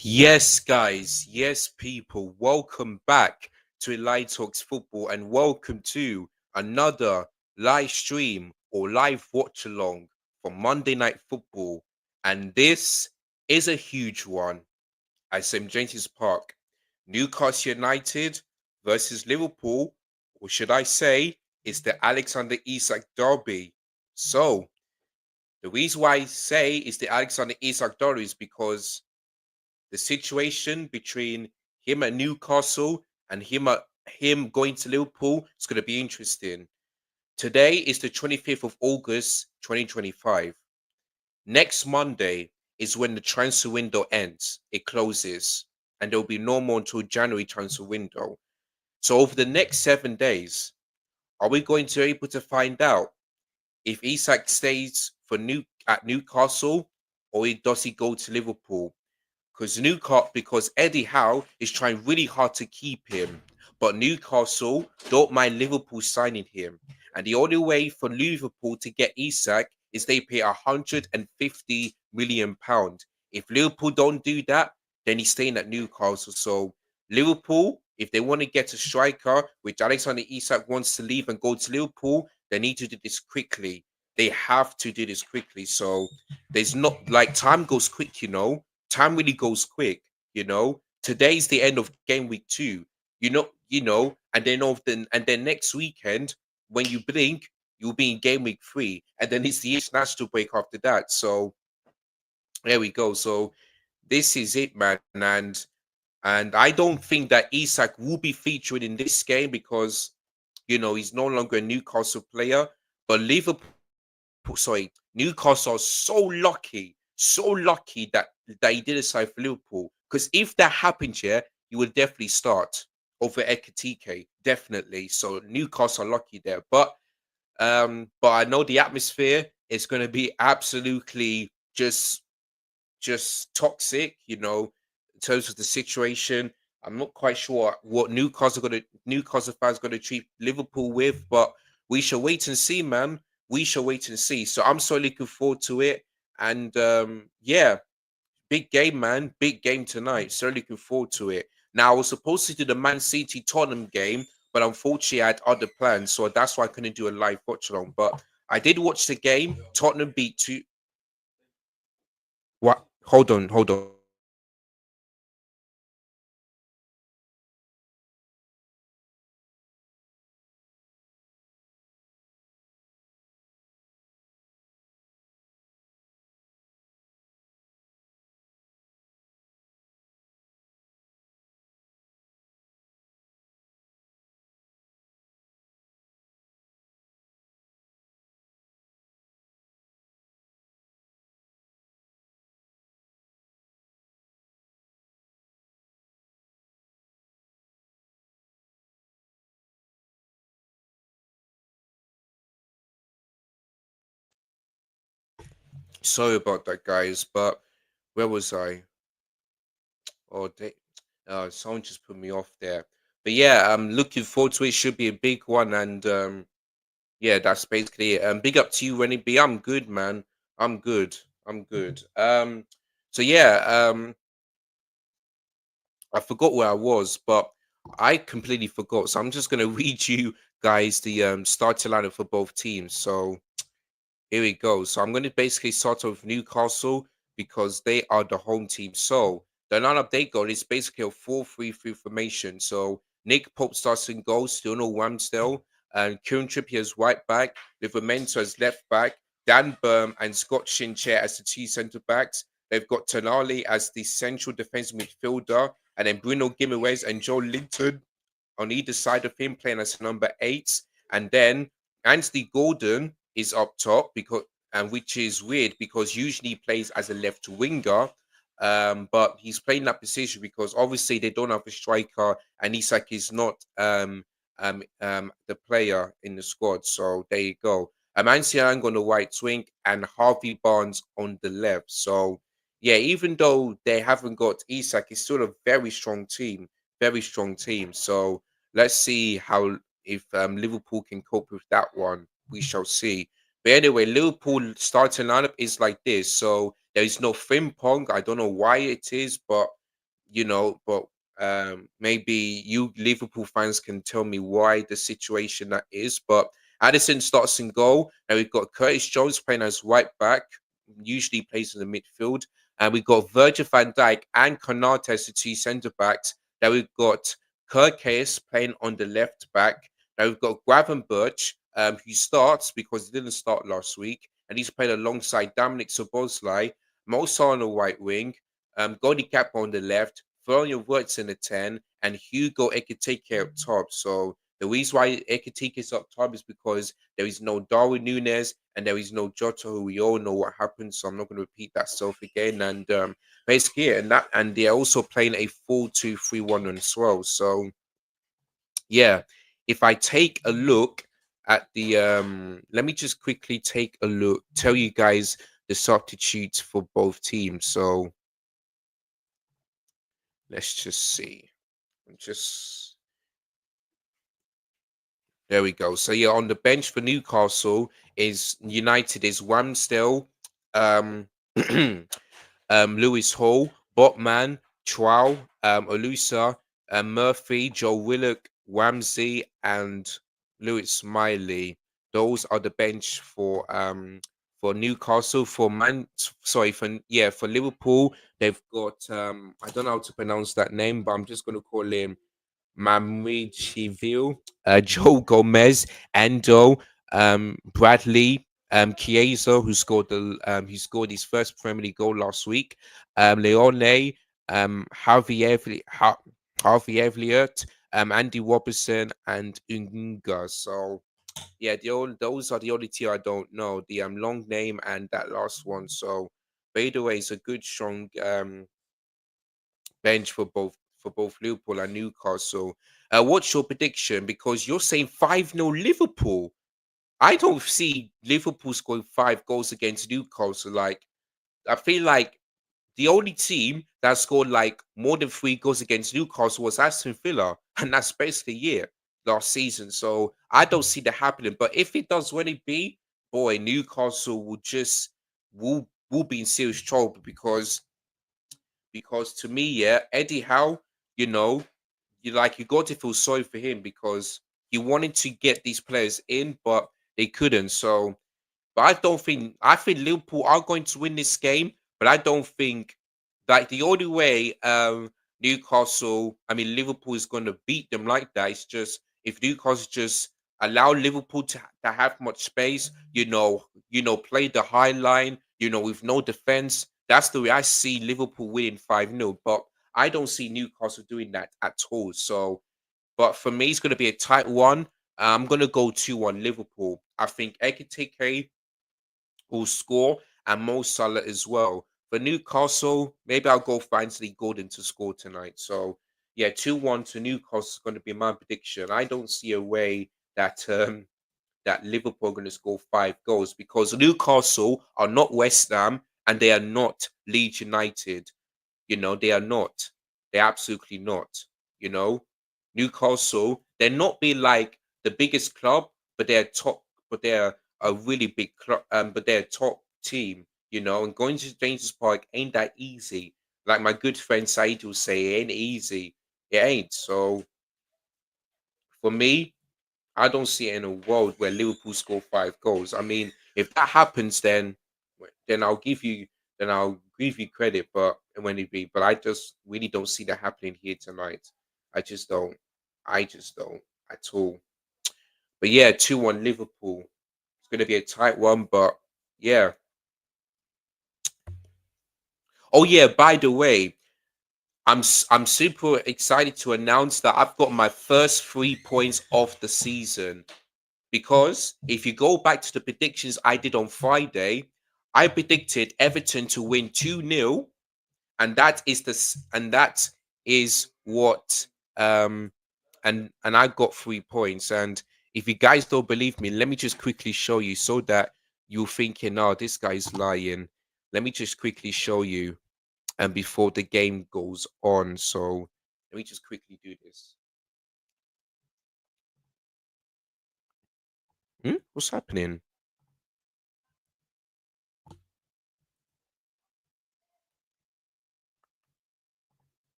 Yes, guys. Yes, people. Welcome back to Light Talks Football and welcome to another live stream or live watch along for Monday Night Football. And this is a huge one at St. James's Park. Newcastle United versus Liverpool, or should I say, it's the Alexander Isak derby. So, the reason why I say it's the Alexander Isak derby is because the situation between him at Newcastle and him going to Liverpool is going to be interesting. Today is the 25th of August, 2025. Next Monday is when the transfer window ends. It closes, and there will be no more until January transfer window. So over the next 7 days, are we going to be able to find out if Isak stays for Newcastle or does he go to Liverpool? Because Eddie Howe is trying really hard to keep him, but Newcastle don't mind Liverpool signing him, and the only way for Liverpool to get Isak is they pay £150 million. If Liverpool don't do that, then he's staying at Newcastle. So Liverpool, if they want to get a striker, which Alexander Isak wants to leave and go to Liverpool, they need to do this quickly. They have to do this quickly. So there's not like time goes quick. Time really goes quick. Today's the end of game week 2. And then next weekend, when you blink, you'll be in game week 3, and then it's the international break after that. So there we go. So this is it, man. And I don't think that Isak will be featured in this game because he's no longer a Newcastle player. But Newcastle are so lucky that he didn't sign for Liverpool. Because if that happened here, you would definitely start over Ekitike, definitely. So Newcastle are lucky there. But I know the atmosphere is going to be absolutely just toxic, in terms of the situation. I'm not quite sure what Newcastle fans gonna treat Liverpool with, but we shall wait and see, man. We shall wait and see. So I'm so looking forward to it. And yeah, big game, man. Big game tonight. So looking forward to it. Now I was supposed to do the Man City Tottenham game, but unfortunately I had other plans, so that's why I couldn't do a live watch along. But I did watch the game. Tottenham beat two. What? Hold on, hold on. Sorry about that, guys. But where was I? Oh, someone just put me off there. But yeah, I'm looking forward to it. Should be a big one, and yeah, that's basically it. Big up to you, Rennie B. I'm good, man. I'm good. I'm good. So yeah, I forgot where I was, but I completely forgot. So I'm just gonna read you guys the starting lineup for both teams. So here we go. So I'm going to basically start off with Newcastle because they are the home team. So the lineup they got is basically a 4-3-3 formation. So Nick Pope starts in goal, still no Ramsdale, and Kieran Trippier as right back, Livermento as left back, Dan Burn and Scott Shinchair as the two centre backs. They've got Tonali as the central defensive midfielder, and then Bruno Guimaraes and Joe Linton on either side of him playing as number 8. And then Anthony Gordon is up top which is weird because usually he plays as a left winger. But he's playing that position because obviously they don't have a striker and Isak is not the player in the squad. So there you go. Anthony Lang on the right wing, and Harvey Barnes on the left. So yeah, even though they haven't got Isak, it's still a very strong team, very strong team. So let's see how if Liverpool can cope with that one. We shall see. But anyway, Liverpool starting lineup is like this. So there is no Frimpong. I don't know why it is, but but maybe you Liverpool fans can tell me why the situation that is. But Addison starts in goal, and we've got Curtis Jones playing as right back, usually plays in the midfield, and we've got Virgil van Dijk and Konate as the two centre backs. Then we've got Kirk Hayes playing on the left back. Now we've got Gravenberch, who starts because he didn't start last week, and he's played alongside Dominic Soboslai, Mosa on the right wing, Goldie Cap on the left, Florian Wirtz in the 10, and Hugo Ekitike up top. So the reason why Ekitike is up top is because there is no Darwin Nunes and there is no Jota, who we all know what happened. So I'm not going to repeat that stuff again. And basically, and they're also playing a 4-2-3-1 as well. So yeah, if I take a look at the let me just quickly take a look, tell you guys the substitutes for both teams. So let's just see. Just there we go. So yeah, on the bench for Newcastle is United is Ramsdale, um, Lewis Hall, Botman, Trow, Olusa, Murphy, Joe Willock, Ramsey, and Lewis Smiley. Those are the bench for Newcastle. For Liverpool, they've got I don't know how to pronounce that name, but I'm just gonna call him Mamrichiville, Joe Gomez, Endo, Bradley, Chiesa, who scored his first Premier League goal last week, Leone, Harvey Elliott, Andy Robertson, and Unga. So yeah, those are the only two I don't know. The long name and that last one. So by the way, it's a good strong bench for both Liverpool and Newcastle. What's your prediction? Because you're saying 5-0 Liverpool. I don't see Liverpool scoring 5 goals against Newcastle. Like, I feel like the only team that scored like more than 3 goals against Newcastle was Aston Villa, and that's basically it last season. So I don't see that happening. But if it does, when it be, boy, Newcastle will be in serious trouble because to me, yeah, Eddie Howe, you know, you got to feel sorry for him because he wanted to get these players in, but they couldn't. So, but I think Liverpool are going to win this game, but I don't think like the only way Liverpool is going to beat them like that is just if Newcastle just allow Liverpool to have much space, play the high line, with no defense. That's the way I see Liverpool winning 5-0, but I don't see Newcastle doing that at all. So, but for me, it's going to be a tight one. I'm going to go 2-1 Liverpool. I think Ekitike will score and Mo Salah as well. For Newcastle, maybe I'll go for Anthony Gordon to score tonight. So yeah, 2-1 to Newcastle is going to be my prediction. I don't see a way that Liverpool are going to score 5 goals because Newcastle are not West Ham and they are not Leeds United. They are not. They're absolutely not. You know, Newcastle, they're not being like the biggest club, but they're top, but they're a really big club, but they're a top team, and going to James's Park ain't that easy. Like my good friend Said will say, it ain't easy. It ain't. So for me, I don't see it in a world where Liverpool score 5 goals. I mean, if that happens, then I'll give you credit, but I just really don't see that happening here tonight. I just don't. I just don't at all. But yeah, 2-1 Liverpool. It's gonna be a tight one, but yeah. Oh yeah, by the way, I'm super excited to announce that I've got my first 3 points of the season. Because if you go back to the predictions I did on Friday, I predicted Everton to win 2-0, and that is what and I got 3 points. And If you guys don't believe me, let me just quickly show you so that you're thinking, oh, this guy's lying. Let me just quickly show you, and before the game goes on. So let me just quickly do this. What's happening?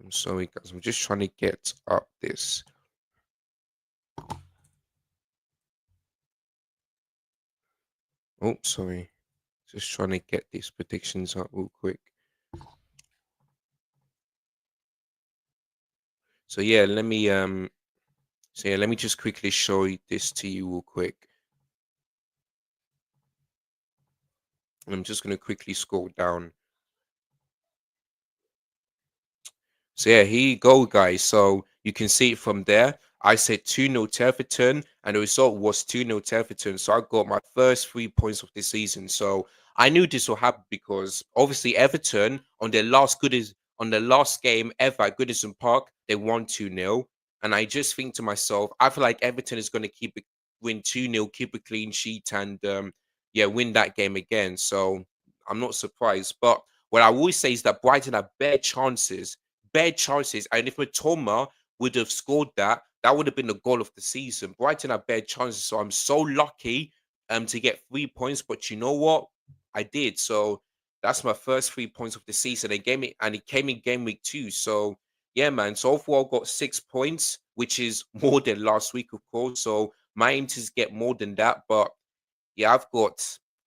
I'm sorry, guys. I'm just trying to get up this. Oh, sorry. Just trying to get these predictions up real quick. So yeah, let me just quickly show this to you real quick. I'm just gonna quickly scroll down. So yeah, here you go, guys. So you can see it from there. I said 2-0 to Everton, and the result was 2-0 to Everton. So I got my first 3 points of the season. So I knew this will happen because obviously Everton on their last game ever at Goodison Park, they won 2-0. And I just think to myself, I feel like Everton is gonna keep it win 2-0, keep a clean sheet, and yeah, win that game again. So I'm not surprised. But what I always say is that Brighton have bare chances. And if Matoma would have scored that, that would have been the goal of the season. Brighton have bare chances, so I'm so lucky to get 3 points. But you know what? I did. So that's my first 3 points of the season. And it came in game week 2. So yeah, man. So overall, I got 6 points, which is more than last week, of course. So my aim is to get more than that, but yeah,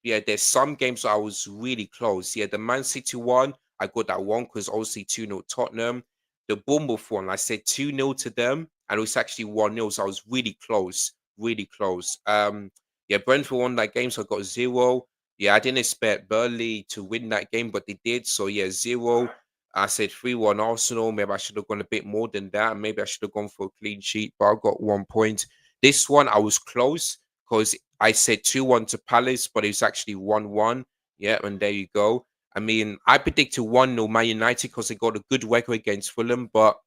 there's some games I was really close. Yeah, the Man City one, I got that one because obviously 2-0 Tottenham. The Bournemouth one, I said 2-0 to them, and it was actually 1-0. So I was really close, really close. Yeah, Brentford won that game, so I got 0. Yeah, I didn't expect Burnley to win that game, but they did. So yeah, 0. I said 3-1 Arsenal. Maybe I should have gone a bit more than that. Maybe I should have gone for a clean sheet, but I got 1 point. This one I was close because I said 2-1 to Palace, but it was actually 1-1. Yeah, and there you go. I mean, I predicted 1-0 Man United because they got a good record against Fulham, but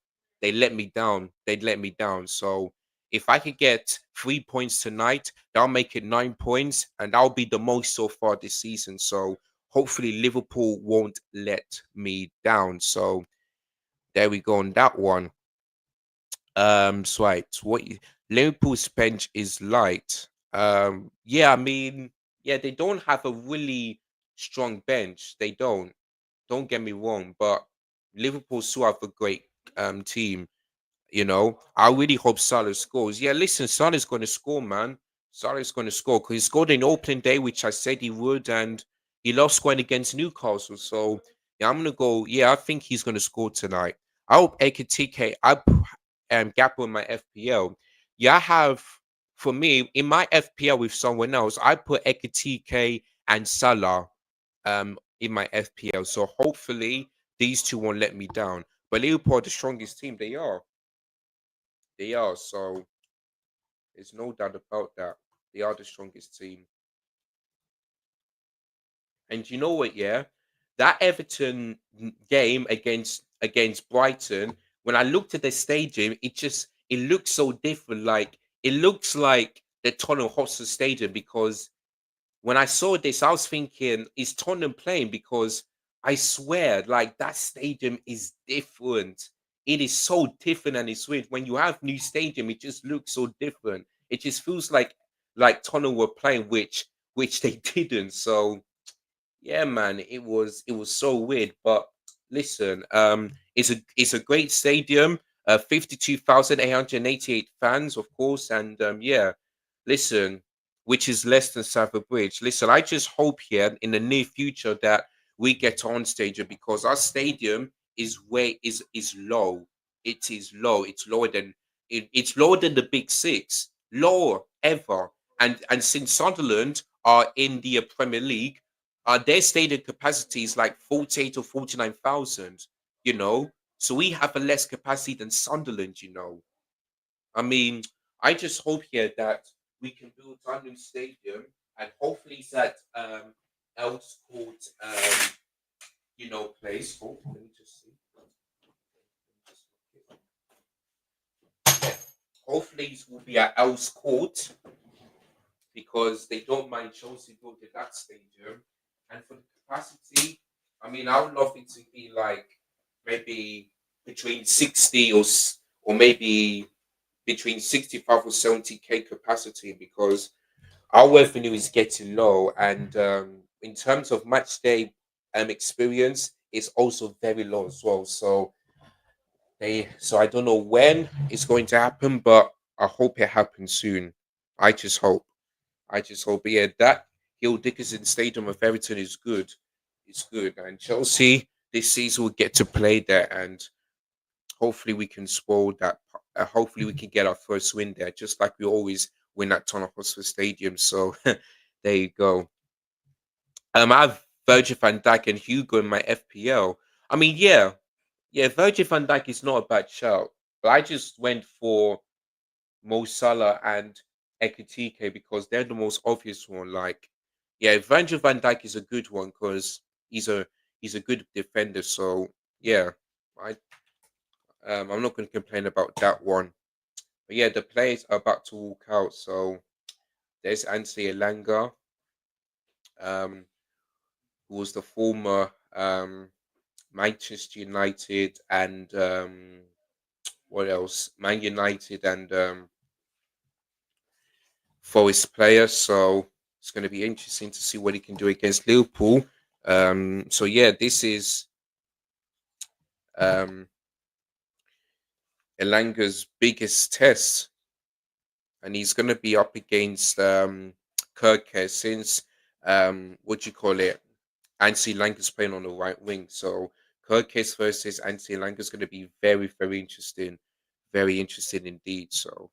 they let me down. They let me down. So if I could get 3 points tonight, that'll make it 9 points, and that'll be the most so far this season. So hopefully Liverpool won't let me down. So there we go on that one. Swipes. Liverpool's bench is light. Yeah, I mean, yeah, they don't have a really strong bench. They don't. Don't get me wrong, but Liverpool still have a great team. I really hope Salah scores. Yeah, listen, Salah's going to score, man. Salah's going to score because he scored in opening day, which I said he would, and he loves scoring against Newcastle. So yeah, I'm gonna go. Yeah, I think he's going to score tonight. I hope Ekitike. Gapper in my FPL. Yeah, I have for me in my FPL with someone else. I put Ekitike and Salah in my FPL. So hopefully these two won't let me down. But Liverpool are the strongest team. They are. They are. So there's no doubt about that. They are the strongest team. And you know what? Yeah, that Everton game against Brighton. When I looked at the stadium, it looks so different. Like it looks like the Tottenham Hotspur Stadium because when I saw this, I was thinking, is Tottenham playing? Because I swear, like that stadium is different. It is so different and it's weird. When you have new stadium, it just looks so different. It just feels like Tottenham were playing, which they didn't. So yeah, man, it was so weird. But listen, it's a great stadium. 52,888 fans, of course, and yeah, listen, which is less than Stamford Bridge. Listen, I just hope here in the near future that we get on stadium because our stadium is low. It is low. It's lower than the Big Six, lower ever. And since Sunderland are in the Premier League, their stated capacity is like 48 or 49,000, you know. So we have a less capacity than Sunderland, you know. I mean, I just hope here that we can build our new stadium and hopefully it's that else called place. Oh, let me just see. Yeah. hopefully it will be at Else Court because they don't mind Chelsea building that stadium. And for the capacity, I mean, I would love it to be like maybe between 60 or maybe between 65 or 70K capacity because our revenue is getting low. And in terms of match day experience, it's also very low as well. So I don't know when it's going to happen, but I hope it happens soon. I just hope. I just hope. But yeah, that Hill Dickinson Stadium of Everton is good. It's good. And Chelsea this season will get to play there, and hopefully we can spoil that. Hopefully we can get our first win there, just like we always win at Tottenham Hotspur Stadium. So there you go. I have Virgil van Dijk and Hugo in my FPL. I mean, yeah, Virgil van Dijk is not a bad shout, but I just went for Mo Salah and Ekitike because they're the most obvious one. Like, yeah, Virgil van Dijk is a good one because he's a he's a good defender. So yeah, I I'm not going to complain about that one. But yeah, the players are about to walk out. So there's Anthony Elanga, um, who was the former Manchester United and what else? Man United and Forest player. So it's going to be interesting to see what he can do against Liverpool. So yeah, this is um, Elanga's biggest test, and he's going to be up against Kirk since what do you call it? Anthony Langa's playing on the right wing. So Kirkes versus Anthony Lang is going to be very, very interesting. Very interesting indeed. So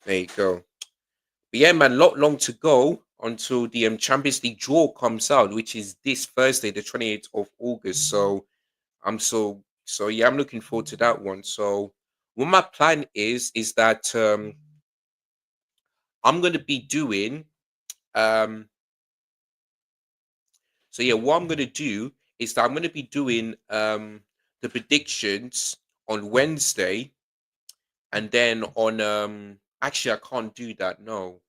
there you go. But yeah, man, lot long to go until the Champions League draw comes out, which is this Thursday, the 28th of August. So yeah, I'm looking forward to that one. So what my plan is that I'm gonna be doing um so yeah, what I'm gonna do is that I'm gonna be doing the predictions on Wednesday and then on actually I can't do that, no.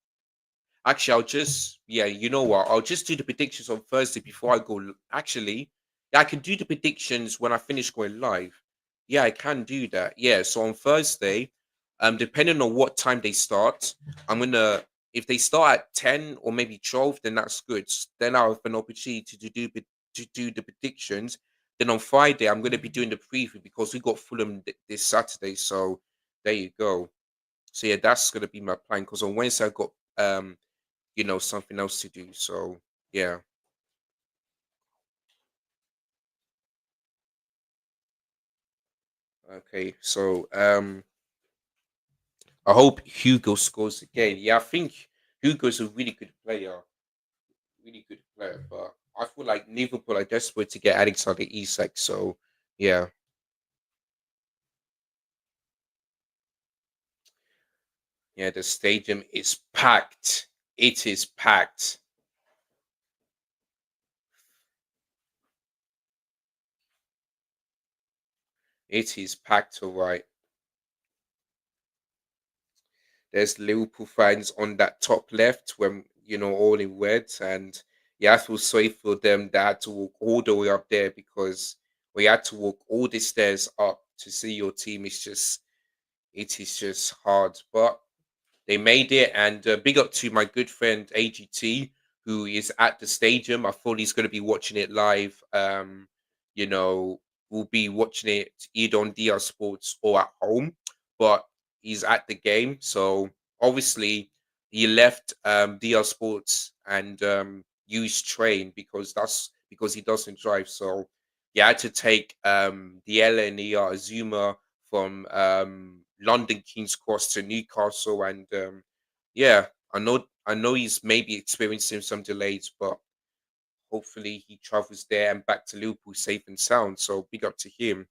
Actually, I'll just yeah, you know what? I'll just do the predictions on Thursday before I go. Actually, yeah, I can do the predictions when I finish going live. Yeah, I can do that. Yeah, so on Thursday, depending on what time they start, I'm gonna if they start at 10 or maybe 12, then that's good. Then I'll have an opportunity to do the predictions. Then on Friday, I'm gonna be doing the preview because we got Fulham this Saturday. So there you go. So yeah, that's gonna be my plan. Because on Wednesday I got something else to do. So yeah. Okay. So I hope Hugo scores again. Yeah, I think Hugo's a really good player. Really good player. But I feel like Liverpool are desperate to get Alexander Isak. So yeah. Yeah, the stadium is packed. It is packed. It is packed, all right. There's Liverpool fans on that top left when all in red, and yeah, I feel sorry for them that had to walk all the way up there because we had to walk all the stairs up to see your team. It is just hard, but they made it. And big up to my good friend AGT, who is at the stadium. I thought he's going to be watching it live. You know, we'll be watching it either on DR Sports or at home, but he's at the game. So obviously, he left DR Sports and used train because he doesn't drive. So he had to take the LNER Azuma from London King's Cross to Newcastle, and yeah, I know he's maybe experiencing some delays, but hopefully he travels there and back to Liverpool safe and sound. So big up to him,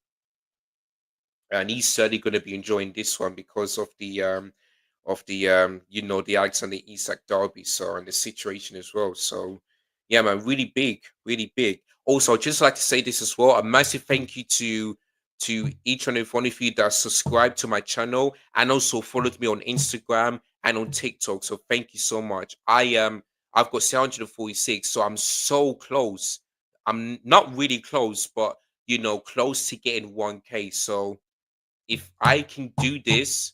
and he's certainly going to be enjoying this one because of the Alexander Isak derby, so and the situation as well. So yeah, man, really big, really big. Also, I'd just like to say this as well. A massive thank you to each and every one of you that subscribed to my channel and also followed me on Instagram and on TikTok. So thank you so much. I've got 746, so I'm so close. I'm not really close, but close to getting 1K. So if I can do this,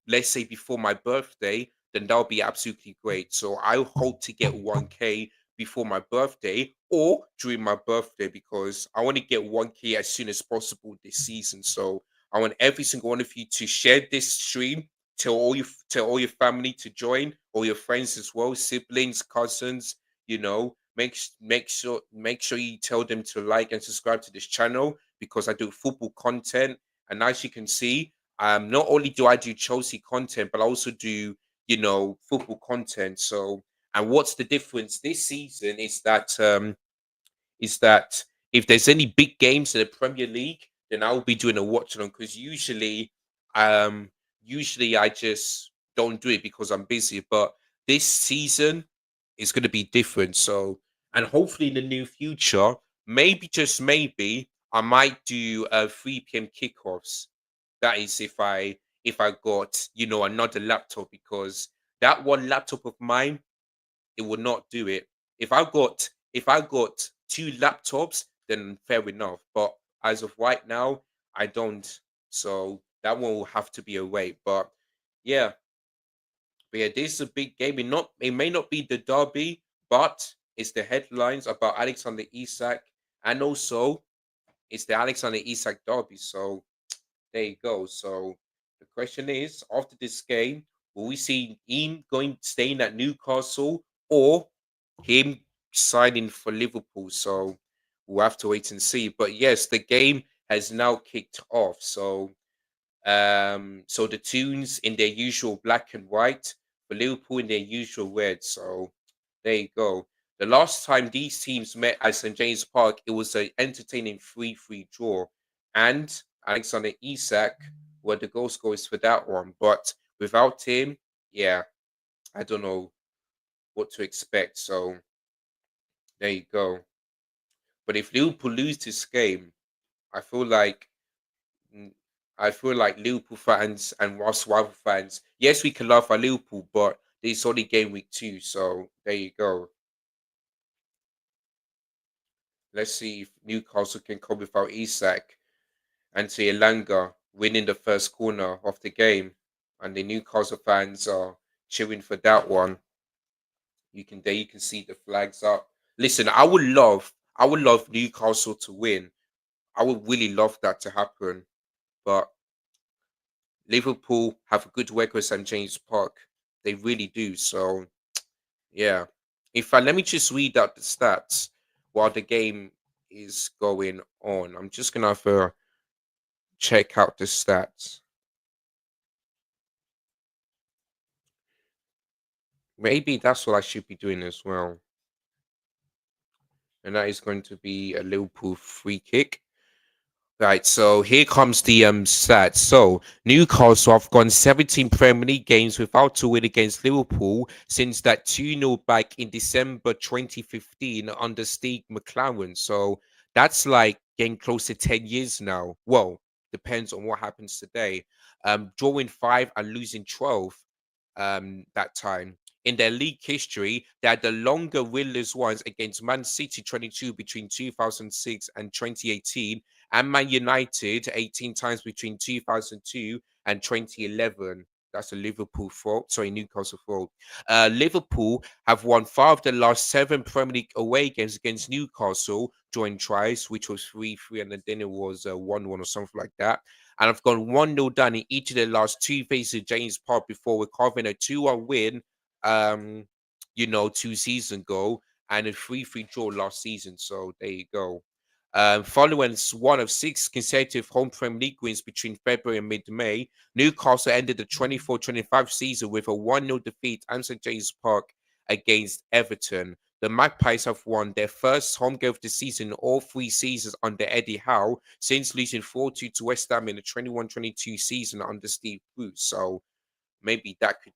let's say before my birthday, then that'll be absolutely great. So I hope to get 1K before my birthday or during my birthday because I want to get 1K as soon as possible this season. So I want every single one of you to share this stream, tell all your family to join, all your friends as well, siblings, cousins, make sure you tell them to like and subscribe to this channel because I do football content. And as you can see, not only do I do Chelsea content, but I also do, football content. So, and what's the difference this season is that if there's any big games in the Premier League, then I will be doing a watch along because um, usually I just don't do it because I'm busy. But this season is going to be different. So, and hopefully in the near future, maybe just maybe I might do 3 p.m. kickoffs. That is if I got another laptop because that one laptop of mine it will not do it. If I got 2 laptops, then fair enough. But as of right now, I don't. So that one will have to be a wait. Yeah, but yeah, this is a big game. It may not be the derby, but it's the headlines about Alexander Isak, and also it's the Alexander Isak derby. So there you go. So the question is, after this game, will we see him staying at Newcastle or him signing for Liverpool? So we'll have to wait and see. But yes, the game has now kicked off. So the tunes in their usual black and white, for Liverpool in their usual red. So there you go. The last time these teams met at St James Park, it was an entertaining 3-3 draw, and Alexander Isak were the goal scorers for that one. But without him, yeah, I don't know what to expect. So there you go. But if Liverpool lose this game, I feel like mm, I feel like Liverpool fans and us rival fans, yes, we can laugh at Liverpool, but it's only game week 2, so there you go. Let's see if Newcastle can come without Isak and see Elanga winning the first corner of the game, and the Newcastle fans are cheering for that one. You can see the flags up. Listen, I would love Newcastle to win. I would really love that to happen, but Liverpool have a good record at St James Park. They really do. So yeah. In fact, let me just read out the stats while the game is going on. I'm just gonna have to check out the stats. Maybe that's what I should be doing as well. And that is going to be a Liverpool free kick. Right, so here comes the stats. So Newcastle have gone 17 Premier League games without a win against Liverpool since that 2-0 back in December 2015 under Steve McClaren. So that's like getting close to 10 years now. Well, depends on what happens today. Drawing 5 and losing 12 that time. In their league history, they had the longer winless ones against Man City 22 between 2006 and 2018 and Man United 18 times between 2002 and 2011. That's a Liverpool fault. Sorry, Newcastle fault. Liverpool have won 5 of the last 7 Premier League away games against Newcastle, drawing tries, which was 3-3, and then it was 1-1 or something like that. And I've gone 1-0 down in each of the last 2 phases of James Park before recovering a 2-1 win, 2 seasons ago, and a 3-3 draw last season. So there you go. Following one of 6 consecutive home Premier League wins between February and mid-May, Newcastle ended the 24-25 season with a 1-0 defeat at St James Park against Everton. The Magpies have won their first home game of the season in all 3 seasons under Eddie Howe since losing 4-2 to West Ham in the 21-22 season under Steve Bruce. So maybe that could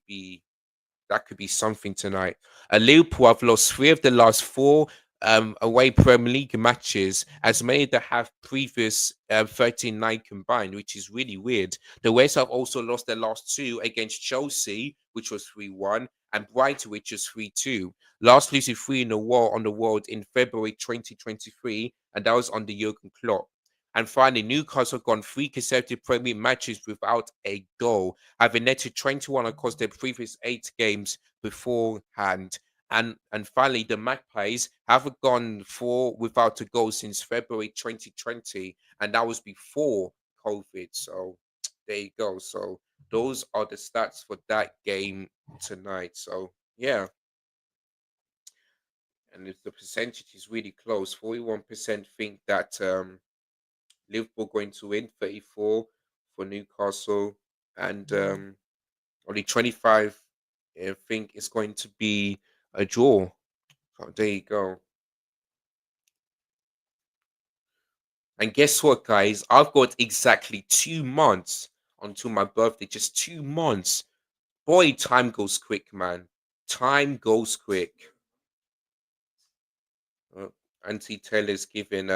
be something tonight. Liverpool have lost 3 of the last 4 away Premier League matches as many that have previous 13-9 combined, which is really weird. The West have also lost their last two against Chelsea, which was 3-1, and Brighton, which was 3-2. Last losing three in a row on the world in February 2023, and that was under Jurgen Klopp. And finally, Newcastle have gone three consecutive Premier League matches without a goal, having netted 21 across their previous 8 games beforehand. And finally, the Magpies haven't gone four without a goal since February 2020, and that was before COVID. So there you go. So those are the stats for that game tonight. So yeah, and if the percentage is really close, 41% think that Liverpool going to win, 34 for Newcastle, and only 25 think it's going to be a draw. So there you go. And guess what, guys? I've got exactly 2 months until my birthday. Just 2 months. Boy, time goes quick, man. Time goes quick. Uh, Auntie Taylor's giving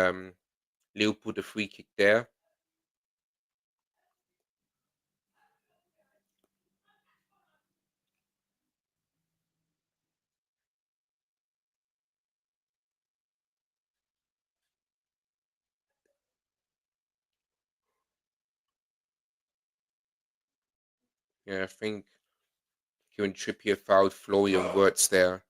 Liverpool the free kick there. Yeah, I think Kieran Trippier fouled Florian Wirtz there.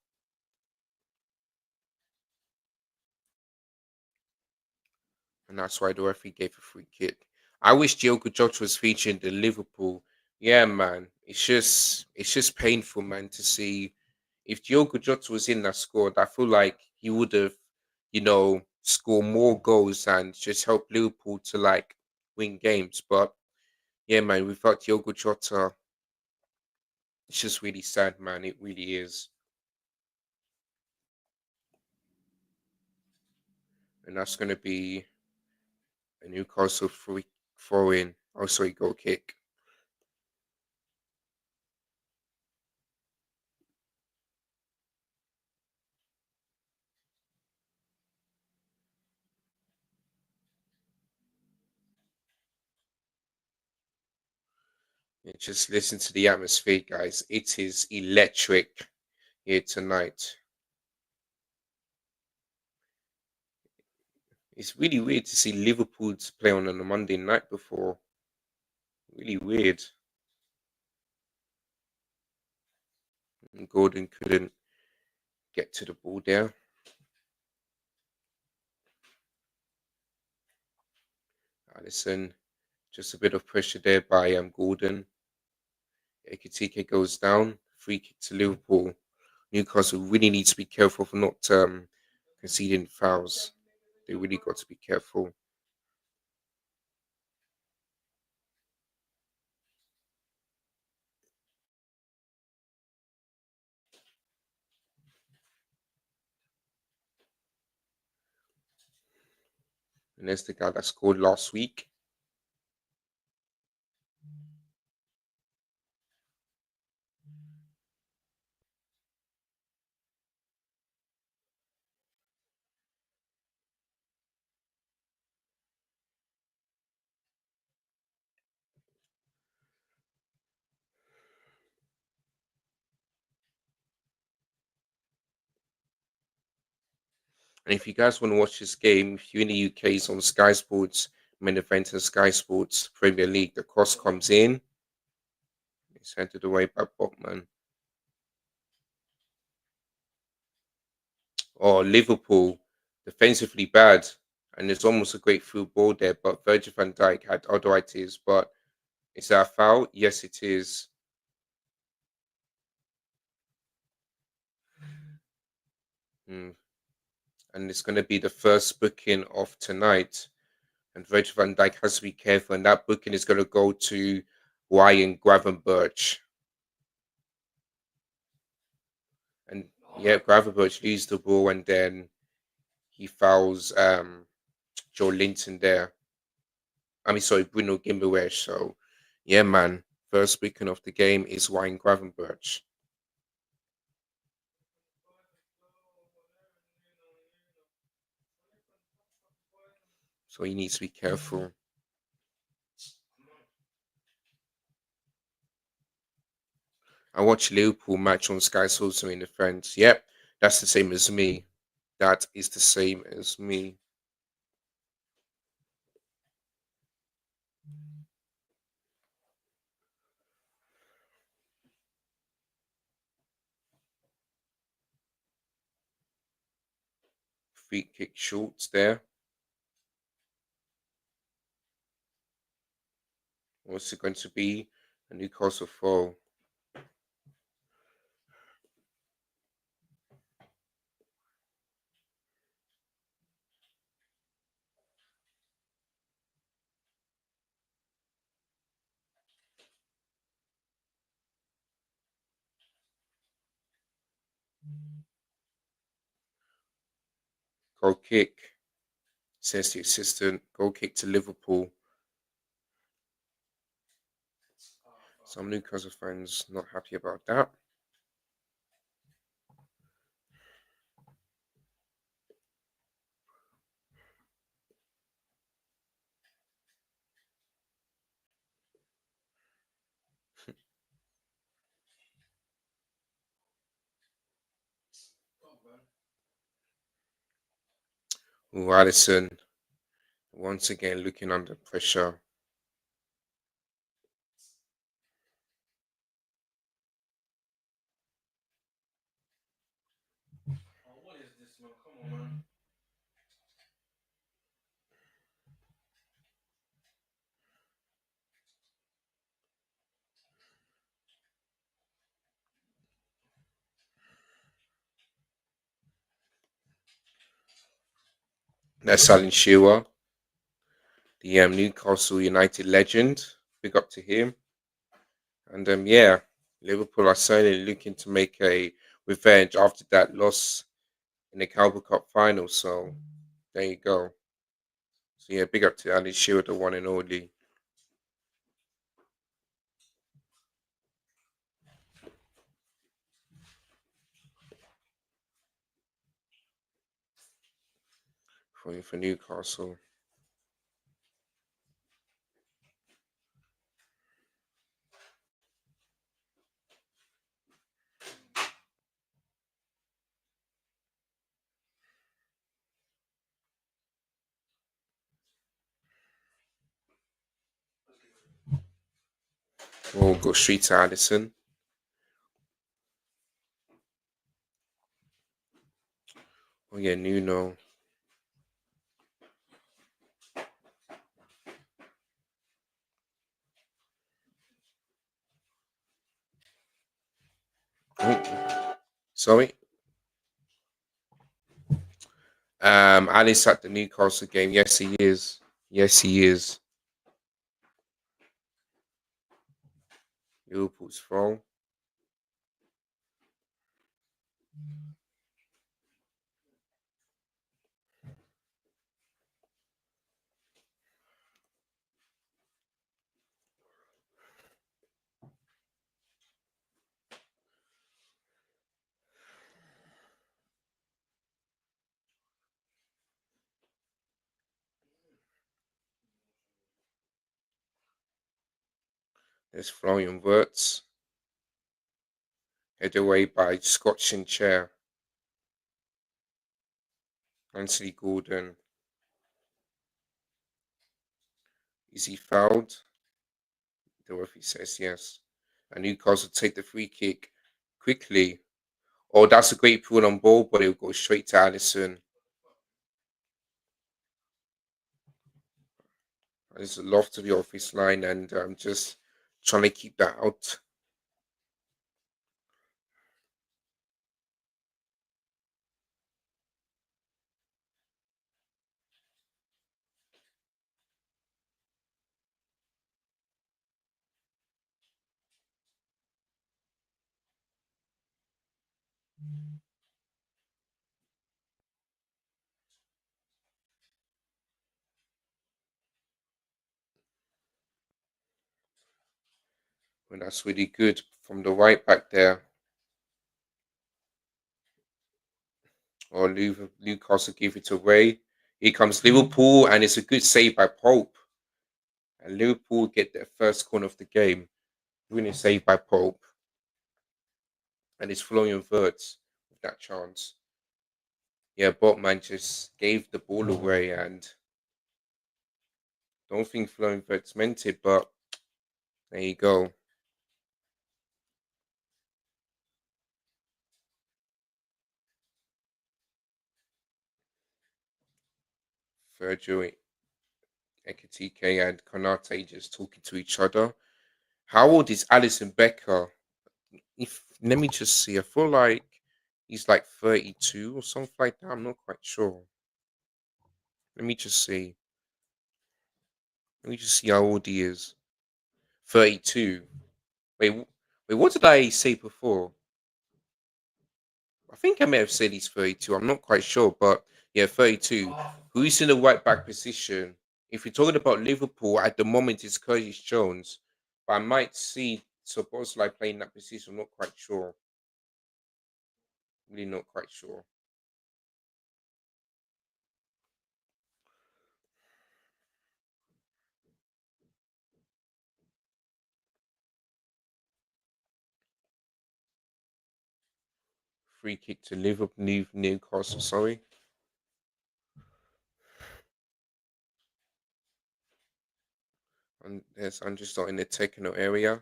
And that's why the referee gave a free kick. I wish Diogo Jota was featured in Liverpool. Yeah, man. It's just painful, man, to see if Diogo Jota was in that squad. I feel like he would have, scored more goals and just helped Liverpool to like win games. But yeah, man, without Diogo Jota, it's just really sad, man. It really is. And that's gonna be a Newcastle free throw in. Oh, sorry, goal kick. Yeah, just listen to the atmosphere, guys. It is electric here tonight. It's really weird to see Liverpool to play on a Monday night before. Really weird. And Gordon couldn't get to the ball there. Allison, just a bit of pressure there by Gordon. Ekitike goes down. Free kick to Liverpool. Newcastle really needs to be careful for not conceding fouls. They really got to be careful. And there's the guy that scored last week. And if you guys want to watch this game, if you're in the UK, it's on Sky Sports, main event and Sky Sports Premier League. The cross comes in. It's handed away by Botman. Oh, Liverpool, defensively bad. And there's almost a great through ball there, but Virgil van Dijk had other ideas. But is that a foul? Yes, it is. Mm. And it's going to be the first booking of tonight. And Virgil van Dijk has to be careful. And that booking is going to go to Ryan Gravenberch. And yeah, Gravenberch leaves the ball and then he fouls Joe Linton there. I mean, sorry, Bruno Gimbelwesh. So, yeah, man. First booking of the game is Ryan Gravenberch. So he needs to be careful. I watched Liverpool match on Sky Sports in the fence. Yep, that's the same as me. That is the same as me. Free kick shorts there. What's it going to be? A Newcastle foul. Goal kick, says the assistant. Goal kick to Liverpool. Some Newcastle fans not happy about that. Oh, Allison once again looking under pressure. That's Alan Shearer, the Newcastle United legend. Big up to him. And yeah, Liverpool are certainly looking to make a revenge after that loss in the Carabao Cup final. So there you go. So yeah, big up to Alan Shearer, the one and only. For Newcastle. We'll go straight to Addison. Oh yeah, Nuno. Oh, sorry. Alice at the Newcastle game. Yes, he is. Yes, he is. Liverpool's throw. There's Florian Wirtz. Head away by Scotch and Chair. Anthony Gordon. Is he fouled? The referee says yes. And Newcastle take the free kick quickly. Oh, that's a great pull on ball, but it'll go straight to Allison. There's a loft of the office line, and I'm just trying to keep that out. And that's really good from the right back there. Or Newcastle give it away. Here comes Liverpool, and it's a good save by Pope. And Liverpool get their first corner of the game. Winning save by Pope. And it's Florian Wirtz with that chance. Yeah, Botman just gave the ball away, and don't think Florian Wirtz meant it, but there you go. Virgil Ekitike and Konate just talking to each other. How old is Alison Becker? If let me just see. I feel like he's like 32 or something like that. I'm not quite sure. Let me just see. Let me just see how old he is. 32. Wait, wait. What did I say before? I think I may have said he's 32. I'm not quite sure, but yeah, 32. Who's in the right back position? If you're talking about Liverpool at the moment, it's Curtis Jones, but I might see Szoboszlai playing that position. I'm not quite sure. Really, not quite sure. Free kick to Liverpool, Newcastle. Sorry, and yes, I'm just not in the techno area.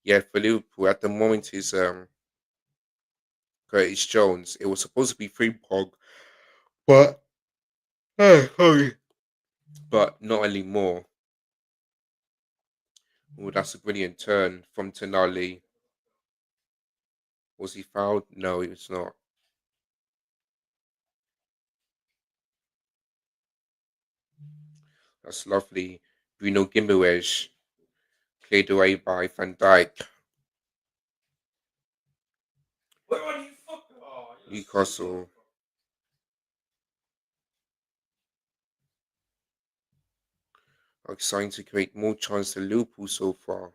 Yeah, for Liverpool at the moment is Curtis Jones. It was supposed to be Frimpong, but sorry, but not anymore. Oh, that's a brilliant turn from Tonali. Was he fouled? No, he was not. That's lovely. Bruno Guimaraes cleared away by Van Dijk. Newcastle are starting to create more chance than Liverpool so far.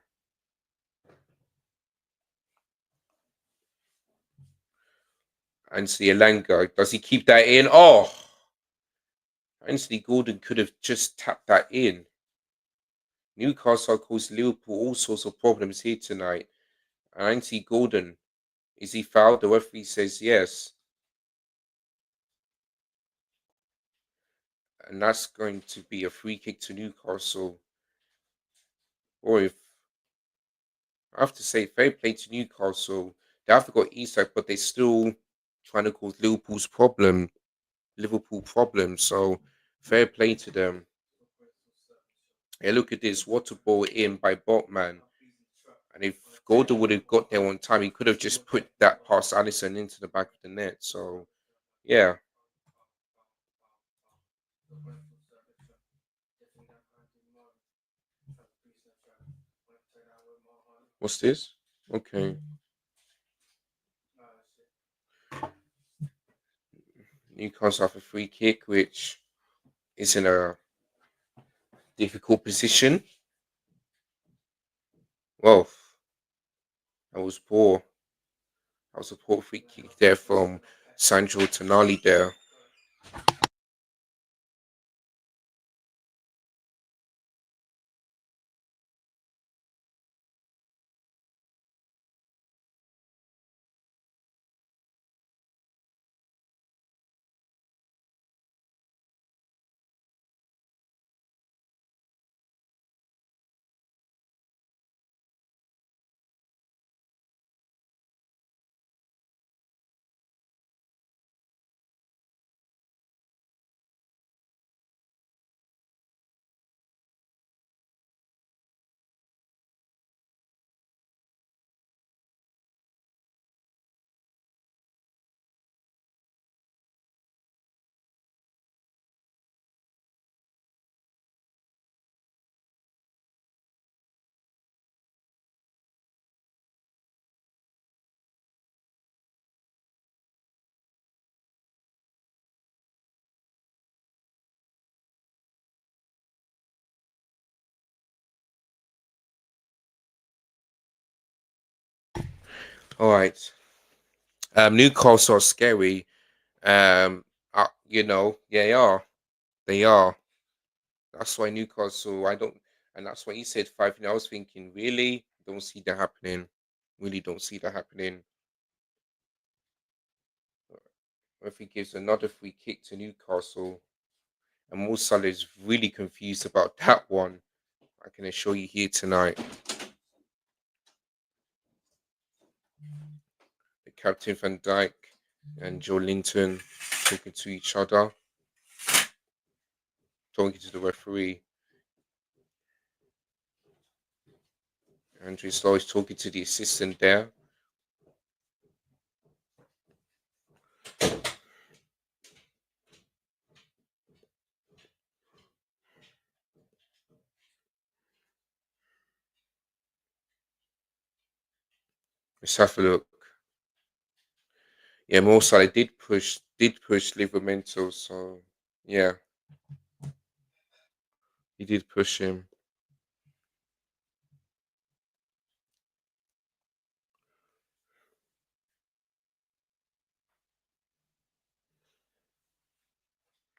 Anthony Elanga, does he keep that in? Oh, Anthony Gordon could have just tapped that in. Newcastle caused Liverpool all sorts of problems here tonight. Anthony Gordon, is he fouled? The referee says yes. And that's going to be a free kick to Newcastle. Or if I have to say, fair play to Newcastle. They have got Isak, but they're still trying to cause Liverpool problems. So fair play to them. Hey, look at this. What a ball in by Botman. And if Golden would have got there on time, he could have just put that past Allison into the back of the net. So yeah. What's this? Okay. Newcastle have a free kick, which is in a difficult position. Well, that was poor. That was a poor free kick there from Sandro Tonali there. All right. Newcastle are scary. Um, they are. They are. That's why Newcastle, I don't, and that's why he said 5. I was thinking, really? Don't see that happening. Really don't see that happening. If he gives another free kick to Newcastle, and Mo Salah is really confused about that one, I can assure you here tonight. The captain Van Dijk and Joe Linton talking to each other, talking to the referee. Andrew Slow is talking to the assistant there. Let's have a look. Yeah, Mo Salah did push Liverpool, so yeah, he did push him.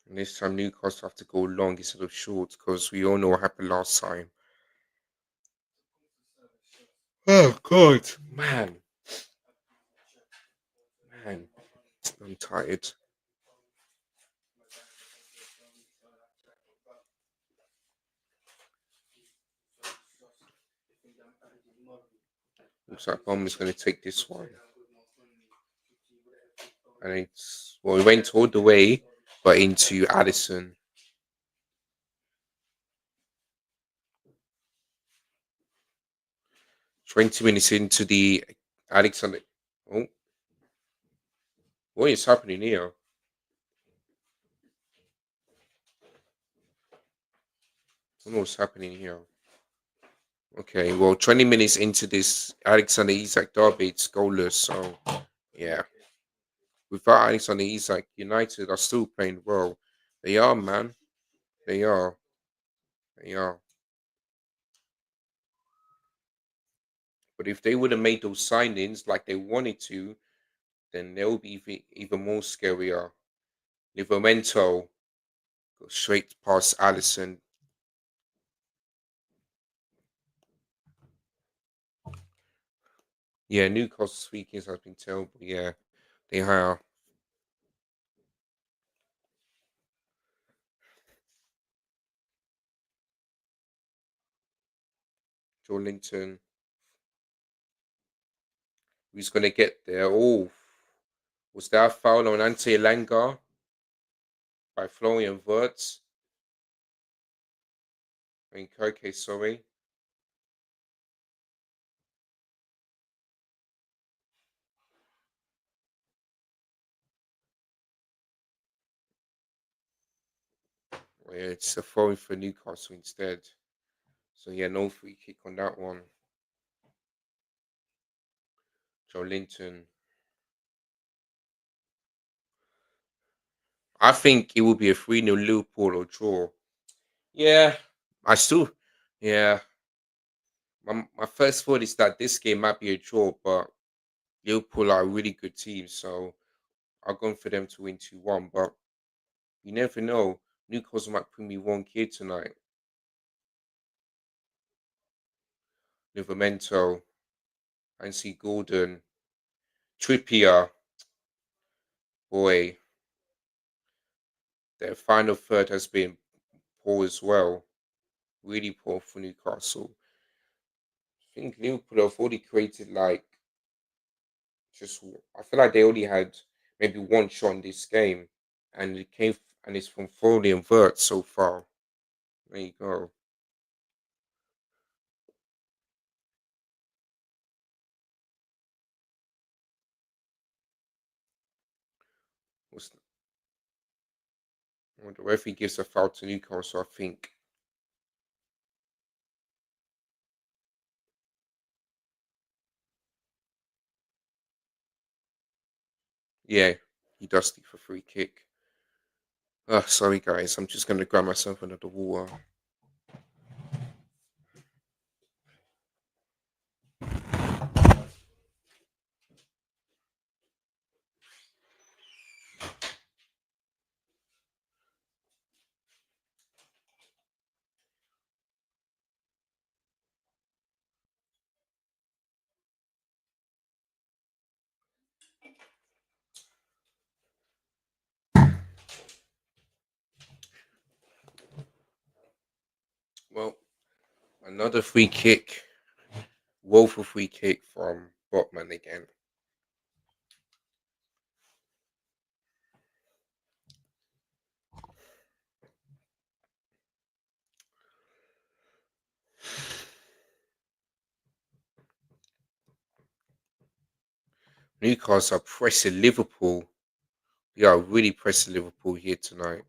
And this time Newcastle have to go long instead of short because we all know what happened last time. Oh God, man, I'm tired. Looks like Bum is going to take this one, and it went all the way, but into Addison. 20 minutes into the Alexander. Oh, what is happening here? I don't know what's happening here. Okay, well, 20 minutes into this Alexander Isak derby, it's goalless. So, yeah, without Alexander Isak, United are still playing well. They are, man. They are. They are. But if they would have made those signings like they wanted to, then they'll be even more scarier. Livermento goes straight past Allison. Yeah, Newcastle's free kicks has been terrible. Yeah, they are. Joe Linton, who's going to get there? Oh, was that a foul on Ante Elanga by Florian Wirtz? I mean, okay, sorry. Well, yeah, it's a foul for Newcastle instead. So yeah, no free kick on that one. Joe Linton. I think it will be a 3-0 Liverpool or draw. Yeah, I still, yeah. My first thought is that this game might be a draw, but Liverpool are a really good team, so I'll go for them to win 2-1. But you never know. Newcastle might bring me one kid tonight. Livermento, Ansi Gordon, Trippier, boy, their final third has been poor as well. Really poor for Newcastle. I think Liverpool have already created like just. I feel like they only had maybe one shot in this game, and and it's from Foley and Vert so far. There you go. What's well, the referee gives a foul to Newcastle. I think. Yeah, he does stick for free kick. Sorry guys, I'm just gonna grab myself another water. Another free kick. Woeful free kick from Botman again. Newcastle are pressing Liverpool. We are really pressing Liverpool here tonight.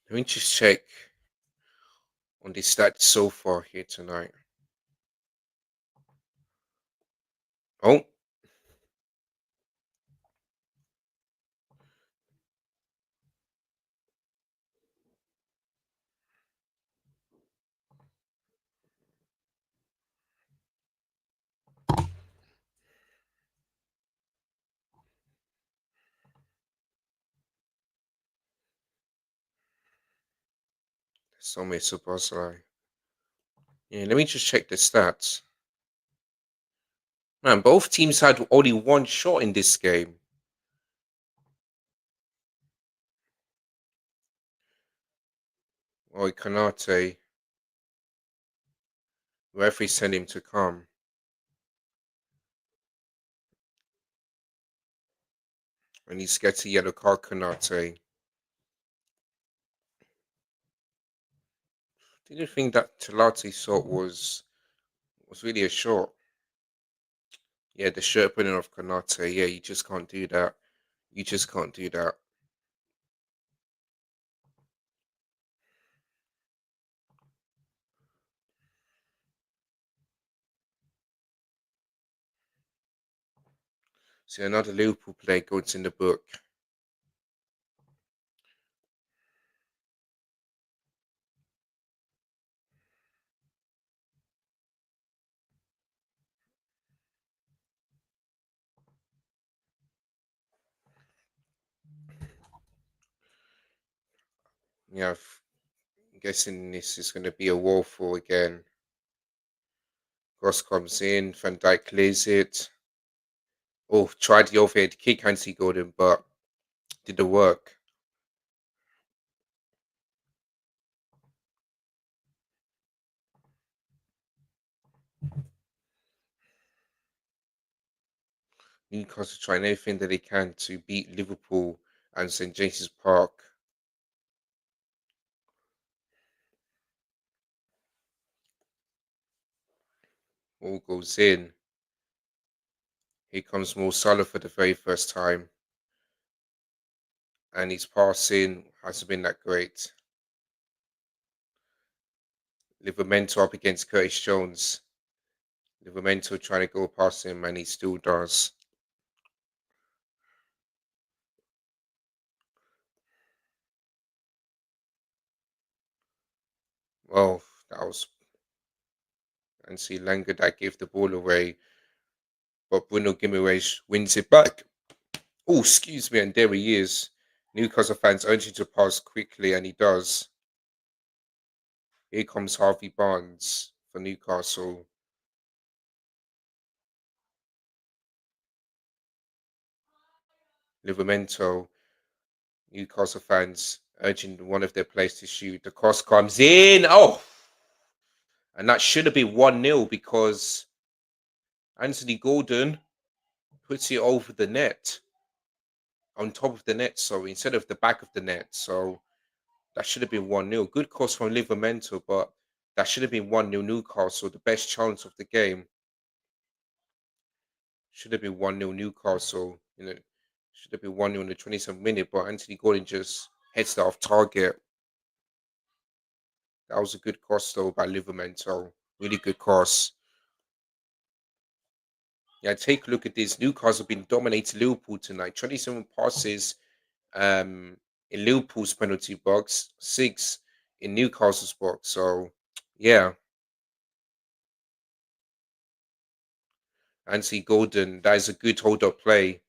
Let me just check on the stats so far here tonight. Oh, somewhere supposed to lie. Yeah, let me just check the stats. Man, both teams had only one shot in this game. Oh, Kanate. Referee sent him to come. And he's gets a yellow card, Kanate. Didn't think that Talati shot was really a shot. Yeah, the shirt putting of Kanate. Yeah, you just can't do that. You just can't do that. See, another Liverpool player goes in the book. Yeah, I'm guessing this is going to be a waffle again. Cross comes in, Van Dijk clears it. Oh, tried the overhead kick, Hansi Gordon, but didn't work. Newcastle trying everything that they can to beat Liverpool and St James's Park. All goes in. Here comes Mo Salah for the very first time. And his passing hasn't been that great. Livermento up against Curtis Jones. Livermento trying to go past him and he still does. Well, that was Nancy Langer that gave the ball away. But Bruno Guimaraes wins it back. Oh, excuse me, and there he is. Newcastle fans urge him to pass quickly, and he does. Here comes Harvey Barnes for Newcastle. Livermento, Newcastle fans urging one of their players to shoot. The cross comes in. Oh, and that should have been 1-0 because Anthony Gordon puts it over the net, on top of the net, so instead of the back of the net. So that should have been 1-0. Good cross from Livermento, but that should have been 1-0 Newcastle. The best chance of the game. Should have been 1-0 Newcastle. Should have been 1-0 in the 27th minute, but Anthony Gordon just heads that off target. That was a good cross though by Livermento. Really good cross. Yeah, take a look at this. Newcastle have been dominating Liverpool tonight. 27 passes in Liverpool's penalty box, 6 in Newcastle's box. So yeah, Anthony Gordon, that is a good hold up play.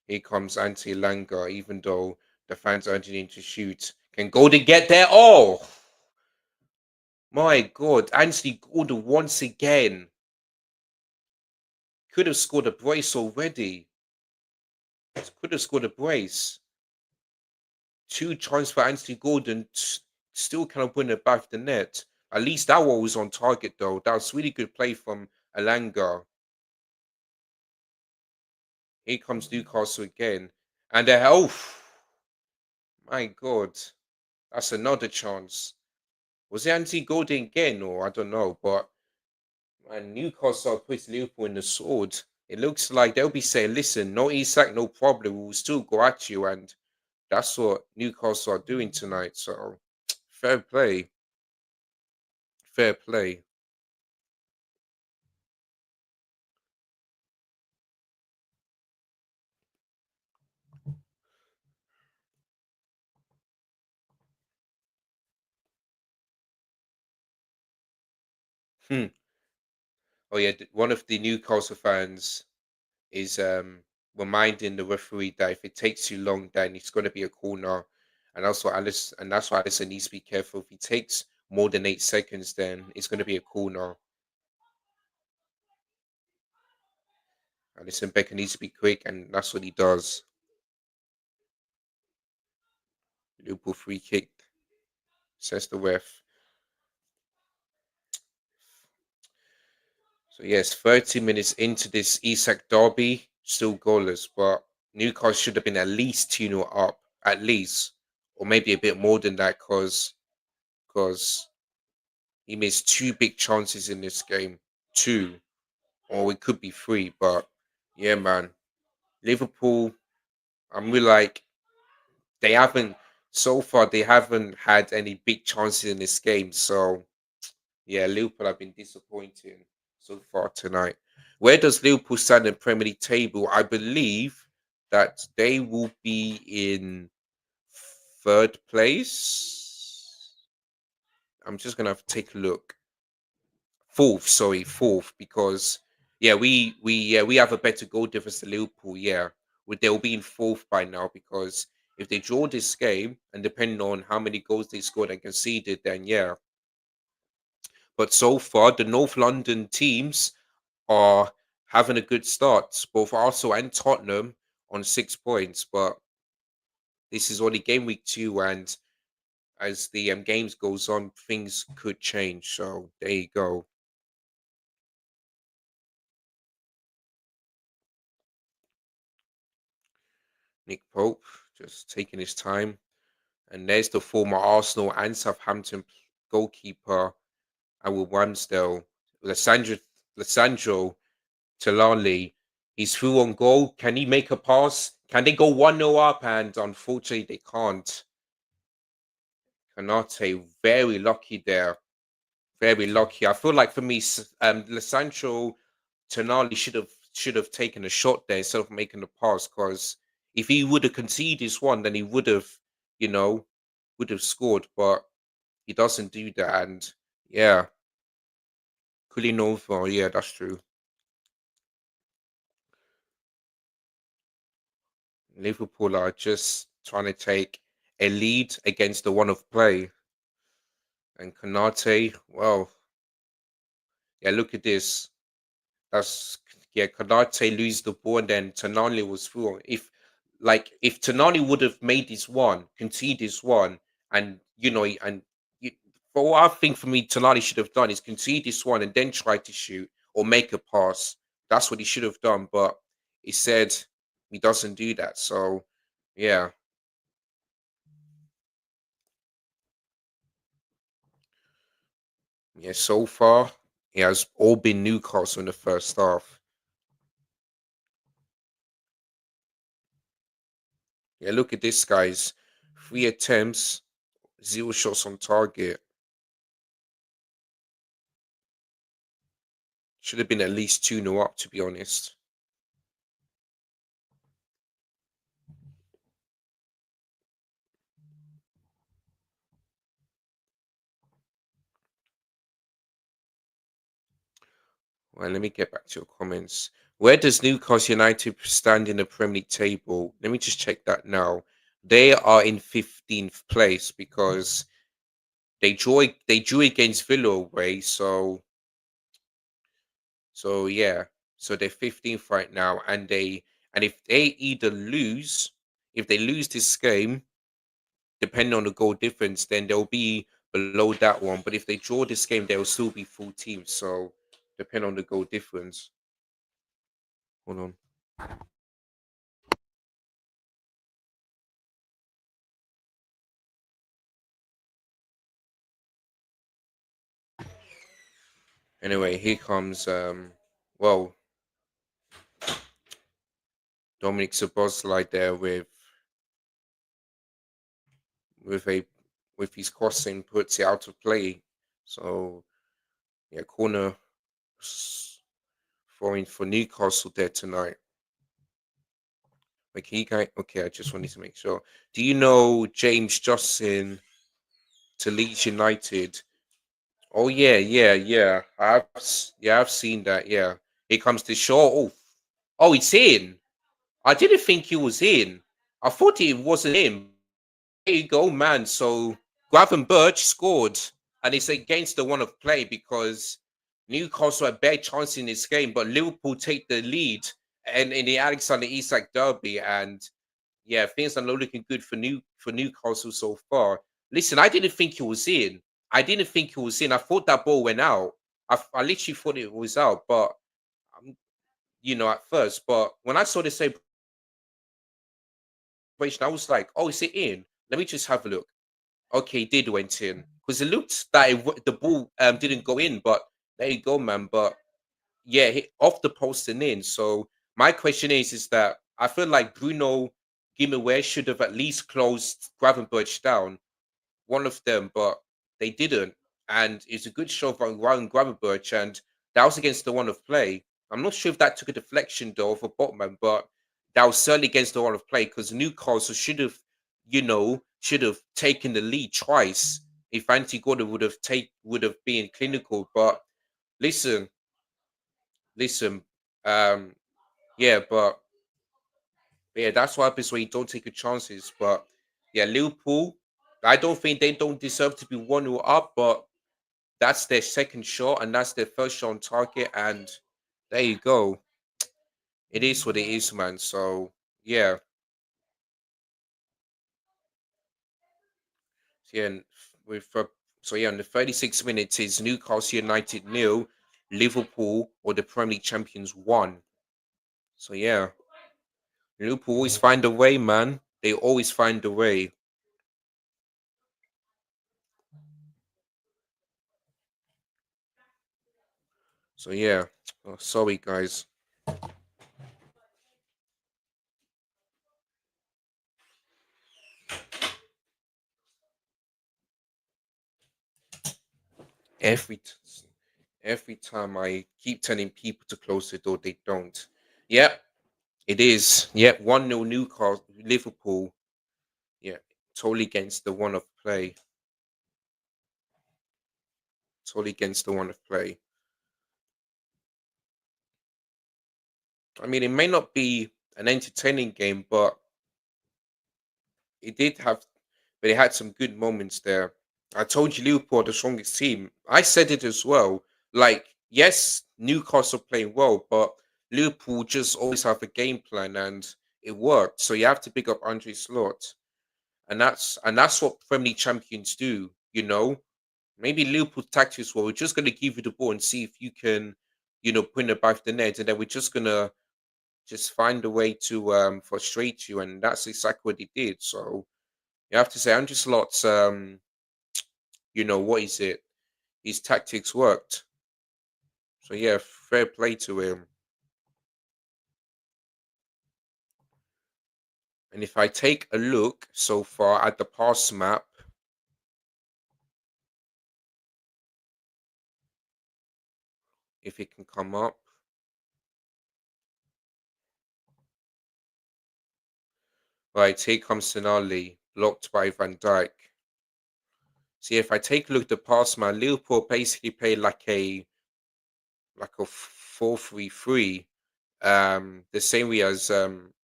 Here comes Anti Langa, even though the fans urging him to shoot. Can Golden get there? Oh my God. Anthony Gordon once again. Could have scored a brace already. Could have scored a brace. Two chances for Anthony Gordon. Still kind of win it back of the net. At least that one was on target though. That was really good play from Alanga. Here comes Newcastle again. And oh my God. That's another chance. Was it Anthony Gordon again? Or I don't know. But man, Newcastle puts Liverpool in the sword. It looks like they'll be saying, listen, no Isak, no problem. We'll still go at you. And that's what Newcastle are doing tonight. So fair play. Fair play. Hmm. Oh yeah, one of the Newcastle fans is reminding the referee that if it takes too long, then it's going to be a corner. And that's why Allison needs to be careful. If he takes more than 8 seconds, then it's going to be a corner. Alison Becker needs to be quick, and that's what he does. Liverpool free kick, says the ref. So yes, 30 minutes into this Isak derby, still goalless, but Newcastle should have been at least 2-0 up, at least, or maybe a bit more than that, because he missed two big chances in this game, two, or it could be three. But yeah, man, Liverpool. I'm really like they haven't so far. They haven't had any big chances in this game, so yeah, Liverpool have been disappointing so far tonight. Where does Liverpool stand in Premier League table? I believe that they will be in third place. I'm just gonna have to take a look. Fourth, sorry, fourth, because yeah, we have a better goal difference than Liverpool. Yeah, they'll be in fourth by now because if they draw this game and depending on how many goals they scored and conceded, then yeah. But so far, the North London teams are having a good start, both Arsenal and Tottenham on 6 points. But this is only game week 2, and as the games goes on, things could change. So there you go. Nick Pope just taking his time, and there's the former Arsenal and Southampton goalkeeper, Will Ramsdale, Lissandro Talali. He's through on goal. Can he make a pass? Can they go 1-0 up? And unfortunately, they can't. Kanate, very lucky there. Very lucky. I feel like for me, Lissandro Tonali should have taken a shot there instead of making the pass. Because if he would have conceded this one, then he would have, you know, would have scored. But he doesn't do that. And yeah, Kulinova, yeah, that's true. Liverpool are just trying to take a lead against the one of play. And Kanate, well, yeah, look at this. That's yeah, Kanate lose the ball and then Tonali was through. If Tonali would have made this one, concede this one, and you, for what I think for me, Tonali should have done is concede this one and then try to shoot or make a pass. That's what he should have done, but he said he doesn't do that. So yeah, yeah. So far, it has all been Newcastle in the first half. Yeah, look at this, guys. 3 attempts, 0 shots on target. Should have been at least 2-0 up, to be honest. Well, let me get back to your comments. Where does Newcastle United stand in the Premier League table? Let me just check that now. They are in 15th place because they drew against Villa away. So yeah, so they're 15th right now, and if they either lose, if they lose this game, depending on the goal difference, then they'll be below that one. But if they draw this game, they'll still be full team. So depending on the goal difference. Hold on. Anyway, here comes well, Dominic Szoboszlai there with a with his crossing puts it out of play. So yeah, corner throwing for Newcastle there tonight. Okay, I just wanted to make sure. Do you know James Justin to Leeds United? Oh yeah. Yeah, I've seen that. Yeah, here comes the shot. Oh, it's in. I didn't think he was in. I thought it wasn't in. There you go, man. So Birch scored, and it's against the one of play because Newcastle had bad chance in this game, but Liverpool take the lead and in the Alexander Isak derby, and yeah, things are not looking good for Newcastle so far. Listen, I didn't think he was in. I didn't think he was in. I thought that ball went out. I literally thought it was out, but at first, but when I saw the celebration, I was like, "Oh, is it in? Let me just have a look." Okay, it did went in because it looked that the ball didn't go in, but there you go, man. But yeah, off the post and in. So my question is that I feel like Bruno Guimaraes should have at least closed Gravenberch down, one of them, but they didn't. And it's a good shot by Ryan Gravenberch, and that was against the one of play. I'm not sure if that took a deflection though of a Botman, but that was certainly against the one of play because Newcastle should have taken the lead twice if Anti Gordon would have been clinical. But listen, listen, um, yeah, but yeah, that's what happens when you don't take your chances. But yeah, Liverpool, I don't think they don't deserve to be 1-0 up, but that's their second shot and that's their first shot on target. And there you go. It is what it is, man. So yeah, yeah. And with so yeah, in the 36 minutes is Newcastle United nil, Liverpool or the Premier League champions 1. So yeah, Liverpool always find a way, man. They always find a way. So yeah, oh, sorry guys. Every t- every time I keep telling people to close the door, they don't. Yep, it is. Yep, 1-0 Newcastle, Liverpool. Yeah, totally against the one of play. Totally against the one of play. I mean, it may not be an entertaining game, it did have, but it had some good moments there. I told you Liverpool are the strongest team. I said it as well. Like, yes, Newcastle playing well, but Liverpool just always have a game plan and it worked. So you have to pick up Andre Slot. And that's what Premier League champions do, you know. Maybe Liverpool tactics were we're just gonna give you the ball and see if you can, put it back the net, and then we're just gonna just find a way to frustrate you, and that's exactly what he did. So you have to say Andrew Slot's what is it? His tactics worked. So yeah, fair play to him. And if I take a look so far at the pass map, if it can come up, right, here comes Sonali, blocked by Van Dijk. See, if I take a look at the pass map, Liverpool basically play like a 4-3-3, the same way as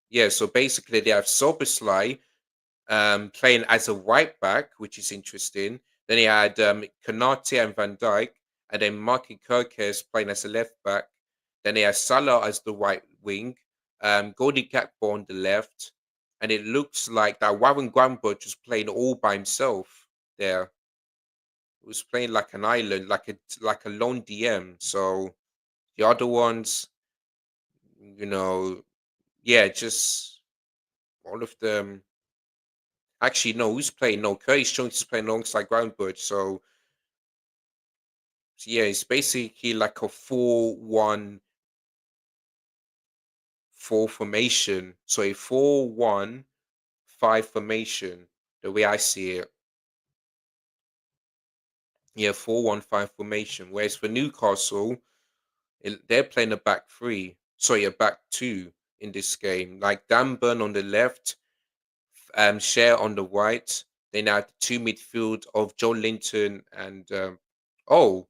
yeah. So basically, they have Soberslai playing as a right back, which is interesting. Then he had Konate and Van Dijk, and then Marky Kirkes playing as a left back. Then he has Salah as the right wing, Gordy Gakpo on the left, and it looks like that Warren Grandbridge was playing all by himself there. He was playing like an island, like a lone DM. So the other ones, you know, yeah, just all of them. Actually, no, who's playing? No, Curtis Jones is playing alongside Groundbird. So yeah, it's basically like a 4-1-4 formation. So a 4-1-5 formation, the way I see it. Yeah, 4-1-5 formation. Whereas for Newcastle, they're playing a back three. Sorry, a back two in this game. Like Dan Burn on the left, Share on the right. Then now the two midfield of Joe Linton and oh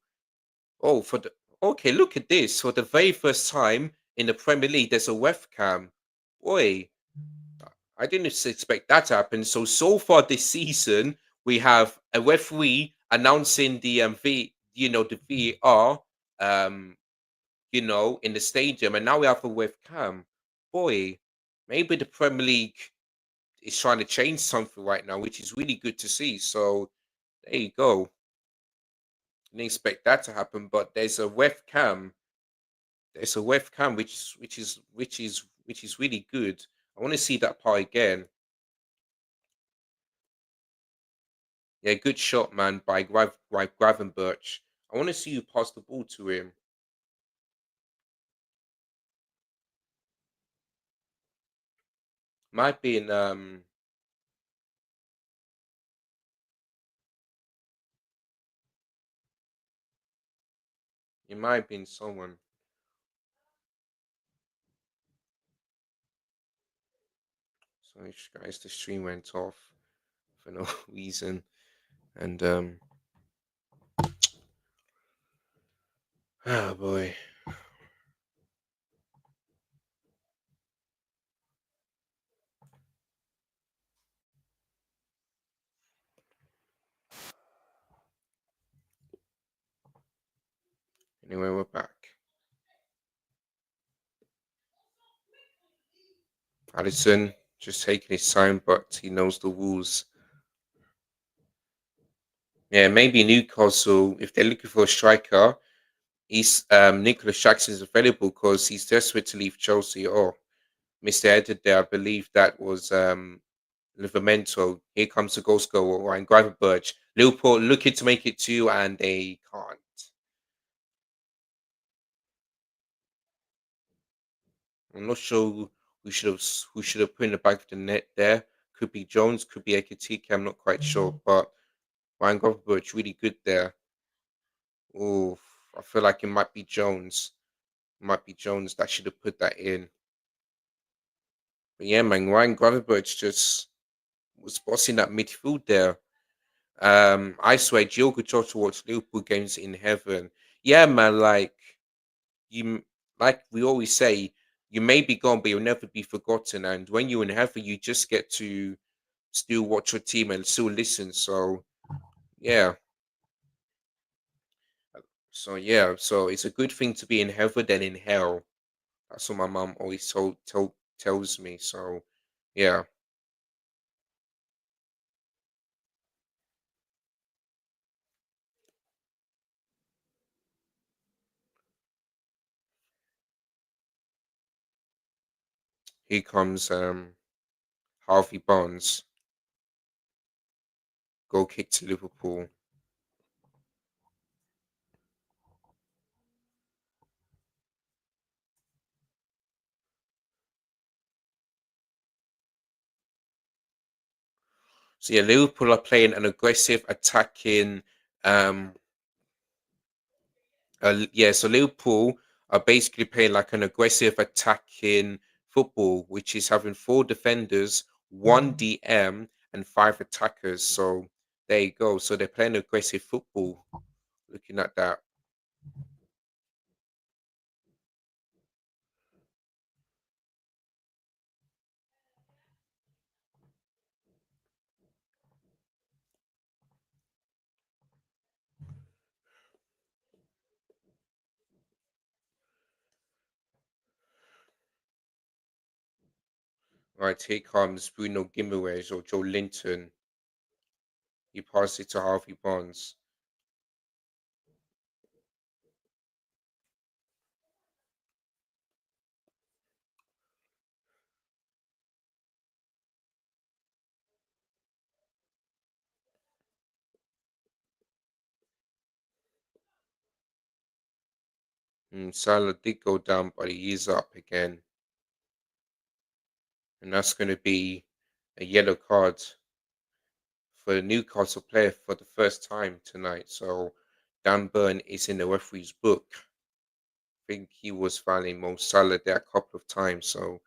for the okay, look at this. For the very first time in the Premier League, there's a webcam. Boy, I didn't expect that to happen. So far this season, we have a referee announcing the the VAR in the stadium, and now we have a webcam. Boy, maybe the Premier League is trying to change something right now, which is really good to see. So there you go. Didn't expect that to happen, but there's a webcam which is really good. I want to see that part again. Yeah, good shot, man, by Gravenberch. I want to see you pass the ball to him. Might be in it might be in someone. Sorry, guys, the stream went off for no reason, and oh boy. Anyway, we're back. Allison just taking his time, but he knows the rules. Yeah, maybe Newcastle, if they're looking for a striker, he's Nicholas Jackson is available because he's desperate to leave Chelsea. Oh, Mr. Editor there, I believe that was Livermento. Here comes the goal scorer, Ryan Gravenberch. Liverpool looking to make it two, and they can't. I'm not sure who should have put in the back of the net there. Could be Jones, could be Ekitike. I'm not quite sure, but Ryan Gravenberch really good there. Oh, I feel like it might be Jones. Might be Jones that should have put that in. But yeah, man, Ryan Gravenberch just was bossing that midfield there. I swear, Gio Jota watched Liverpool games in heaven. Yeah, man, you, like we always say, you may be gone, but you'll never be forgotten. And when you're in heaven, you just get to still watch your team and still listen. Yeah, so it's a good thing to be in heaven than in hell. That's what my mom always tells me. So yeah, here comes Harvey Barnes, goal kick to Liverpool. So yeah, Liverpool are playing an aggressive, attacking. Um, so Liverpool are basically playing like an aggressive, attacking football, which is having four defenders, one DM, and five attackers. So there you go. So they're playing aggressive football. Looking at that, Right, here comes Bruno Guimaraes or Joe Linton. He passed it to Harvey Barnes. Salah did go down, but he is up again. And that's going to be a yellow card for the Newcastle player for the first time tonight. So Dan Burn is in the referee's book. I think he was fouling Mo Salah there a couple of times. So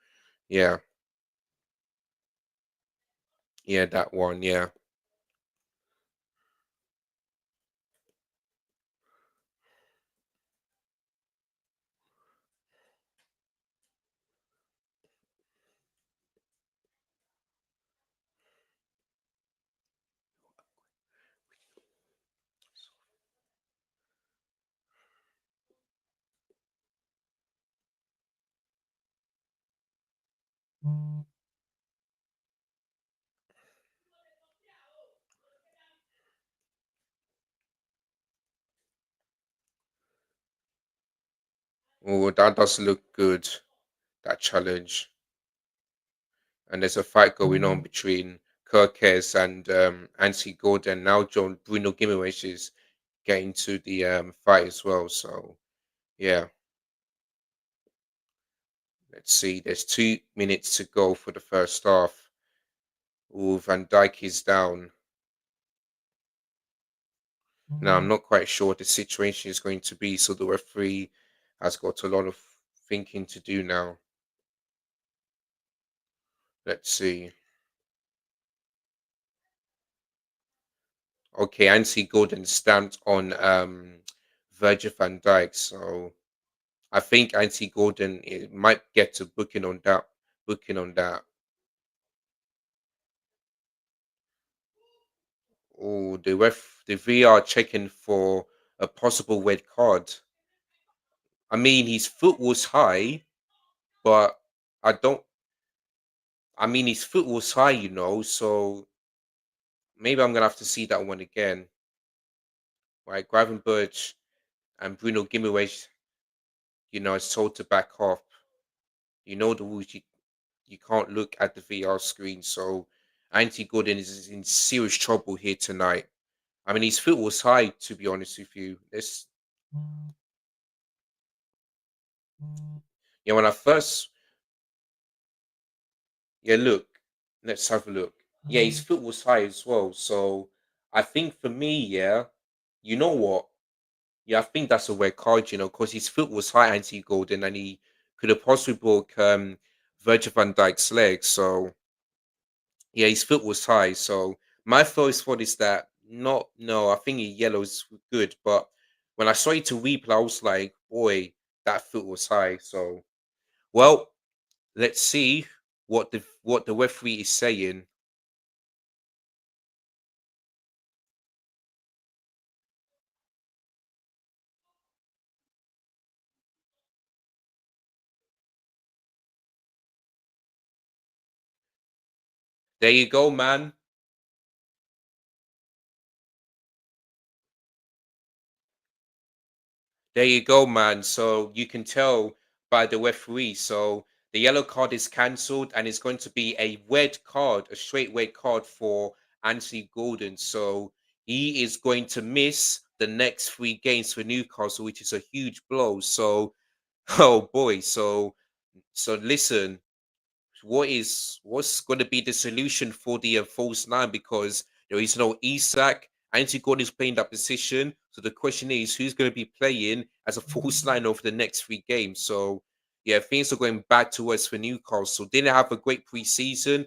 yeah, yeah, that one, yeah. Oh, that does look good. That challenge. And there's a fight going on between Kirkes and Anthony Gordon. Now John Bruno Guimaraes is getting to the fight as well. So yeah, let's see. There's 2 minutes to go for the first half. Oh, Van Dijk is down. Now I'm not quite sure what the situation is going to be. So the referee has got a lot of thinking to do now. Let's see. Okay, Anthony Gordon stamped on Virgil van Dijk. So I think Anthony Gordon might get a booking on that. Booking on that. Oh, the VR checking for a possible red card. I mean, his foot was high, but I don't. I mean, his foot was high, So maybe I'm gonna have to see that one again. Right, Gravenberch and Bruno Guimaraes, is told to back off. You know the rules. You can't look at the VR screen. So Anthony Gordon is in serious trouble here tonight. I mean, his foot was high, to be honest with you. When I first, yeah, look, let's have a look. Yeah, his foot was high as well. So I think for me, yeah, you know what? Yeah, I think that's a red card, because his foot was high, Anthony Gordon, and he could have possibly broke Virgil van Dijk's leg. So yeah, his foot was high. So my first thought is that not no, I think yellow's good, but when I saw it to replay, I was like, boy, that foot was high. So well, let's see what the referee is saying. There you go, man. There you go, man. So you can tell by the referee. So the yellow card is cancelled, and it's going to be a red card, a straight red card for Anthony Gordon. So he is going to miss the next 3 games for Newcastle, which is a huge blow. So, oh boy. So listen, what's going to be the solution for the false nine, because there is no Isak. Anthony Gordon is playing that position. So the question is, who's going to be playing as a false nine over the next 3 games? So yeah, things are going back to us for Newcastle. Didn't have a great preseason.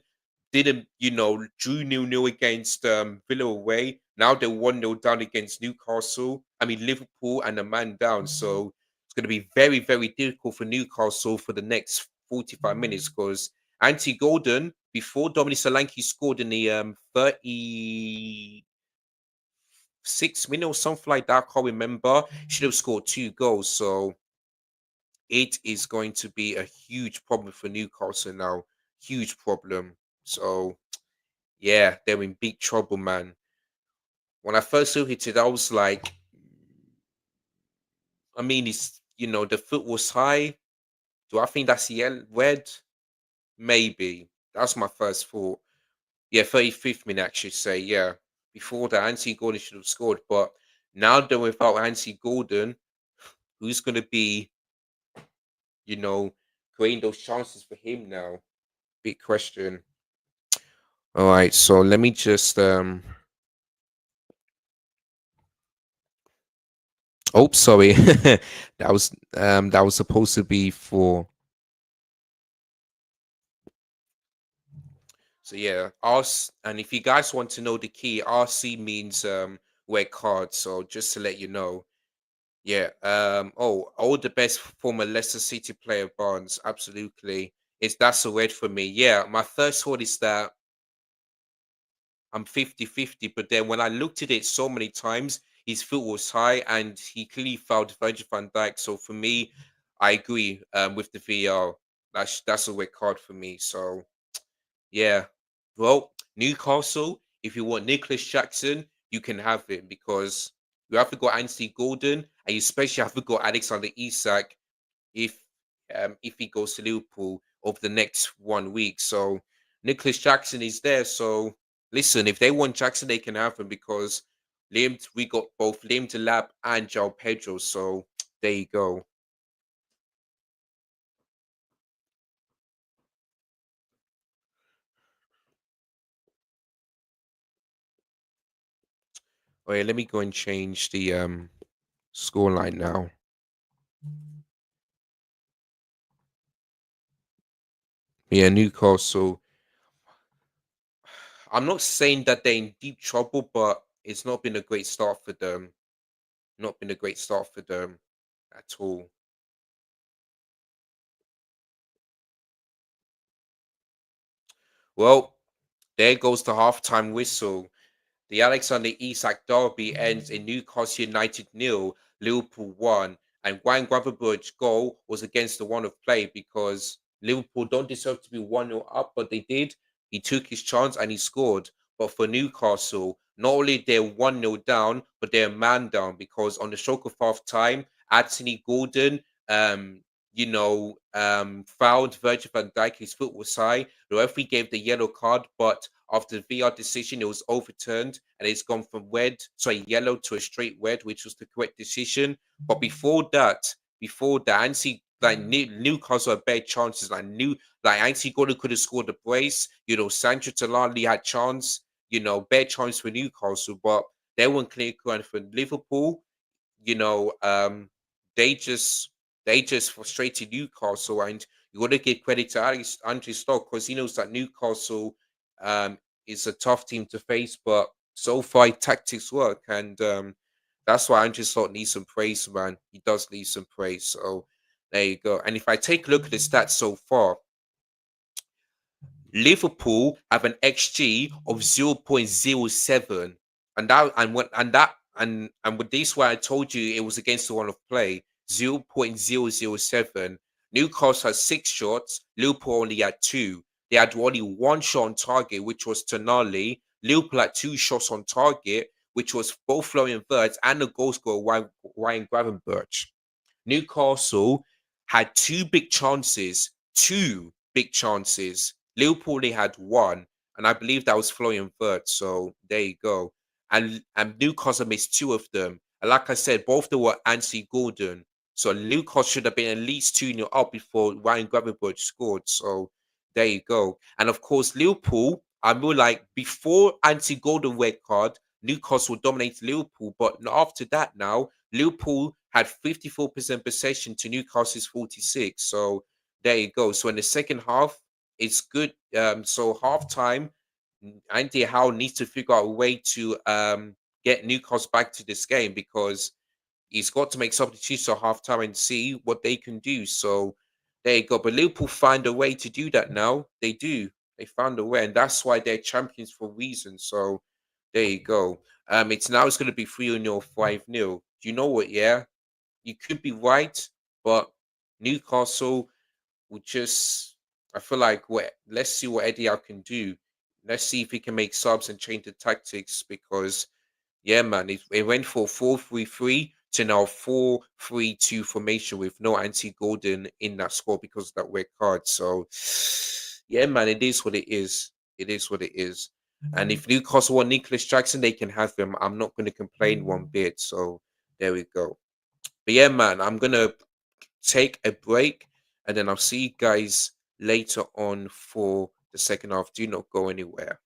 Didn't drew 0-0 against Villa away. Now they're 1-0 down against Newcastle. I mean Liverpool, and a man down. So it's going to be very, very difficult for Newcastle for the next 45 minutes, because Anti Gordon, before Dominic Solanke scored in the 36 minutes or something like that, I can't remember, should have scored 2 goals. So it is going to be a huge problem for Newcastle now. huge problem. So yeah, they're in big trouble, man. When I first looked at it, I was like, I mean, it's the foot was high. Do I think that's yellow red? Maybe. That's my first thought. Yeah, 35th minute, I should say. Yeah. Before that, Anthony Gordon should have scored. But now that without Anthony Gordon, who's going to be, you know, creating those chances for him now? Big question. All right. So let me just, oh, sorry. That was supposed to be for, so yeah, us. And if you guys want to know the key, RC means red card. So just to let you know. Yeah. Oh, all the best former Leicester City player Barnes. Absolutely. That's a red for me. Yeah. My first thought is that I'm 50-50, but then when I looked at it so many times, his foot was high and he clearly fouled Virgil van Dijk. So for me, I agree with the VAR. That's a red card for me. So yeah. Well, Newcastle, if you want Nicholas Jackson, you can have him because you have to go Anthony Gordon and you especially have to go Alexander Isak if if he goes to Liverpool over the next 1 week. So Nicholas Jackson is there. So listen, if they want Jackson, they can have him because we got both Liam Delap and João Pedro. So there you go. Oh yeah, let me go and change the scoreline now. Yeah, Newcastle. I'm not saying that they're in deep trouble, but it's not been a great start for them. Not been a great start for them at all. Well, there goes the halftime whistle. The Alexander Isak derby ends in Newcastle United nil, Liverpool 1, and Ryan Gravenberch's goal was against the one of play because Liverpool don't deserve to be 1-0 up, but they did. He took his chance and he scored. But for Newcastle, not only they're 1-0 down, but they're a man down because on the stroke of half time, Anthony Gordon fouled Virgil van Dijk. His foot was high. The referee gave the yellow card, but after the VR decision, it was overturned and it's gone from yellow to a straight red, which was the correct decision. But before that, Ansi like Newcastle had better chances. Like Ansi Gordon could have scored the brace. Sancho Talali had chance. Better chance for Newcastle, but they weren't clear and for Liverpool. you know, um, they just frustrated Newcastle, and you got to give credit to Andrew Stock because he knows that Newcastle is a tough team to face, but so far tactics work, and that's why Andrew Stock needs some praise, man. He does need some praise. So there you go. And if I take a look at the stats so far, Liverpool have an XG of 0.07, and with this why I told you it was against the one of play 0.007. Newcastle has 6 shots, Liverpool only had two. They had only one shot on target, which was Tonali. Liverpool had 2 shots on target, which was both Florian Wirtz and the goal scorer Ryan Gravenberch. Newcastle had two big chances. Liverpool only had one, and I believe that was Florian Wirtz. So there you go. And Newcastle missed two of them. And like I said, both of them were Anthony Gordon. So Newcastle should have been at least 2-0 up before Ryan Gravenberch scored. So there you go. And of course, Liverpool, I feel like before Anthony Gordon red card, Newcastle dominated Liverpool. But after that now, Liverpool had 54% possession to Newcastle's 46. So there you go. So in the second half, it's good. So half time, Andy Howe needs to figure out a way to get Newcastle back to this game because he's got to make substitutions at half time and see what they can do. So there you go. But Liverpool find a way to do that now. They do. They found a way, and that's why they're champions for a reason. So there you go. It's going to be 3-0, 5-0. Do you know what? Yeah, you could be right, but Newcastle will just I feel like what let's see what Eddie Howe can do. Let's see if he can make subs and change the tactics because yeah, man, it went for 4-3-3 to now 4-3-2 formation with no Anti Gordon in that squad because of that red card. So yeah, man, it is what it is. It is what it is. And if Newcastle want Nicholas Jackson, they can have him. I'm not going to complain one bit. So there we go. But yeah, man, I'm gonna take a break and then I'll see you guys later on for the second half. Do not go anywhere.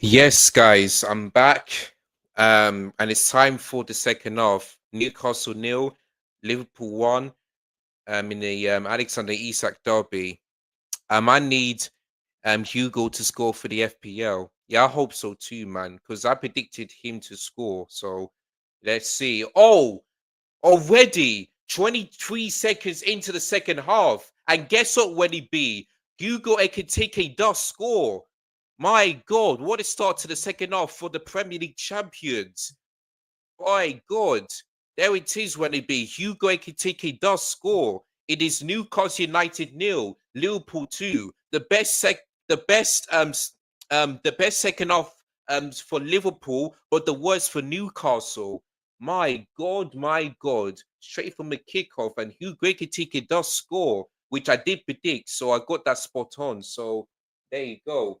Yes, guys, I'm back. And it's time for the second half. Newcastle nil, Liverpool one. In the Alexander Isak derby. I need Hugo to score for the FPL. Yeah, I hope so too, man. Because I predicted him to score. So let's see. Oh, already 23 seconds into the second half. And guess what, Wendy B? Hugo Ekitike does score. My God, what a start to the second half for the Premier League champions. My God, there it is, Wendy B. Hugo Ekitike does score. It is Newcastle United nil, Liverpool 2. The best second half for Liverpool, but the worst for Newcastle. My God. Straight from the kickoff, and Hugo Ekitike does score, which I did predict, so I got that spot on. So there you go.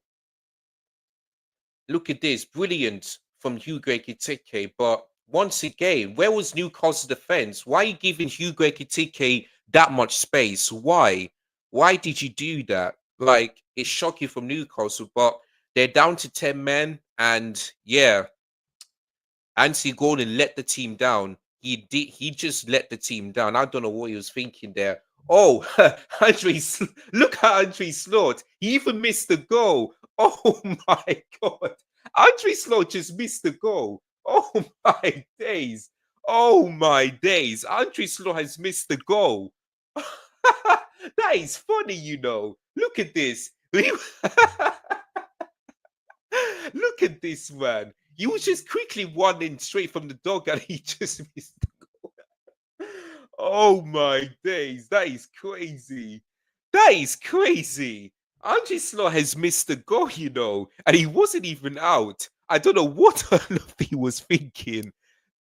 Look at this, brilliant from Hugo Ekitike. But once again, where was Newcastle's defense? Why are you giving Hugo Ekitike that much space? Why? Why did you do that? Like, it's shocking from Newcastle, but they're down to 10 men, and yeah, Anthony Gordon let the team down. He just let the team down. I don't know what he was thinking there. Oh, look at Andre Slot. He even missed the goal. Oh my God. Andre Slot just missed the goal. Oh my days. Oh my days. Andre Slot has missed the goal. That is funny, you know. Look at this. Look at this man. He was just quickly running straight from the dog and he just missed. Oh my days. That is crazy. That is crazy. Andre Slot has missed the goal, you know, and he wasn't even out. I don't know what on earth he was thinking.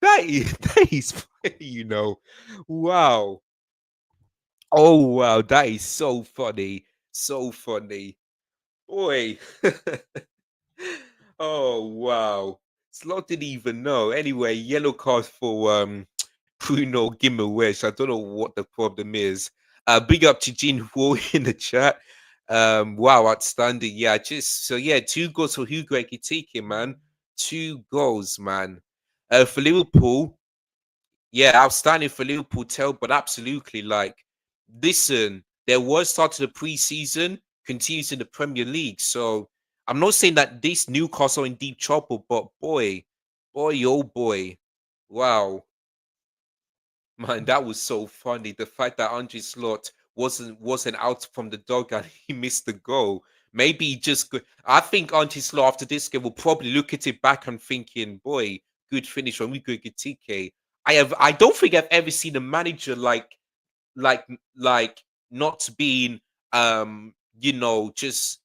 That is funny, you know. Wow. Oh wow, that is so funny. So funny. Boy. Oh wow. Slot didn't even know. Anyway, yellow card for Bruno Gimaresh. I don't know what the problem is. Big up to Gene Wall in the chat. Wow, outstanding. Yeah, just so yeah, 2 goals for Hugo Ekitike, man. 2 goals, man. For Liverpool, yeah, outstanding for Liverpool, tell, but absolutely like, listen, their worst start to the preseason continues in the Premier League. So I'm not saying that this Newcastle are in deep trouble, but oh boy, wow, man, that was so funny. The fact that Andre Slot wasn't out from the dog and he missed the goal. Maybe he just I think Andre Slot after this game will probably look at it back and thinking, boy, good finish when we go get TK. I don't think I've ever seen a manager like like not being just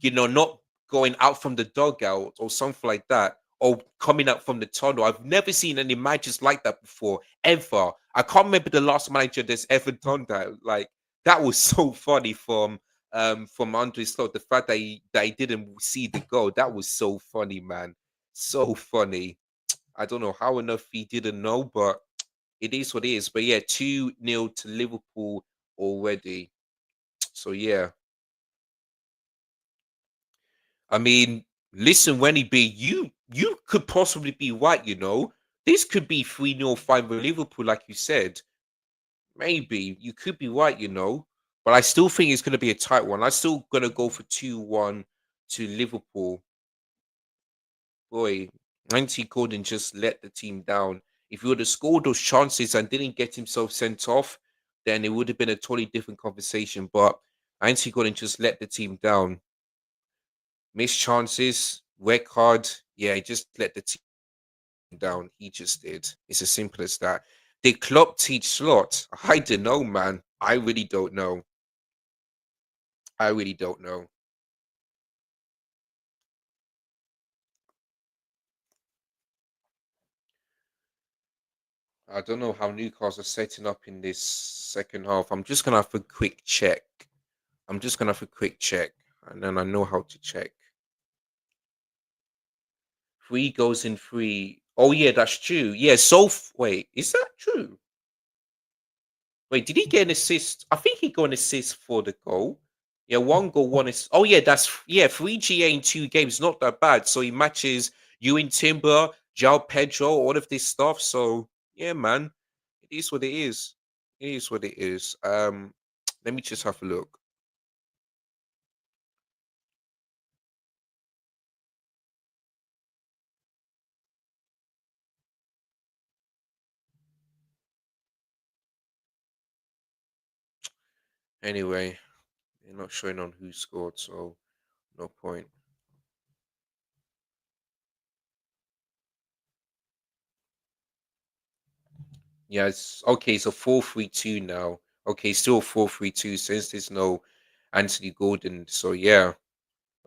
not going out from the dugout or something like that, or coming out from the tunnel. I've never seen any managers like that before, ever. I can't remember the last manager that's ever done that. Like, that was so funny from Andre Slot. The fact that he didn't see the goal, that was so funny, man. So funny. I don't know how enough he didn't know, but it is what it is. But yeah, 2-0 to Liverpool already. So yeah. I mean, listen, Wenny B, you could possibly be right, you know. This could be 3-0 final Liverpool, like you said. Maybe you could be right, you know. But I still think it's gonna be a tight one. I'm still gonna go for 2-1 to Liverpool. Boy, Anthony Gordon just let the team down. If he would have scored those chances and didn't get himself sent off, then it would have been a totally different conversation. But Anthony Gordon just let the team down. Missed chances, red card. Yeah, he just let the team down. He just did. It's as simple as that. Did Klopp teach Slot? I don't know, man. I really don't know. I really don't know. I don't know how Newcastle are setting up in this second half. I'm just gonna have a quick check. I'm just gonna have a quick check, and then I know how to check. 3 goals in 3. Oh yeah, that's true. Yeah. Wait, is that true? Wait, did he get an assist? I think he got an assist for the goal. Yeah, one goal, one is. Oh yeah, yeah, 3GA in 2 games, not that bad. So he matches you in Timber, Jao Pedro, all of this stuff. So yeah, man, it is what it is. It is what it is. Let me just have a look. Anyway, they're not showing on who scored, so no point. Yeah, it's okay. So 4-3-2 now. Okay, still 4-3-2 since there's no Anthony Gordon. So yeah,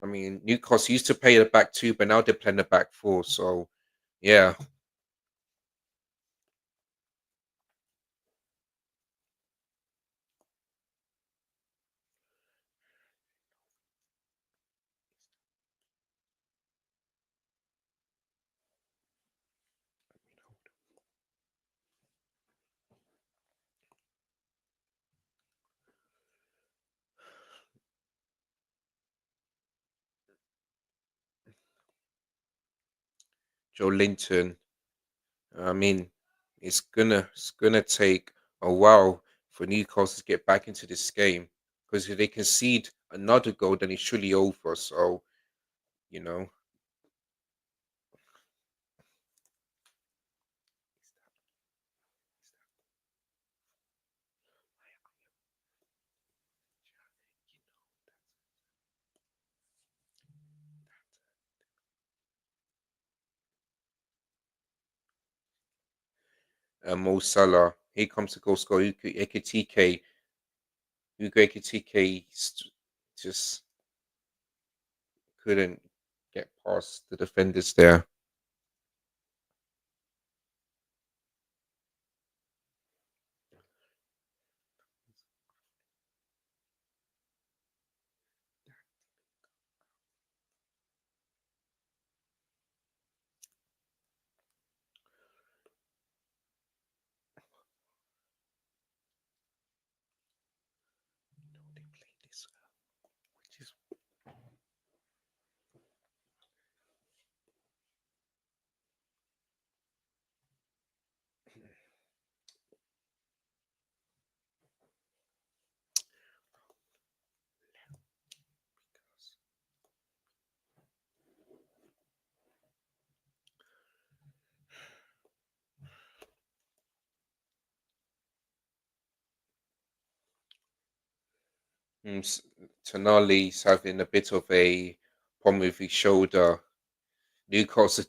I mean Newcastle used to play the back two, but now they're playing the back four. So yeah, Joe Linton. I mean, it's gonna take a while for Newcastle to get back into this game because if they concede another goal, then it's surely over. So you know, Mo Salah, here comes the goal scorer, Ekitike. Hugo Ekitike just couldn't get past the defenders there. They played this, which is Tonali's having a bit of a problem with his shoulder. Newcastle,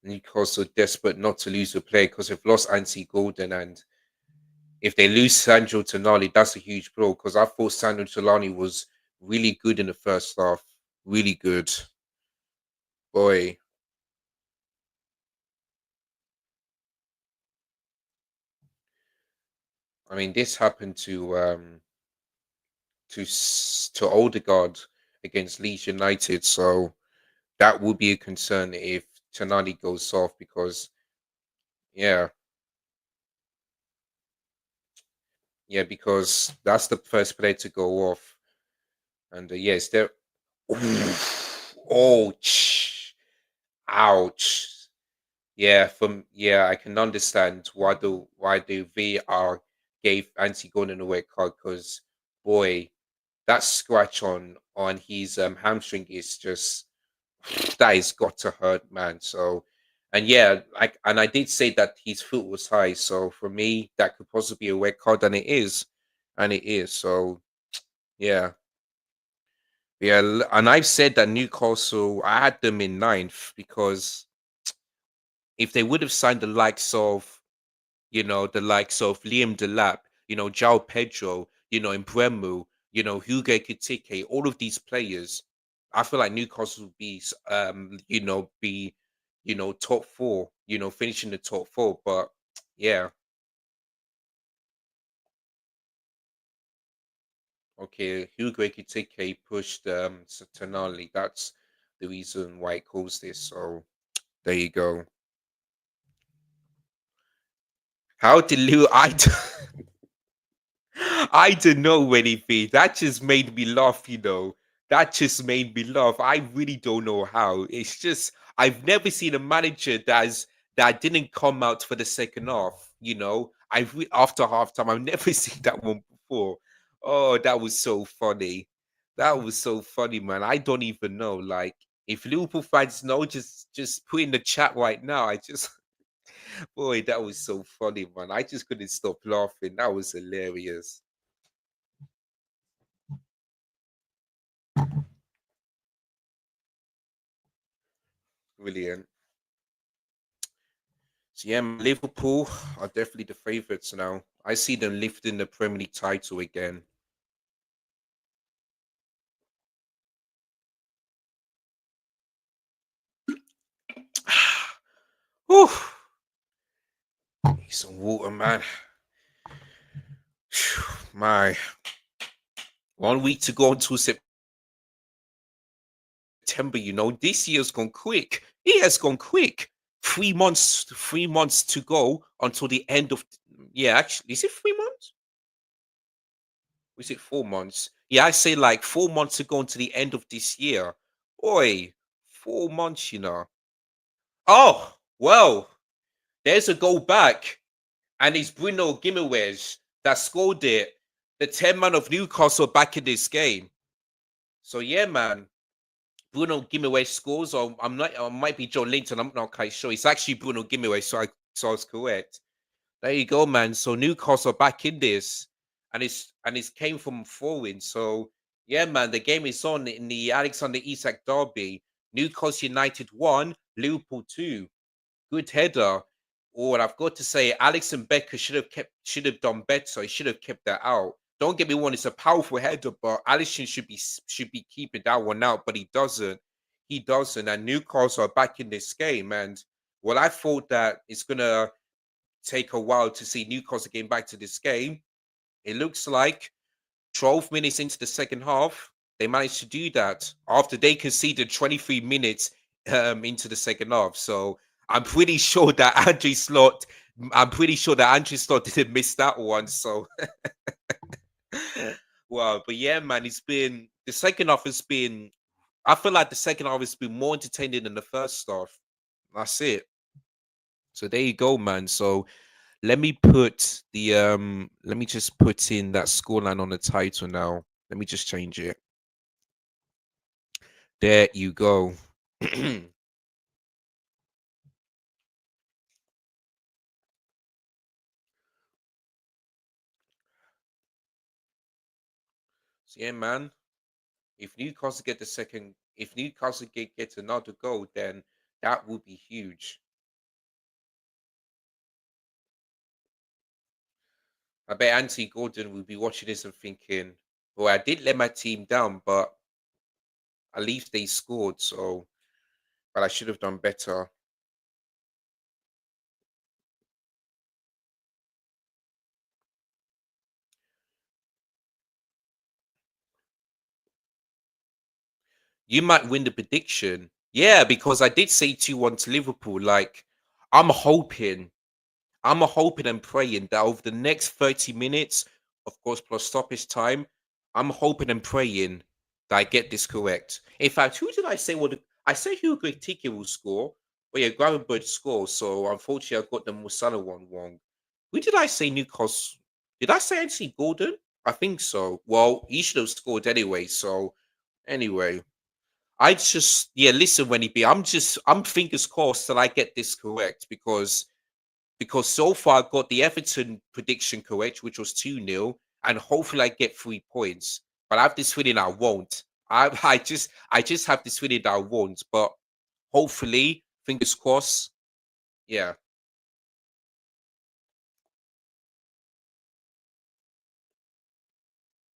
Newcastle desperate not to lose a player because they've lost Anthony Gordon, and if they lose Sandro Tonali, that's a huge blow. Because I thought Sandro Tonali was really good in the first half, really good. Boy, I mean, this happened to Odegaard against Leeds United, so that would be a concern if Tonali goes off because yeah, yeah, because that's the first player to go off, and yes, there. Oh, ouch. Yeah, I can understand why the VAR gave Anti Gordon a red card because boy, that scratch on his hamstring is just that has got to hurt, man. So, and yeah, I did say that his foot was high, so for me that could possibly be a red card, and it is. So yeah, yeah, and I've said that Newcastle, I had them in ninth because if they would have signed the likes of Liam Delap, João Pedro, Mbremu, Hugo Ekitike, all of these players, I feel like Newcastle would be top four, finishing the top four. But yeah, okay, Hugo Ekitike pushed Tonali. That's the reason why it calls this. So there you go. How did Lou I I don't know anything. That just made me laugh, you know. That just made me laugh. I really don't know how. It's just I've never seen a manager that didn't come out for the second half. You know, after halftime, I've never seen that one before. Oh, that was so funny. That was so funny, man. I don't even know. Like, if Liverpool fans know, just put in the chat right now. I just boy, that was so funny, man. I just couldn't stop laughing. That was hilarious. Brilliant. So yeah, man, Liverpool are definitely the favourites now. I see them lifting the Premier League title again. Whew. Need some water, man. My 1 week to go until September. You know, this year's gone quick. It has gone quick. 3 months, 3 months to go until the end of. Yeah, actually, is it 3 months? Or is it 4 months? Yeah, I say like 4 months to go until the end of this year. Oi, 4 months, you know. Oh, well, there's a goal back, and it's Bruno Gimenez that scored it. The 10 man of Newcastle back in this game. So yeah, man. Bruno Gimenez scores, or I'm not. I might be John Linton. I'm not quite sure. It's actually Bruno Gimenez, so I was correct. There you go, man. So Newcastle back in this, and it's came from forward. So yeah, man. The game is on in the Alexander Isak derby. Newcastle United 1, Liverpool 2. Good header. Oh, and I've got to say, Alex and Becker should have done better. He should have kept that out. Don't get me wrong, it's a powerful header, but Alisson should be keeping that one out, but he doesn't. He doesn't. And Newcastle are back in this game. And well, I thought that it's gonna take a while to see Newcastle getting back to this game. It looks like 12 minutes into the second half, they managed to do that after they conceded 23 minutes into the second half. So I'm pretty sure that Andrew Slot didn't miss that one. So well, but yeah, man, it's been the second half has been. I feel like the second half has been more entertaining than the first half. That's it. So there you go, man. So let me just put in that scoreline on the title now. Let me just change it. There you go. So yeah, man. If Newcastle gets another goal, then that would be huge. I bet Anthony Gordon will be watching this and thinking, "Well, I did let my team down, but at least they scored, so but I should have done better." You might win the prediction. Yeah, because I did say 2-1 to Liverpool. Like, I'm hoping, I'm hoping and praying that over the next 30 minutes, of course, plus stoppage time, I'm hoping and praying that I get this correct. In fact, who did I say would I said Hugo Tiki will score, but yeah, Gravenberch scores. So unfortunately, I got the Musala one wrong. Who did I say Newcastle? Did I say Anthony Gordon? I think so. Well, he should have scored anyway. So anyway, I just yeah, listen, Wenny B. I'm fingers crossed that I get this correct because so far I got the Everton prediction correct, which was 2-0, and hopefully I get 3 points. But I have this feeling I won't. I just have this feeling that I won't. But hopefully, fingers crossed. Yeah,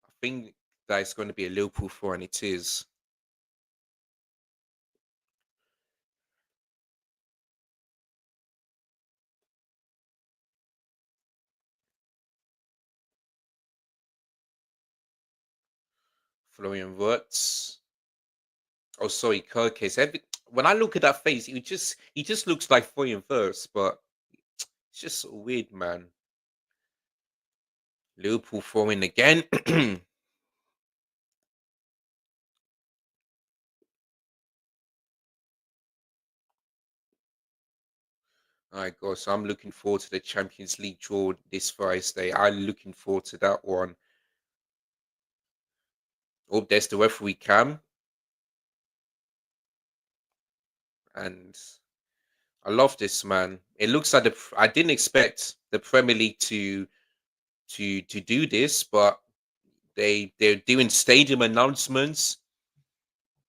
I think that it's going to be a Liverpool for, and it is. Florian Wirtz. Oh, sorry, Kirkes. When I look at that face, he just looks like Florian Wirtz, but it's just so weird, man. Liverpool throwing again. All right, guys. So I'm looking forward to the Champions League draw this Thursday. I'm looking forward to that one. Oh, there's the referee cam, and I love this man. It looks like I didn't expect the Premier League to do this, but they're doing stadium announcements.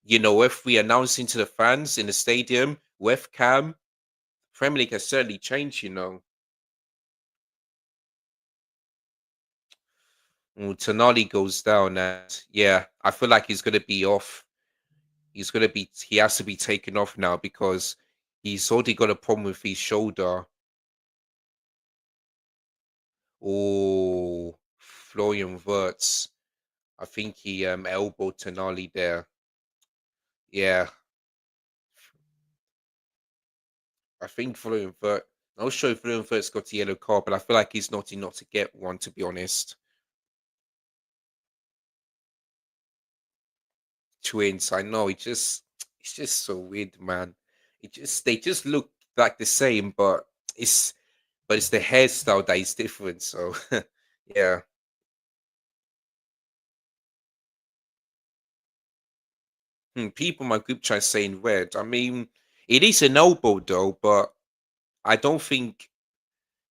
You know, referee announcing to the fans in the stadium, webcam. Premier League has certainly changed. You know, Tonali goes down, and yeah, I feel like he's gonna be off. He has to be taken off now because he's already got a problem with his shoulder. Oh, Florian Wirtz. I think he elbowed Tonali there. Yeah, I think Florian Wirtz. I'm not sure if Florian Wirtz got a yellow card, but I feel like he's naughty not to get one. To be honest, twins. I know it's just so weird, man. They just look like the same, but it's it's the hairstyle that is different. So yeah. People in my group chat saying red. I mean, it is an elbow though, but I don't think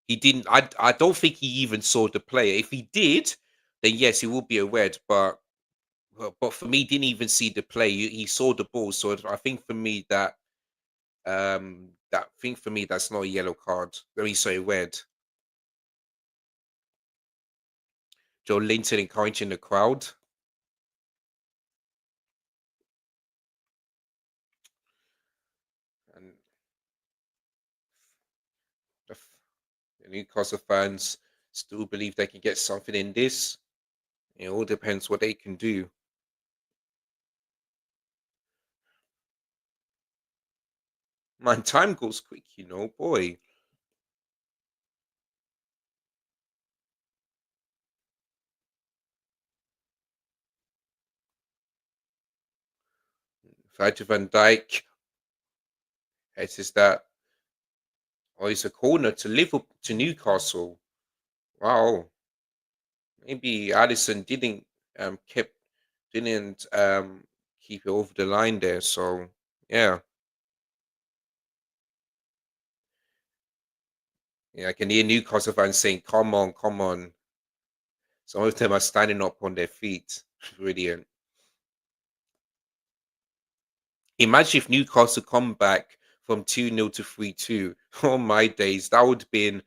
he didn't. I don't think he even saw the player. If he did, then yes, it would be a red. But for me, he didn't even see the play. He saw the ball, so I think for me that thing for me that's not a yellow card. Let me say red. Joe Linton encouraging the crowd, and the, the Newcastle fans still believe they can get something in this. It all depends what they can do. Man, time goes quick, boy. Virgil van Dijk, it is that, or it's a corner to Liverpool to Newcastle. Wow, maybe Allison kept didn't keep it over the line there. So yeah, yeah, I can hear Newcastle fans saying, "Come on, come on." Some of them are standing up on their feet. Brilliant. Imagine if Newcastle come back from 2-0 to 3-2. Oh my days, that would have been.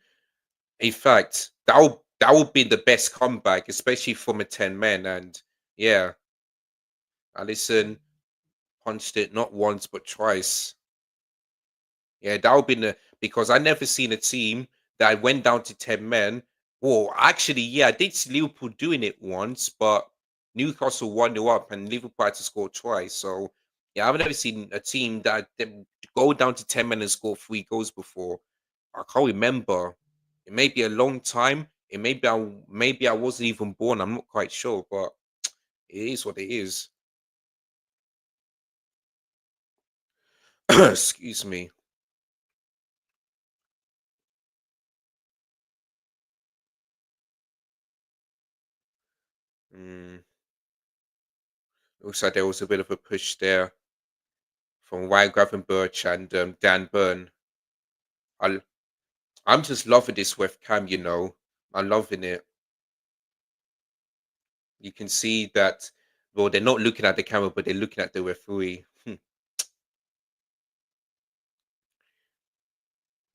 In fact, that would be the best comeback, especially from a 10 men. And yeah, Allison punched it not once but twice. Yeah, that would be the because I never seen a team that went down to 10 men. Well, actually, yeah, I did see Liverpool doing it once, but Newcastle 1-0 up and Liverpool had to score twice. So yeah, I've never seen a team that go down to 10 men and score 3 goals before. I can't remember. It may be a long time. Maybe I wasn't even born. I'm not quite sure, but it is what it is. Excuse me. Mm, looks like there was a bit of a push there from Ryan Gravenberch and Dan Burn. I, I'm just loving this webcam. I'm loving it. You can see that. Well, they're not looking at the camera, but they're looking at the referee.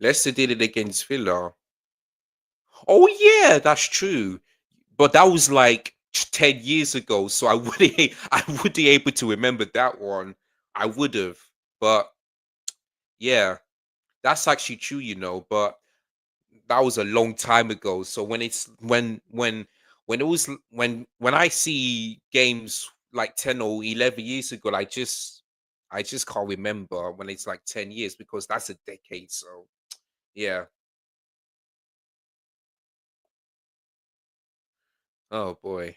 Leicester did it against Villa. Oh yeah, that's true. But that was like 10 years ago, so I wouldn't. I would be able to remember that one. I would have, but yeah, that's actually true. But that was a long time ago. So when it was when I see games like 10 or 11 years ago, I just can't remember when it's like 10 years because that's a decade. So yeah. Oh boy,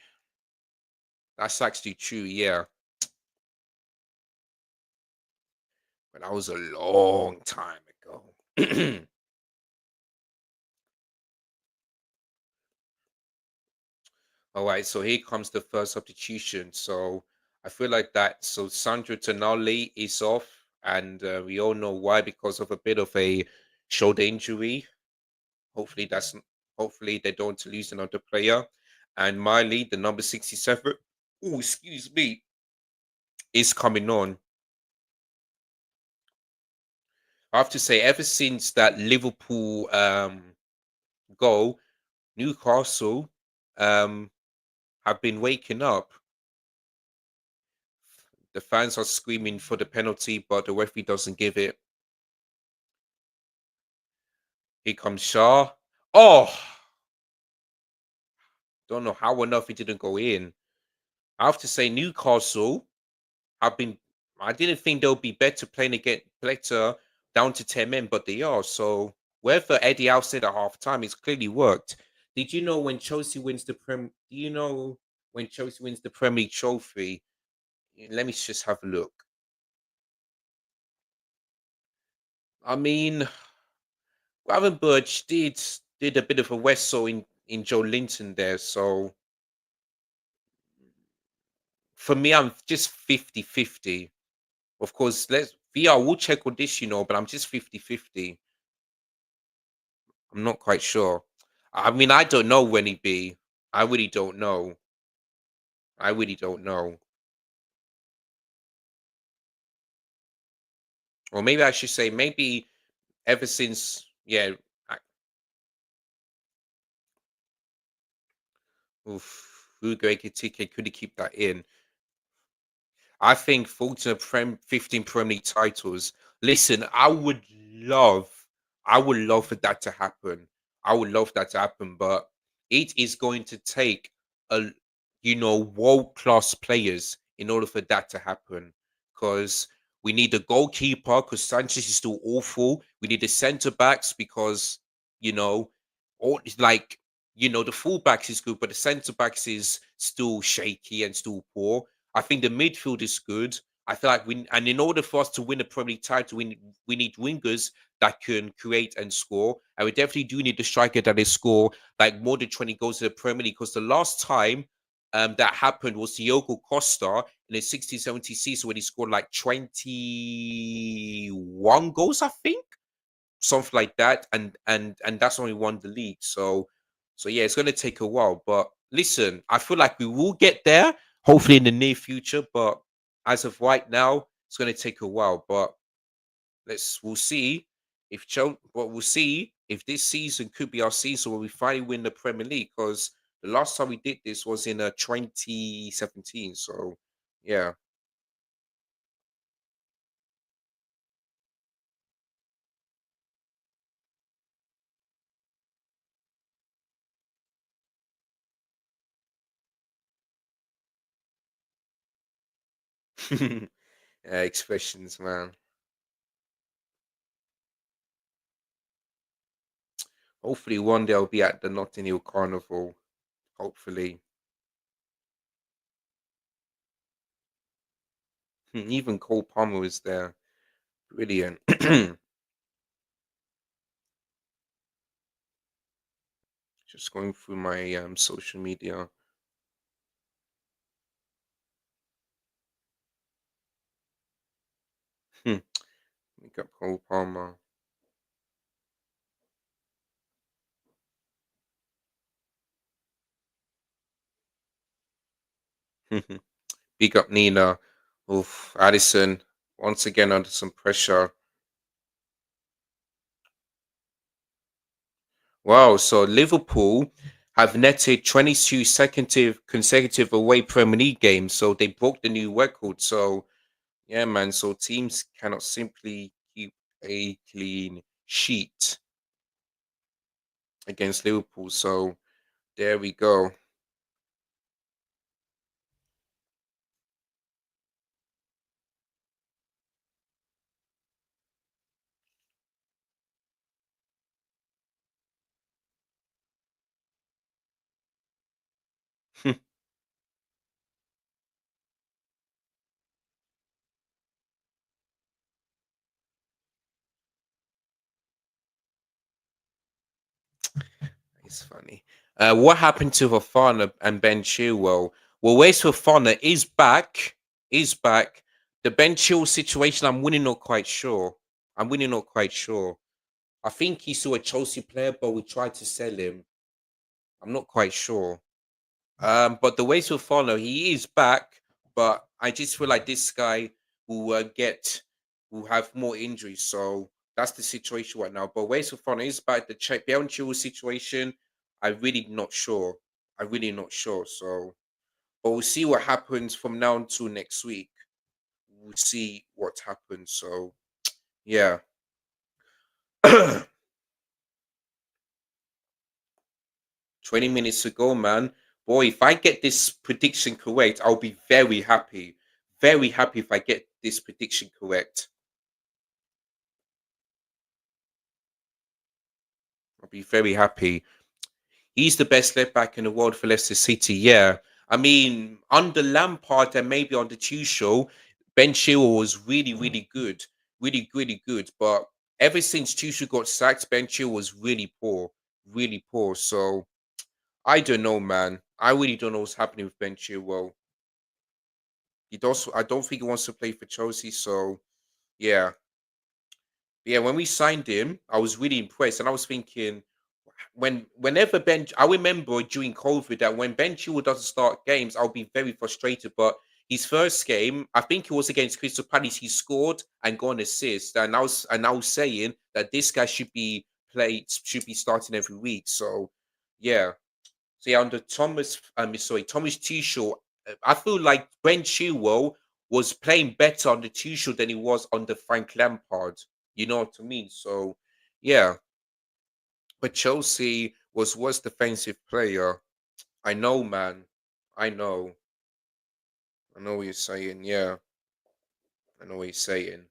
that's actually true. Yeah, but that was a long time ago. All right, so here comes the first substitution. So I feel like that. So Sandro Tonali is off, and we all know why, because of a bit of a shoulder injury. Hopefully hopefully they don't lose another player. And Miley, the number 67, oh excuse me, is coming on. I have to say, ever since that Liverpool goal, Newcastle um have been waking up. The fans are screaming for the penalty, but the referee doesn't give it. Here comes Shaw. Oh, don't know how enough it didn't go in. I have to say, Newcastle have been. I didn't think they'll be better playing against better down to 10 men, but they are. So whether Eddie Howe said at half time, it's clearly worked. Did you know when Chelsea wins the Prem? Do you know when Chelsea wins the Premier League trophy? Let me just have a look. I mean, Gravenberch did a bit of a whistle in Joe Linton there. So for me, I'm just 50-50. Of course, let's VR will check on this, but I'm just 50-50. I'm not quite sure. I mean, I don't know when he be. I really don't know. I really don't know. Or maybe I should say maybe ever since I, Hugo Ekitike could he keep that in? I think 15 Premier League titles. Listen, love, I would love for that to happen. I would love that to happen, but it is going to take a, world class players in order for that to happen. Because we need a goalkeeper, because Sanchez is still awful. We need the centre backs because you know, all it's like the fullbacks is good, but the centre backs is still shaky and still poor. I think the midfield is good. I feel like and in order for us to win the Premier League title, we need wingers that can create and score. And we definitely do need the striker that they score like more than 20 goals in the Premier League. Because the last time that happened was Diogo Costa in the 16-17 season when he scored like 21 goals, I think something like that, and that's when we won the league. So yeah, it's gonna take a while, but listen, I feel like we will get there, hopefully in the near future. But as of right now, it's gonna take a while. But we'll see but we'll see if this season could be our season where we finally win the Premier League. Because the last time we did this was in 2017. So yeah. Expressions, man. Hopefully one day I'll be at the Notting Hill Carnival. Hopefully. Even Cole Palmer was there. Brilliant. Just going through my social media. Make up Cole Palmer. Big up Nina. Oof, Addison once again under some pressure. Wow, so Liverpool have netted 22 consecutive away Premier League games, so they broke the new record. So yeah, man. So teams cannot simply keep a clean sheet against Liverpool. So there we go. It's funny. What happened to Fafana and Ben Chilwell? Well, where's Fafana is back. Is back. The Ben Chilwell situation, I'm really not quite sure. I'm really not quite sure. I think he's still a Chelsea player, but we tried to sell him. I'm not quite sure. But the ways will follow. He is back, but I just feel like this guy will will have more injuries. So that's the situation right now. But ways will follow is back. The check Beyond Chilwell situation, I'm really not sure. I'm really not sure. So, but we'll see what happens from now until next week. We'll see what happens. So yeah. 20 minutes ago, man. Boy, if I get this prediction correct, I'll be very happy. Very happy if I get this prediction correct. I'll be very happy. He's the best left back in the world for Leicester City. Yeah. I mean, under Lampard and maybe on the Tuchel, Ben Chilwell was really, really good. Really, really good. But ever since Tuchel got sacked, Ben Chilwell was really poor. Really poor. So I don't know, man. I really don't know what's happening with Ben Chilwell. He does. I don't think he wants to play for Chelsea. So yeah, yeah. When we signed him, I was really impressed, and I was thinking, whenever I remember during COVID that when Ben Chilwell doesn't start games, I'll be very frustrated. But his first game, I think it was against Crystal Palace, he scored and got an assist, and I was saying that this guy should be starting every week. So yeah. So yeah, under Thomas Tuchel, I feel like Ben Chilwell was playing better under Tuchel than he was under Frank Lampard. You know what I mean? So yeah, but Chelsea was worst defensive player. I know, man. I know. I know what you're saying. Yeah, I know what you're saying.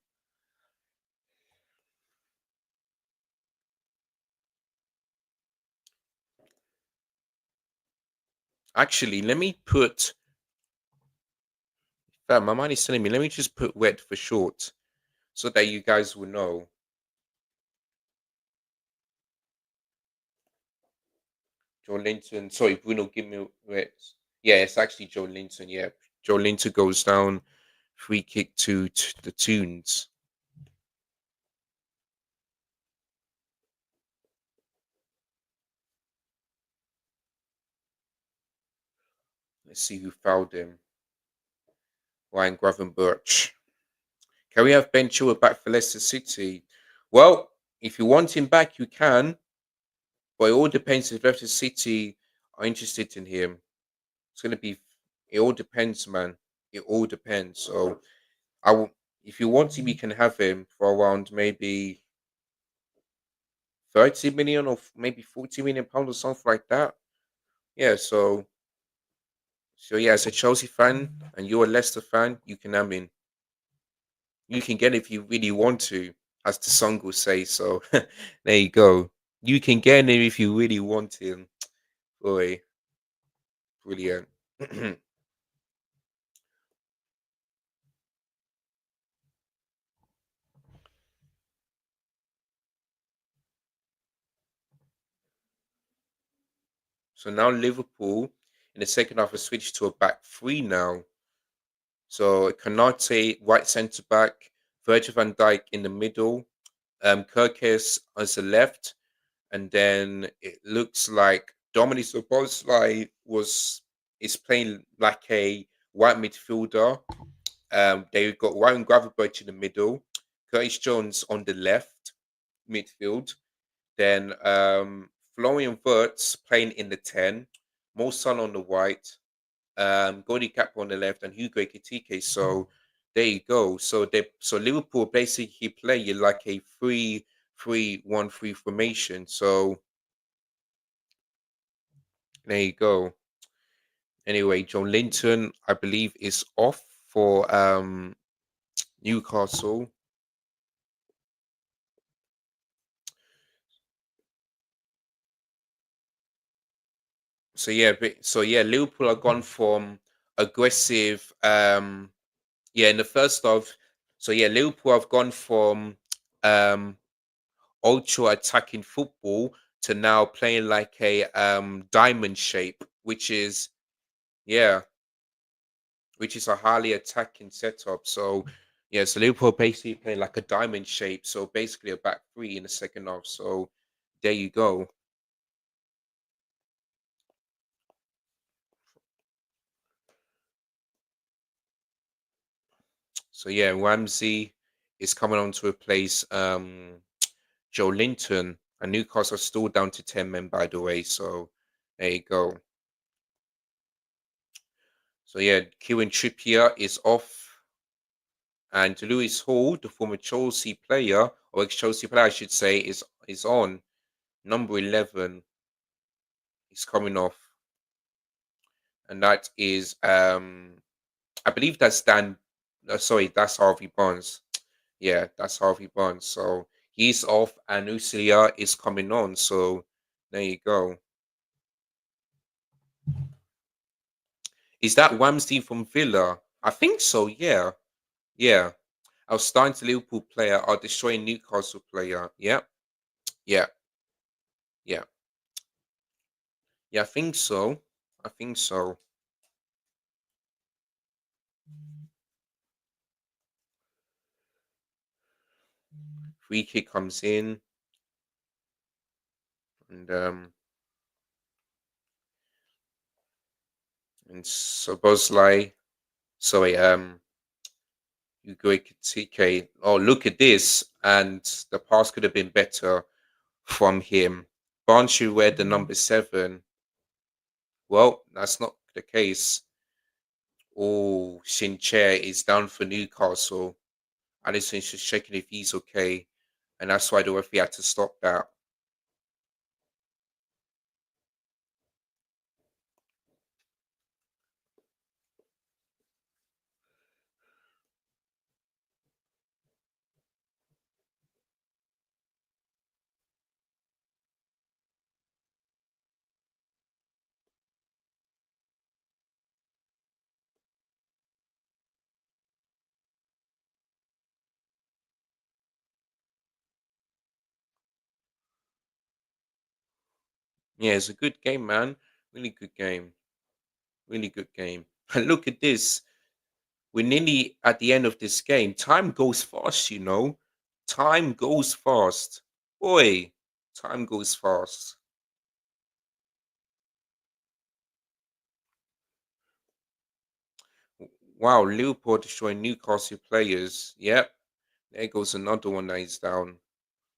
Actually, let me put. Fam, my mind is telling me. Let me just put wet for short, so that you guys will know. Joe Linton. Sorry, Bruno, give me wet. Yeah, it's actually Joe Linton. Yeah, Joe Linton goes down. Free kick to the Tunes. Let's see who fouled him. Ryan Gravenberch. Can we have Ben Chilwell back for Leicester City? Well, if you want him back, you can. But it all depends if Leicester City are interested in him. It's gonna be. It all depends, man. It all depends. So I will. If you want him, you can have him for around maybe 30 million or maybe 40 million pounds or something like that. Yeah. So yeah, as a Chelsea fan and you're a Leicester fan, you can. I mean, you can get it if you really want to, as the song will say. So there you go. You can get him if you really want him. Boy, brilliant. So now Liverpool in the second half has switched to a back three now. So Kanate, right centre back, Virgil van Dijk in the middle, Kirkes as the left, and then it looks like Dominic Szoboszlai was is playing like a white midfielder. They got Ryan Gravenberch in the middle, Curtis Jones on the left midfield, then Florian Wirtz playing in the 10, Mo Salah on the right, Gordy Gakpo on the left, and Hugo Ekitike. So there you go. So Liverpool basically play like a 3-3-1-3 formation. So there you go. Anyway, John Linton, I believe, is off for Newcastle. So yeah, Liverpool are gone from aggressive. Yeah, in the first half. So yeah, Liverpool have gone from um ultra attacking football to now playing like a diamond shape, which is, yeah, which is a highly attacking setup. So yeah, so Liverpool basically playing like a diamond shape. So basically a back three in the second half. So there you go. So yeah, Ramsey is coming on to replace Joe Linton, and Newcastle are still down to 10 men, by the way. So there you go. So yeah, Kieran Trippier is off, and Lewis Hall, the former Chelsea player, or ex-Chelsea player, I should say, is on. Number 11 is coming off, and that is I believe that's Dan. Sorry, that's Harvey Barnes. Yeah, that's Harvey Barnes. So he's off, and Usilia is coming on. So there you go. Is that Wamsey from Villa? I think so. Yeah, yeah. Our starting to Liverpool player, our destroying Newcastle player. Yeah, yeah, yeah, yeah. I think so. I think so. Free kick comes in, and so Bosley. Sorry, Ugo Ekitike. Oh, look at this, and the pass could have been better from him. Barnes should wear the number 7. Well, that's not the case. Oh, Shinchair is down for Newcastle. Allison's just checking if he's okay, and that's why the referee had to stop that. Yeah, it's a good game, man. Really good game. Really good game. And look at this. We're nearly at the end of this game. Time goes fast, you know. Time goes fast. Boy, time goes fast. Wow, Liverpool destroying Newcastle players. Yep, there goes another one that is down.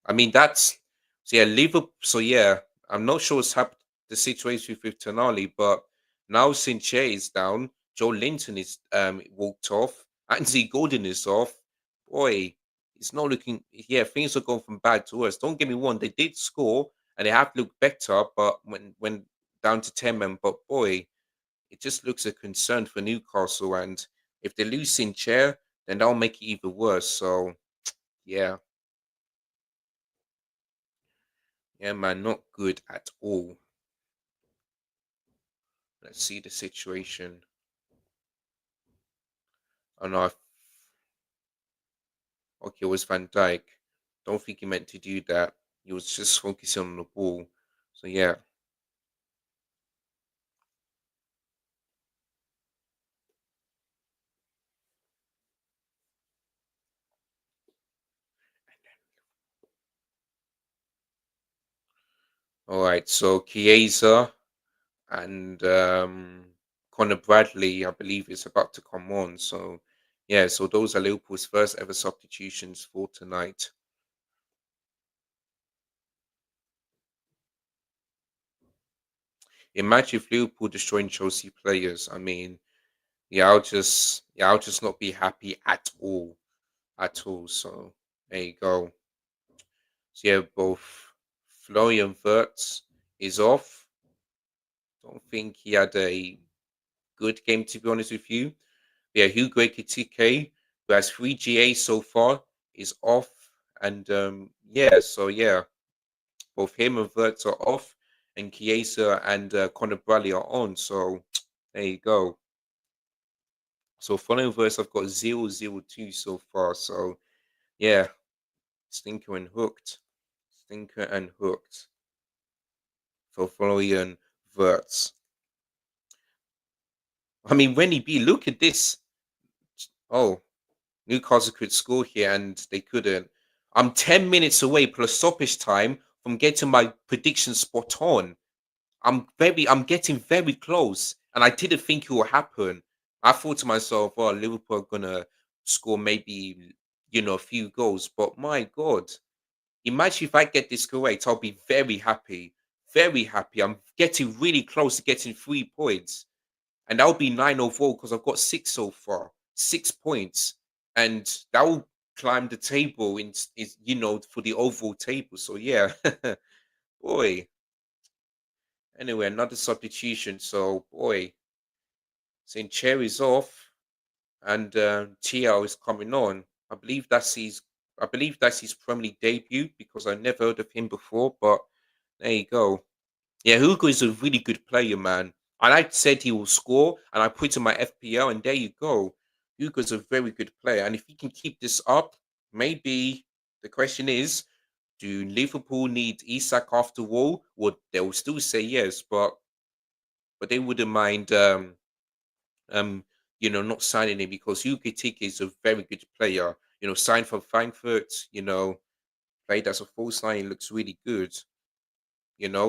I mean, that's so yeah, Liverpool. So yeah, I'm not sure what's happened the situation with Tonali, but now Sinclair is down. Joe Linton is walked off. Anthony Gordon is off. Boy, it's not looking. Yeah, things are going from bad to worse. Don't get me wrong; they did score and they have looked better, but when down to 10 men, but boy, it just looks a concern for Newcastle. And if they lose Sinclair, then that'll make it even worse. So yeah. Yeah, man, not good at all. Let's see the situation. Oh no, okay, it was Van Dijk. Don't think he meant to do that. He was just focusing on the ball. So yeah. All right. So Chiesa and Connor Bradley, I believe, is about to come on. So yeah. So those are Liverpool's first ever substitutions for tonight. Imagine if Liverpool destroying Chelsea players. I mean, I'll just not be happy at all. So there you go. So yeah, both Florian Wirtz is off. Don't think he had a good game, to be honest with you. Yeah, Hugo Ekitike, who has 3 GA so far, is off. And yeah, so yeah, both him and Wirtz are off, and Chiesa and Conor Bradley are on. So there you go. So Florian Wirtz, I've got 0-0-2 so far. So yeah, stinker and hooked. Stinker and hooked. for Florian Wirtz. I mean, when he be look at this. Oh, Newcastle could score here and they couldn't. I'm 10 minutes away plus stoppage time from getting my prediction spot on. I'm getting very close. And I didn't think it would happen. I thought to myself, oh, Liverpool are gonna score maybe, a few goals. But my God, imagine if I get this correct, I'll be very happy. Very happy. I'm getting really close to getting 3 points. And that'll be nine overall because I've got six so far, 6 points, and that will climb the table for the overall table. So yeah, boy. Anyway, another substitution. So boy, Saint Cherry's off, and Tiao is coming on. I believe that's his Premier League debut because I never heard of him before. But there you go. Yeah, Hugo is a really good player, man. And I said he will score, and I put in my FPL, and there you go. Hugo's a very good player, and if he can keep this up, maybe the question is, do Liverpool need Isak after all? Well, they'll still say yes, but they wouldn't mind um not signing him because Hugo Tike is a very good player. Signed for Frankfurt, played as a false nine, looks really good.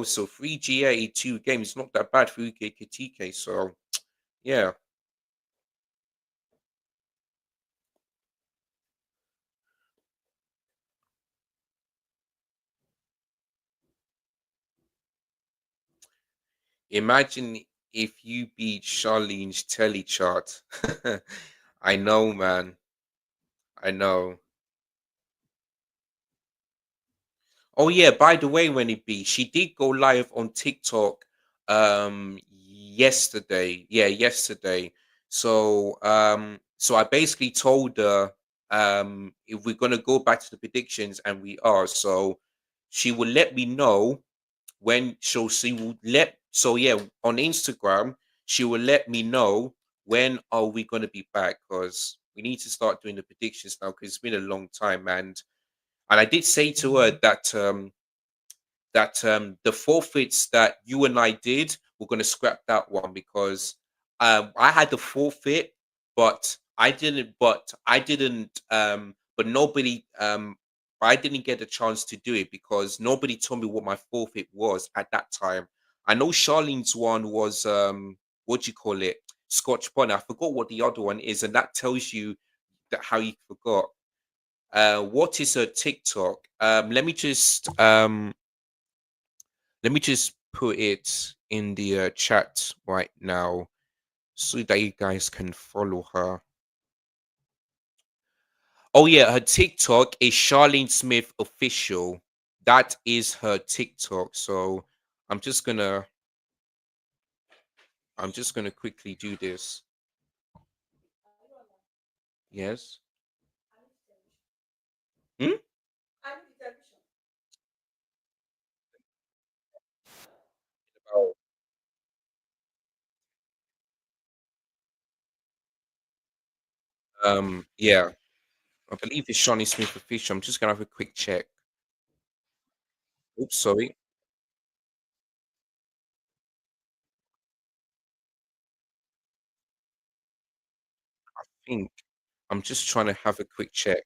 So 3 GA, 2 games, not that bad for UK Kitike. So yeah, imagine if you beat Charlene's telly chart. I know, man. I know. Oh yeah, by the way, when it be, she did go live on TikTok yesterday. Yeah, yesterday. So I basically told her if we're gonna go back to the predictions, and we are. So she will let me know when she will let so yeah, on Instagram she will let me know when are we going to be back because we need to start doing the predictions now because it's been a long time. And I did say to her that the forfeits that you and I did, we're going to scrap that one because I had the forfeit, but nobody I didn't get a chance to do it because nobody told me what my forfeit was at that time. I know Charlene's one was what do you call it? Scotch bonnet. I forgot what the other one is, and that tells you that how you forgot. What is a TikTok? Let me just put it in the chat right now so that you guys can follow her. Oh yeah, her TikTok is Charlene Smith official. That is her TikTok. So I'm just gonna I'm just gonna quickly do this. Yes. Hmm? Oh. Yeah, I believe it's Charlene Smith official. I'm just gonna have a quick check. Oops, sorry. I think I'm just trying to have a quick check.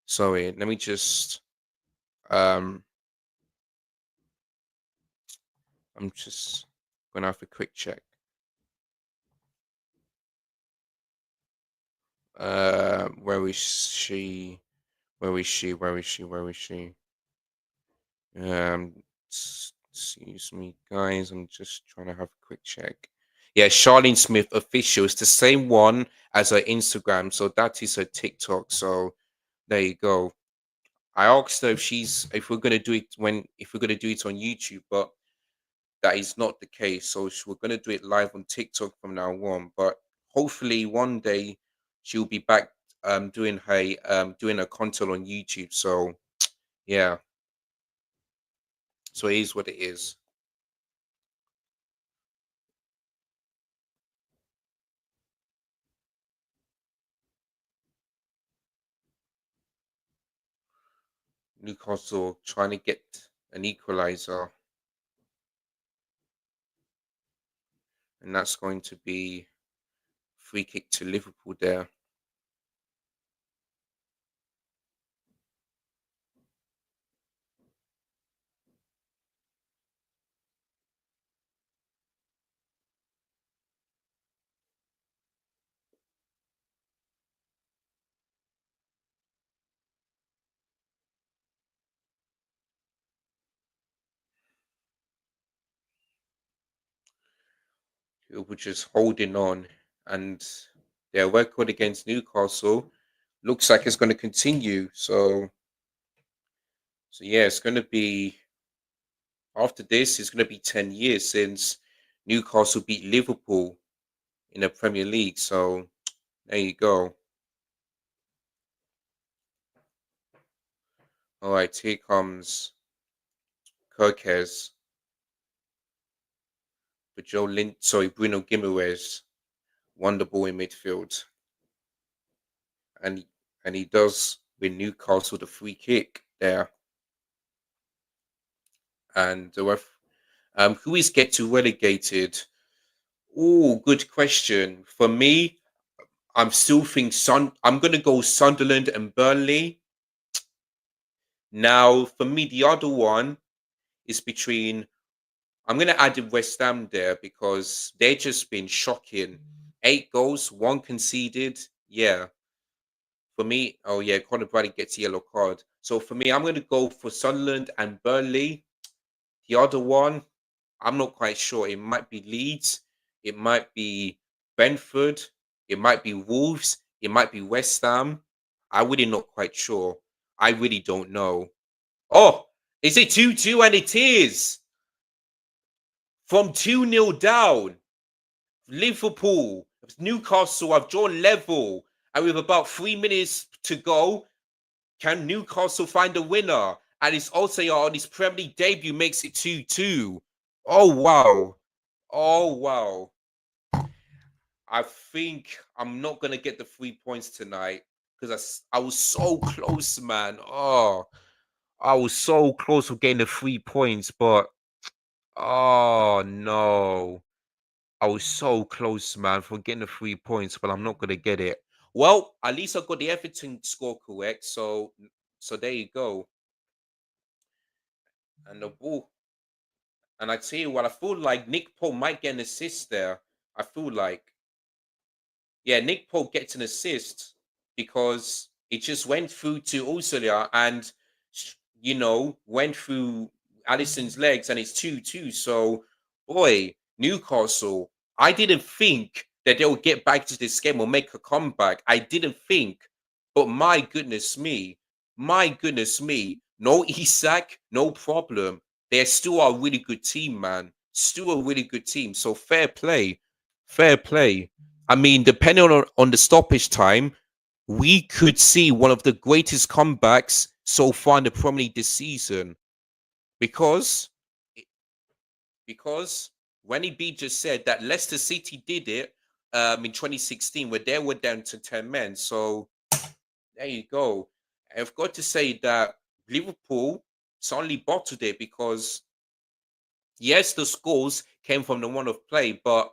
Sorry, let me just um I'm just gonna have a quick check. Where is she? Where is she? Where is she? Where is she? Excuse me, guys. I'm just trying to have a quick check. Yeah, Charlene Smith official. It's the same one as her Instagram, so that is her TikTok. So there you go. I asked her if we're gonna do it if we're gonna do it on YouTube, but that is not the case. So we're going to do it live on TikTok from now on. But hopefully one day she'll be back doing her content on YouTube. So yeah, so it is what it is. Newcastle trying to get an equalizer, and that's going to be free kick to Liverpool there. Liverpool just holding on, and their record against Newcastle looks like it's going to continue. So yeah, it's going to be after this. It's going to be 10 years since Newcastle beat Liverpool in the Premier League. So there you go. All right, here comes Kirkes for Bruno Guimaraes won the ball in midfield, and and he does win Newcastle the free kick there. And who is get to relegated? Oh, good question. For me, I'm still think I'm gonna go Sunderland and Burnley. Now, for me, the other one is between. I'm gonna add in West Ham there because they've just been shocking. 8 goals, one conceded. Yeah, for me. Oh yeah, Conor Bradley gets a yellow card. So for me, I'm gonna go for Sunderland and Burnley. The other one, I'm not quite sure. It might be Leeds, it might be Brentford, it might be Wolves, it might be West Ham. I really not quite sure. I really don't know. Oh, is it 2-2? And it is from 2-0 down. Liverpool, Newcastle have drawn level. And with about 3 minutes to go, can Newcastle find a winner? And it's also on his Premier League debut makes it 2-2. Oh, wow. Oh, wow. I think I'm not gonna get the 3 points tonight because I was so close, man. Oh, I was so close to getting the 3 points, but oh no, I was so close, man, for getting the 3 points, but I'm not gonna get it. Well, at least I got the Everton score correct, so there you go. And the ball, and I tell you what, I feel like Nick Pope might get an assist there. I feel like yeah, Nick Pope gets an assist because it just went through to Ursula and went through Allison's legs and it's 2-2. So boy, Newcastle, I didn't think that they would get back to this game or make a comeback. I didn't think, but my goodness me, no Isak, no problem. They're still a really good team, man. Still a really good team. So fair play. Fair play. I mean, depending on the stoppage time, we could see one of the greatest comebacks so far in the Premier League this season. Because because Wenny B just said that Leicester City did it in 2016, where they were down to 10 men. So there you go. I've got to say that Liverpool suddenly bottled it because yes, the scores came from the one of play, but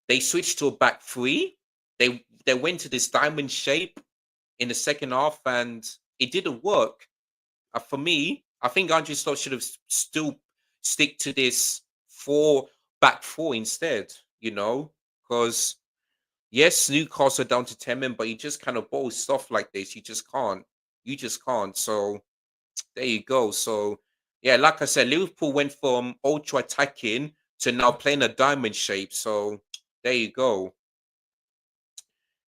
they switched to a back three. They went to this diamond shape in the second half, and it didn't work. For me, I think Andrew Slot should have still stick to this back four instead. Because yes, Newcastle are down to 10 men, but you just kind of bowl stuff like this. You just can't. You just can't. So there you go. So yeah, like I said, Liverpool went from ultra attacking to now playing a diamond shape. So there you go.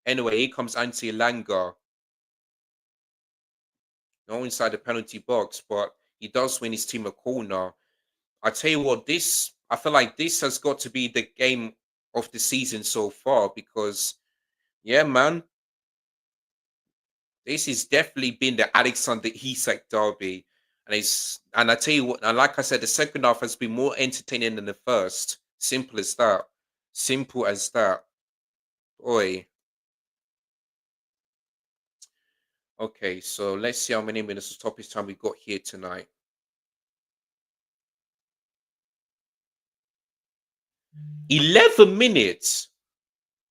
Anyway, here comes Anti Langa. No inside the penalty box, but he does win his team a corner. I tell you what, I feel like this has got to be the game of the season so far because yeah, man, this has definitely been the Alexander Isak derby. And I tell you what, and like I said, the second half has been more entertaining than the first. Simple as that. Simple as that. Oi. Okay, so let's see how many minutes of stoppage time we got here tonight. 11 minutes.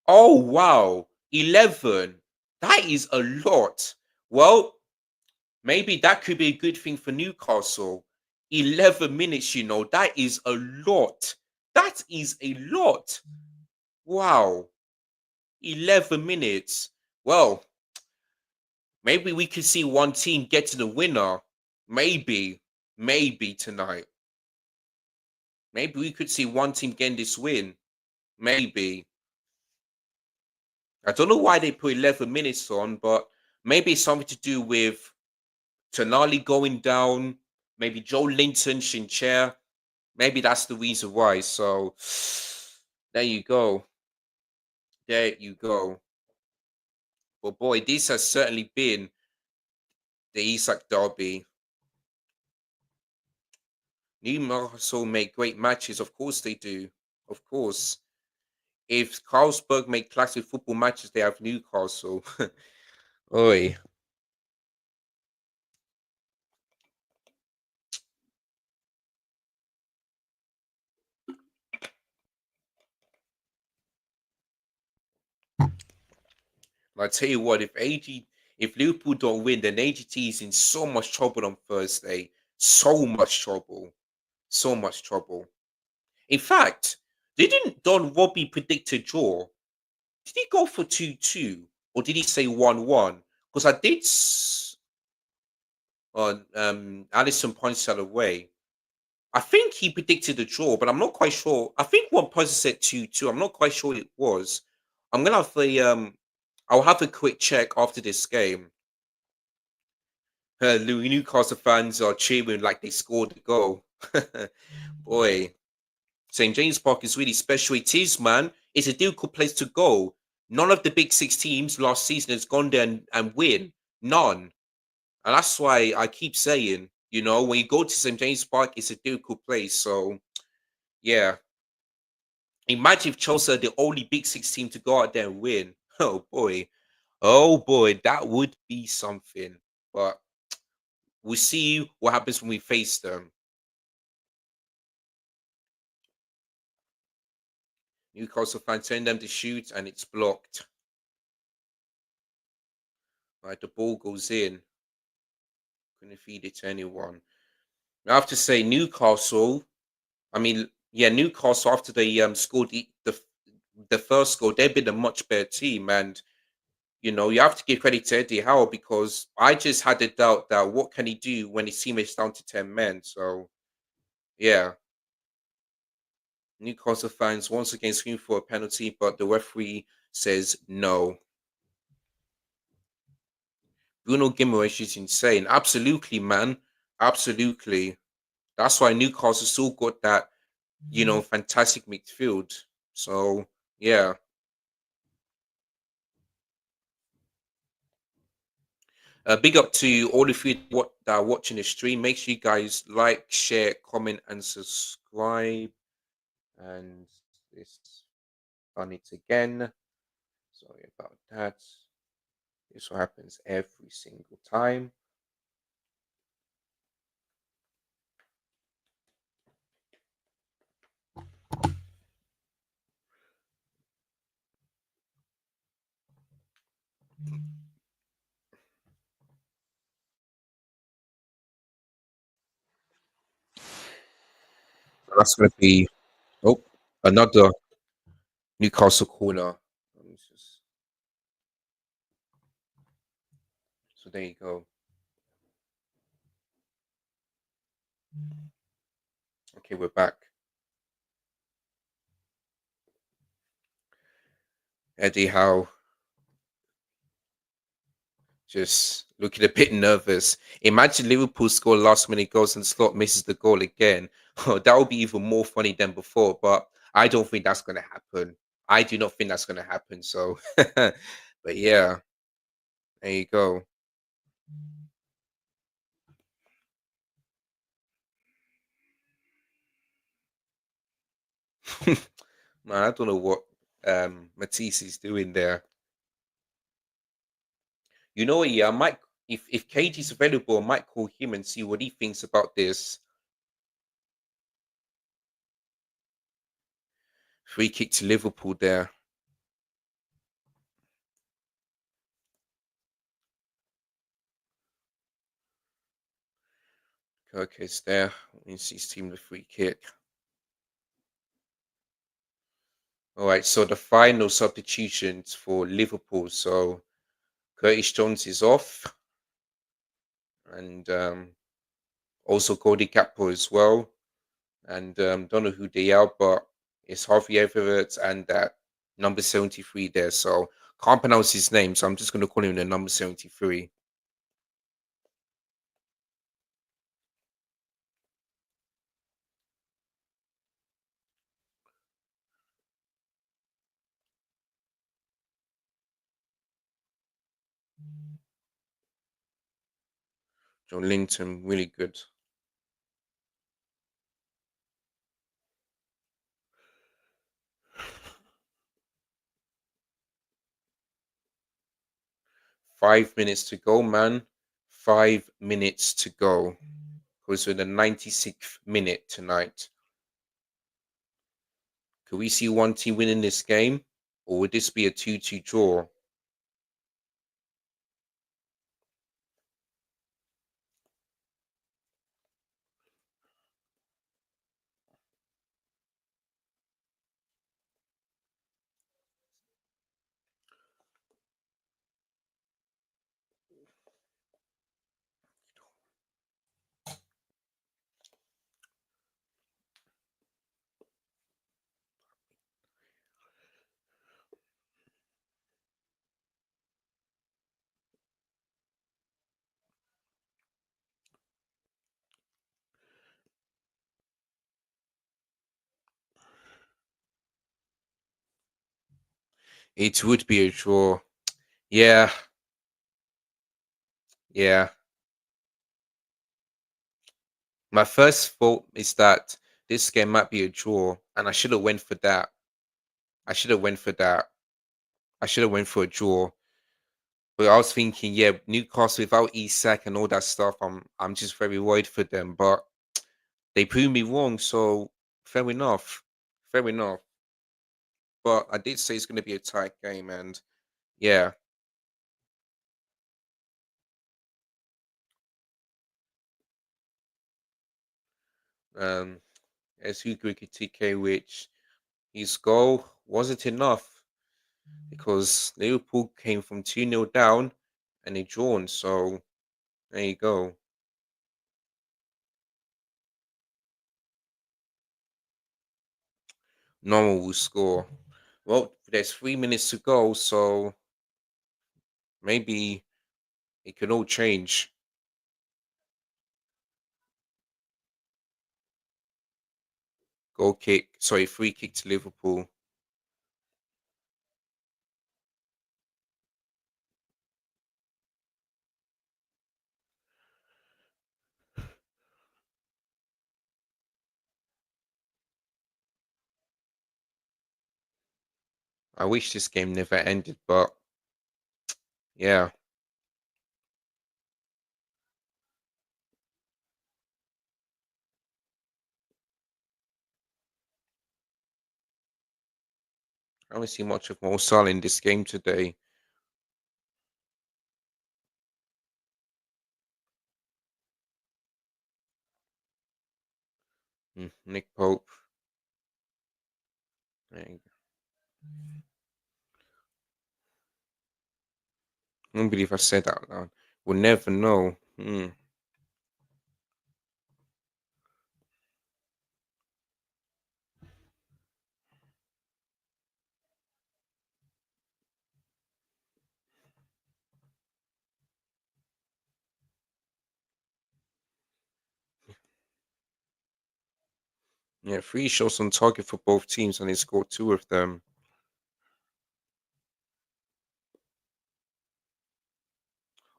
Oh, wow. 11. That is a lot. Well, maybe that could be a good thing for Newcastle. 11 minutes, that is a lot. That is a lot. Wow. 11 minutes. Well, maybe we could see one team get to the winner. Maybe tonight. Maybe we could see one team getting this win. Maybe. I don't know why they put 11 minutes on, but maybe it's something to do with Tonali going down, maybe Joe Linton, Shinchair. Maybe that's the reason why. So there you go. There you go. But boy, this has certainly been the Isak Derby. Newcastle make great matches. Of course they do. Of course. If Carlsberg make classic football matches, they have Newcastle. Oi. I tell you what, if Liverpool don't win, then AGT is in so much trouble on Thursday. So much trouble. So much trouble. In fact, didn't Don Robbie predict a draw? Did he go for 2-2? Or did he say 1-1? Because I did on Allison points that away. I think he predicted a draw, but I'm not quite sure. I think one person said 2-2. I'm not quite sure it was. I'm gonna have a I'll have a quick check after this game. Newcastle fans are cheering like they scored the goal. Boy, St. James Park is really special. It is, man. It's a difficult place to go. None of the big six teams last season has gone there and win. None. And that's why I keep saying, when you go to St. James Park, it's a difficult place. So, yeah. Imagine if Chelsea are the only big six team to go out there and win. Oh, boy. Oh, boy. That would be something. But we'll see what happens when we face them. Newcastle fans send them to shoot and it's blocked. Right, the ball goes in. Couldn't feed it to anyone. I have to say, Newcastle. I mean, yeah, Newcastle after they scored the first goal, they've been a much better team, and you have to give credit to Eddie Howe because I just had a doubt that what can he do when his team is down to 10 men. So yeah, Newcastle fans once again scream for a penalty, but the referee says no. Bruno Guimaraes is insane. Absolutely, man. Absolutely. That's why Newcastle still got that, fantastic midfield. So yeah. Big up to all of you that are watching the stream. Make sure you guys like, share, comment, and subscribe. And this done it again. Sorry about that. This what happens every single time. That's going to be another Newcastle corner. So there you go. Okay, we're back. Eddie Howe just looking a bit nervous. Imagine Liverpool score last minute goals and Slot misses the goal again. Oh, that would be even more funny than before, but I don't think that's going to happen. I do not think that's going to happen. So, but yeah, there you go. Man, I don't know what Matisse is doing there. You know what? Yeah, I might if KG's available, I might call him and see what he thinks about this. Free kick to Liverpool there. Kirk's there. Wins his team the free kick. All right, so the final substitutions for Liverpool. So Curtis Jones is off, and also Cody Gakpo as well, and don't know who they are, but it's Harvey Everett and that number 73 there. So can't pronounce his name, so I'm just gonna call him the number 73. John Linton, really good. 5 minutes to go, man. 5 minutes to go. Because we're in the 96th minute tonight. Could we see one team winning this game? Or would this be a 2-2 draw? It would be a draw. Yeah, yeah. My first thought is that this game might be a draw, and I should have went for that. I should have went for that. I should have went for a draw. But I was thinking, yeah, Newcastle without Isak and all that stuff, I'm just very worried for them. But they proved me wrong, so fair enough. Fair enough. But I did say it's going to be a tight game, and yeah, um, as Hugo Ekitike, which his goal wasn't enough because Liverpool came from 2-0 down and they drawn. So there you go. No one will score. Well, there's 3 minutes to go, so maybe it can all change. Goal kick, sorry, free kick to Liverpool. I wish this game never ended, but yeah, I haven't seen much of Mo Salah in this game today. Nick Pope. I don't believe I said that out loud. We'll never know. Yeah, 3 shots on target for both teams, and they scored two of them.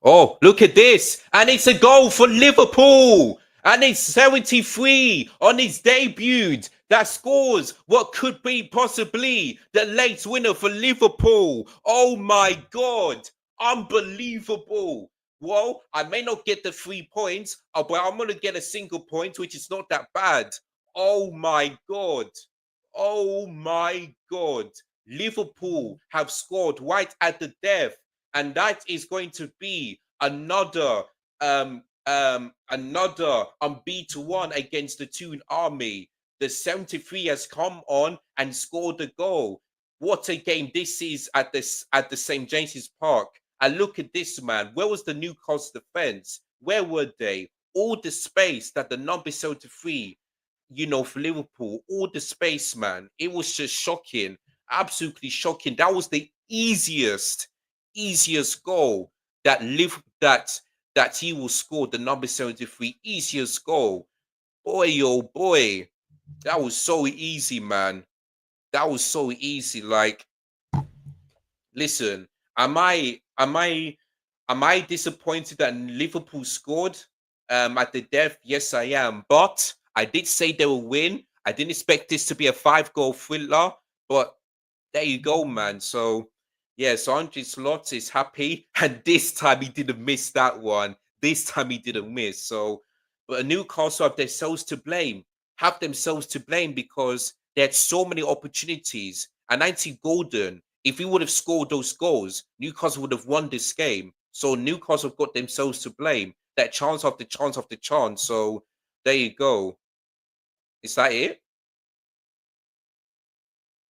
Oh, look at this. And it's a goal for Liverpool. And it's 73 on his debut that scores what could be possibly the late winner for Liverpool. Oh my God. Unbelievable. Well, I may not get the 3 points, but I'm going to get a single point, which is not that bad. Oh my God. Oh my God. Liverpool have scored right at the death, and that is going to be another unbeaten one against the Toon Army. The 73 has come on and scored a goal. What a game this is at the St. James's Park. And look at this, man. Where was the Newcastle defense? Where were they? All the space that the number 73, for Liverpool, all the space, man. It was just shocking, absolutely shocking. That was the easiest goal that he will score. The number 73, easiest goal. Boy, oh boy, that was so easy, man. That was so easy. Like, listen, am I disappointed that Liverpool scored at the death? Yes, I am. But I did say they will win. I didn't expect this to be a 5-goal thriller, but there you go, man. So yeah, so Andre Slot is happy, and this time he didn't miss that one. This time he didn't miss. So, but a Newcastle have themselves to blame because they had so many opportunities. And Anthony Gordon, if he would have scored those goals, Newcastle would have won this game. So Newcastle got themselves to blame. That chance after chance after chance. So there you go. Is that it?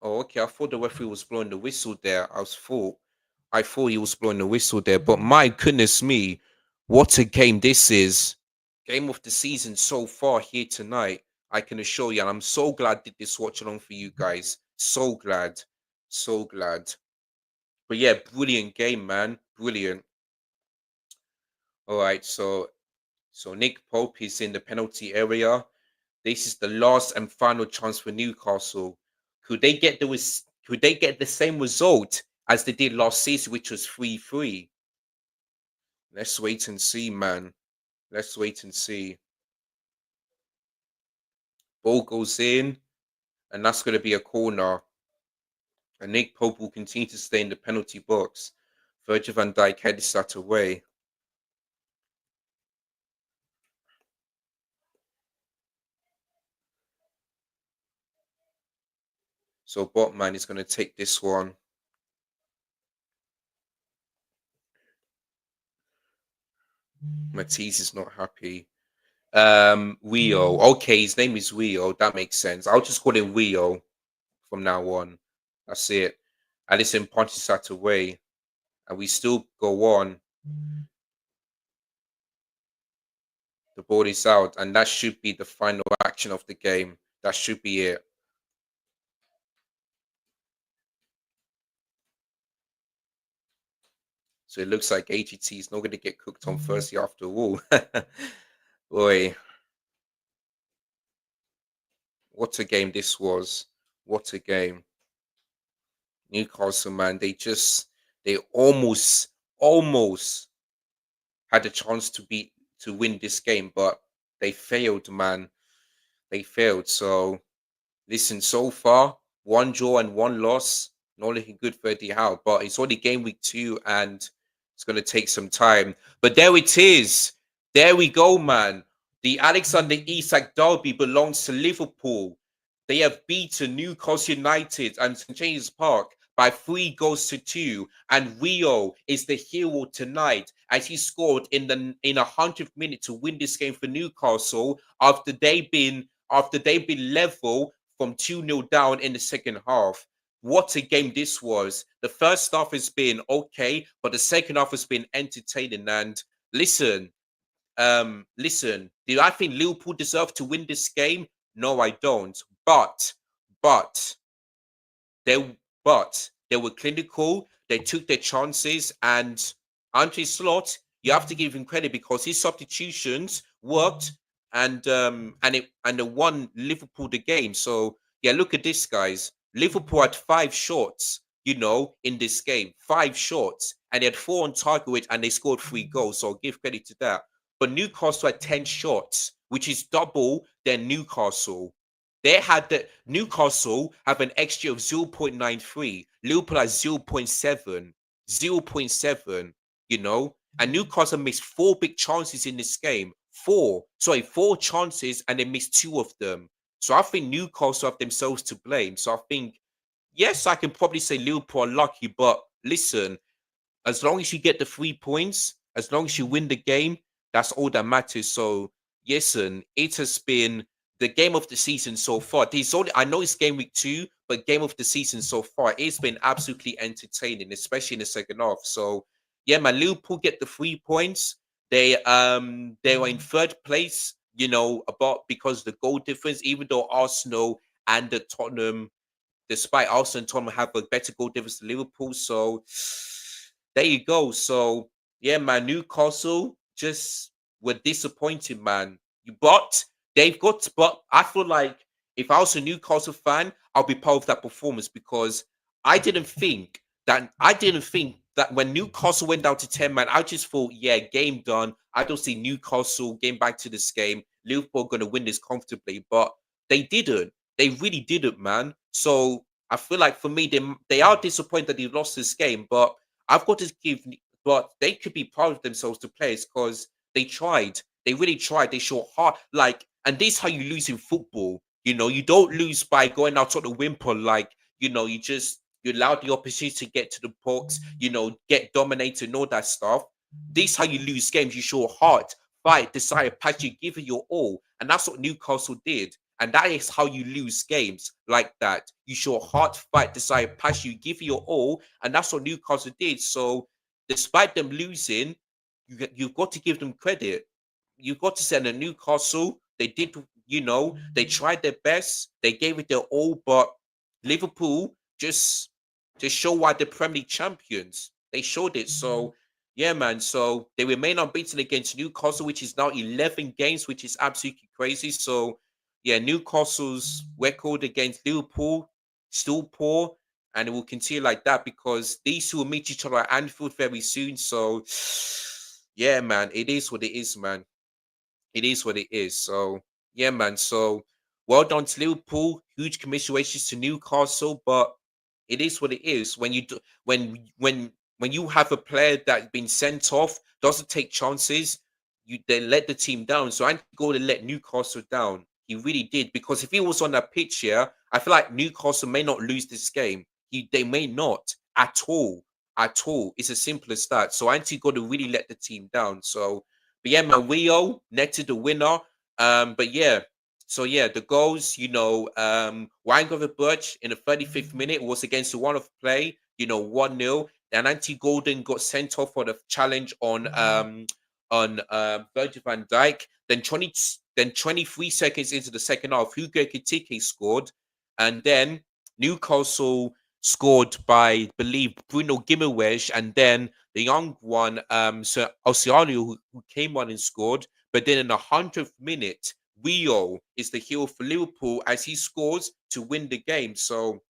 Oh, okay. I thought the referee was blowing the whistle there. I thought he was blowing the whistle there. But my goodness me, what a game this is. Game of the season so far here tonight. I can assure you, and I'm so glad I did this watch along for you guys. So glad. So glad. But yeah, brilliant game, man. Brilliant. All right, so Nick Pope is in the penalty area. This is the last and final chance for Newcastle. Could they get the same result as they did last season, which was 3-3? Let's wait and see, man. Let's wait and see. Ball goes in, and that's going to be a corner. And Nick Pope will continue to stay in the penalty box. Virgil van Dijk heads that away. So Botman is going to take this one. Matisse is not happy. Weo. Okay, his name is Weo. That makes sense. I'll just call him Weo from now on. That's it. Allison punches that away, and we still go on. The ball is out, and that should be the final action of the game. That should be it. So it looks like AGT is not going to get cooked on Thursday after all. Boy, what a game this was. What a game. Newcastle, man, they almost had a chance to win this game, but they failed, man. They failed. So listen, so far, one draw and one loss. Not looking good for Eddie Howe, but it's only game week 2 and it's going to take some time. But there it is. There we go, man. The Alexander Isak derby belongs to Liverpool. They have beaten Newcastle United and St. James's Park by 3-2, and Rio is the hero tonight as he scored in the 100th minute to win this game for Newcastle after they've been level from 2-0 down in the second half. What a game this was. The first half has been okay, but the second half has been entertaining. And listen, do I think Liverpool deserve to win this game? No, I don't. But they they were clinical. They took their chances, and Andre Slot, you have to give him credit because his substitutions worked, and it won Liverpool the game. So yeah, look at this, guys. Liverpool had 5 shots, in this game, 5 shots, and they had 4 on target, and they scored 3 goals. So I'll give credit to that. But Newcastle had 10 shots, which is double than Newcastle. They had the Newcastle have an XG of 0.93. Liverpool has 0.7. 0.7, and Newcastle missed 4 big chances in this game. Four chances, and they missed 2 of them. So I think Newcastle have themselves to blame. So I think, yes, I can probably say Liverpool are lucky, but listen, as long as you get the 3 points, as long as you win the game, that's all that matters. So, listen, it has been the game of the season so far. There's only, I know it's game week 2, but game of the season so far, it's been absolutely entertaining, especially in the second half. So, yeah, man, Liverpool get the 3 points. They were in third place, about because the goal difference, even though Arsenal and the Tottenham, despite Arsenal and Tottenham have a better goal difference than Liverpool. So there you go. So yeah, man, Newcastle just were disappointed, man. But but I feel like if I was a Newcastle fan, I'll be part of that performance because I didn't think that when Newcastle went down to 10 man, I just thought, yeah, game done. I don't see Newcastle getting back to this game. Liverpool going to win this comfortably, but they didn't. They really didn't, man. So I feel like for me, they are disappointed that they lost this game, but I've got to give, but they could be proud of themselves to players because they tried. They really tried. They showed hard. Like, and this is how you lose in football. You don't lose by going out on the whimper. Like, you allow the opposition to get to the box. Get dominated and all that stuff. This is how you lose games. You show heart, fight, desire, passion. You give it your all, and that's what Newcastle did. And that is how you lose games like that. You show heart, fight, desire, passion. You give it your all, and that's what Newcastle did. So, despite them losing, you've got to give them credit. You've got to say that Newcastle, they did, they tried their best, they gave it their all, but Liverpool just show why they're Premier League champions. They showed it. So, yeah, man. So they remain unbeaten against Newcastle, which is now 11 games, which is absolutely crazy. So, yeah, Newcastle's record against Liverpool still poor, and it will continue like that because these two will meet each other at Anfield very soon. So, yeah, man, it is what it is, man. It is what it is. So, yeah, man. So, well done to Liverpool. Huge commiserations to Newcastle, but it is what it is. When you do, when you have a player that's been sent off, doesn't take chances, they let the team down. So Andy Gordon let Newcastle down. He really did because if he was on that pitch here, I feel like Newcastle may not lose this game. They may not at all, at all. It's as simple as that. So Andy Gordon really let the team down. So, but yeah, man, Rio netted the winner. But yeah, so yeah, the goals, Wangover Birch in the 35th minute was against the one of play, 1-0. And Anti Golden got sent off for the challenge on Virgil van Dijk. Then 23 seconds into the second half, Hugo Ekitike scored, and then Newcastle scored by, I believe, Bruno Guimaraes, and then the young one, Sir Osiano, who came on and scored. But then in the 100th minute, Rio is the hero for Liverpool as he scores to win the game. So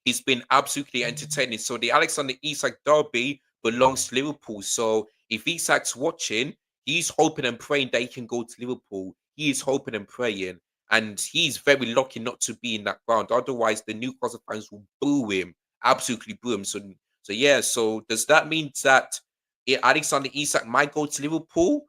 it's been absolutely entertaining. So the Alexander Isak derby belongs to Liverpool. So if Isak's watching, he's hoping and praying that he can go to Liverpool. He is hoping and praying. And he's very lucky not to be in that ground. Otherwise, the Newcastle fans will boo him. Absolutely boo him. So yeah, so does that mean that Alexander Isak might go to Liverpool?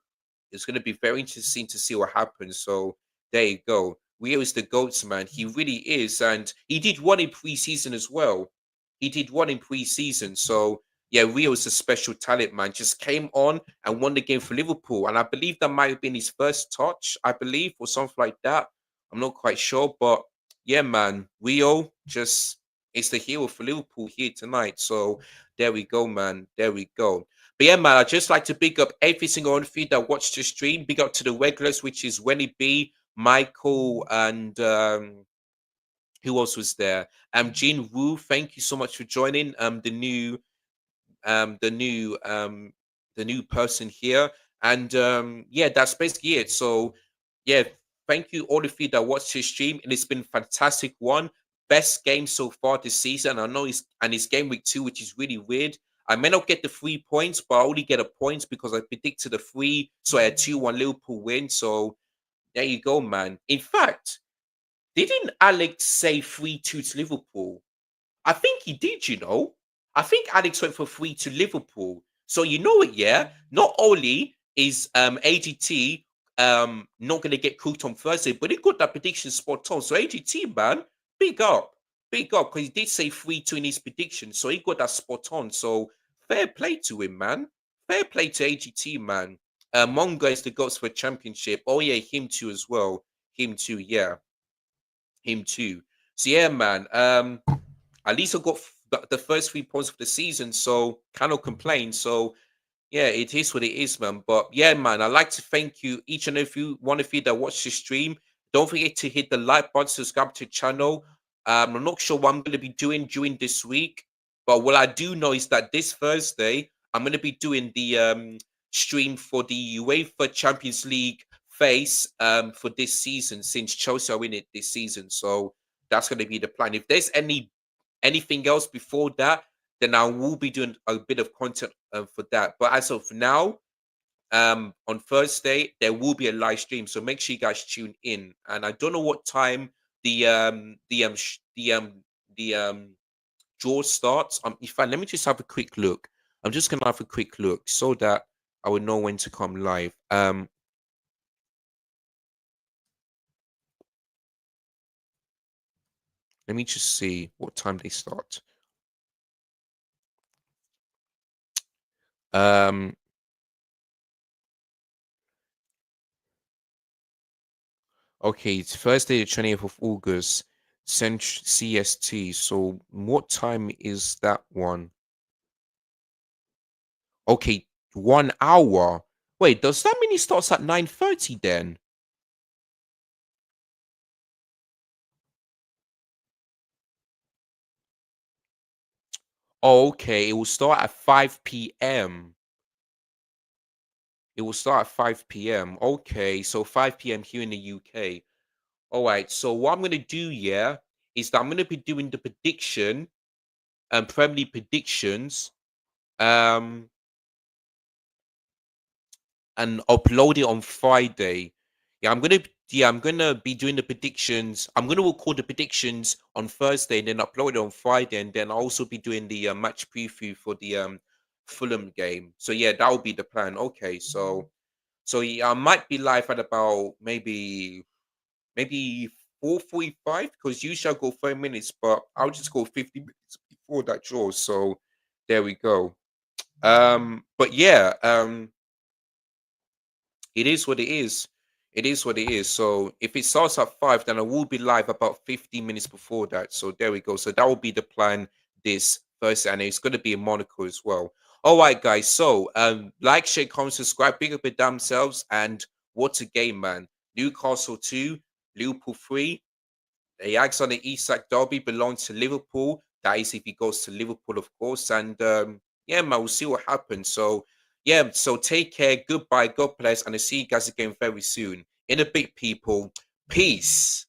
It's going to be very interesting to see what happens. So there you go. Rio is the GOAT, man. He really is. And he did one in preseason as well. He did one in preseason. So, yeah, Rio is a special talent, man. Just came on and won the game for Liverpool. And I believe that might have been his first touch, I believe, or something like that. I'm not quite sure. But, yeah, man, Rio just is the hero for Liverpool here tonight. So, there we go, man. There we go. But yeah, man, I'd just like to big up every single one of you that watched the stream. Big up to the regulars, which is Wenny B, Michael, and who else was there? Jean Wu, thank you so much for joining. Um, the new, um, the new person here, and yeah, that's basically it. So yeah, thank you all of you that watched this stream, and it's been fantastic one. Best game so far this season. I know it's game week 2, which is really weird. I may not get the 3 points, but I only get a point because I predicted a 3, so I had 2-1 Liverpool win. So there you go, man. In fact, didn't Alex say 3-2 to Liverpool? I think he did, I think Alex went for 3 to Liverpool. So you know what, yeah? Not only is AGT not gonna get cooked on Thursday, but he got that prediction spot on. So AGT, man, big up, because he did say 3-2 in his prediction, so he got that spot on. So fair play to him, man. Fair play to AGT, man. Mongo is the goats for championship. Oh yeah, him too as well. Him too, yeah, him too. So yeah, man. At least I got the first 3 points of the season, so cannot complain. So yeah, it is what it is, man. But yeah, man, I'd like to thank you, each and every one of you that watched the stream. Don't forget to hit the like button, subscribe to the channel. I'm not sure what I'm going to be doing during this week, but what I do know is that this Thursday, I'm going to be doing the stream for the UEFA Champions League phase for this season, since Chelsea are in it this season. So that's going to be the plan. If there's anything else before that, then I will be doing a bit of content for that. But as of now, on Thursday there will be a live stream, so make sure you guys tune in. And I don't know what time the draw starts. In fact, let me just have a quick look. I'm just gonna have a quick look so that I will know when to come live. Let me just see what time they start. Okay, it's Thursday, the 20th of August, CST. So what time is that one? Okay, 1 hour. Wait, does that mean it starts at 9:30 then? Oh, okay, it will start at 5 p.m. It will start at 5 p.m. Okay, so 5 p.m. here in the UK. All right, so what I'm going to do, yeah, is that I'm going to be doing the prediction and Premier League predictions. And upload it on Friday. I'm gonna be doing the predictions. I'm gonna record the predictions on Thursday and then upload it on Friday, and then I'll also be doing the match preview for the Fulham game. So yeah, that will be the plan. Okay, so yeah, I might be live at about maybe 4:45, because usually I go 30 minutes, but I'll just go 50 minutes before that draw. So there we go. But yeah, it is what it is. It is what it is. So if it starts at 5, then I will be live about 15 minutes before that. So there we go. So that will be the plan this Thursday, and it's going to be in Monaco as well. All right, guys. So like, share, comment, subscribe, big up your damn selves, and what a game, man. Newcastle 2, Liverpool 3. The Ajax on the Isak derby belongs to Liverpool. That is if he goes to Liverpool, of course. And yeah, man, we'll see what happens. So yeah, so take care. Goodbye. God bless. And I'll see you guys again very soon. In a bit, people. Peace.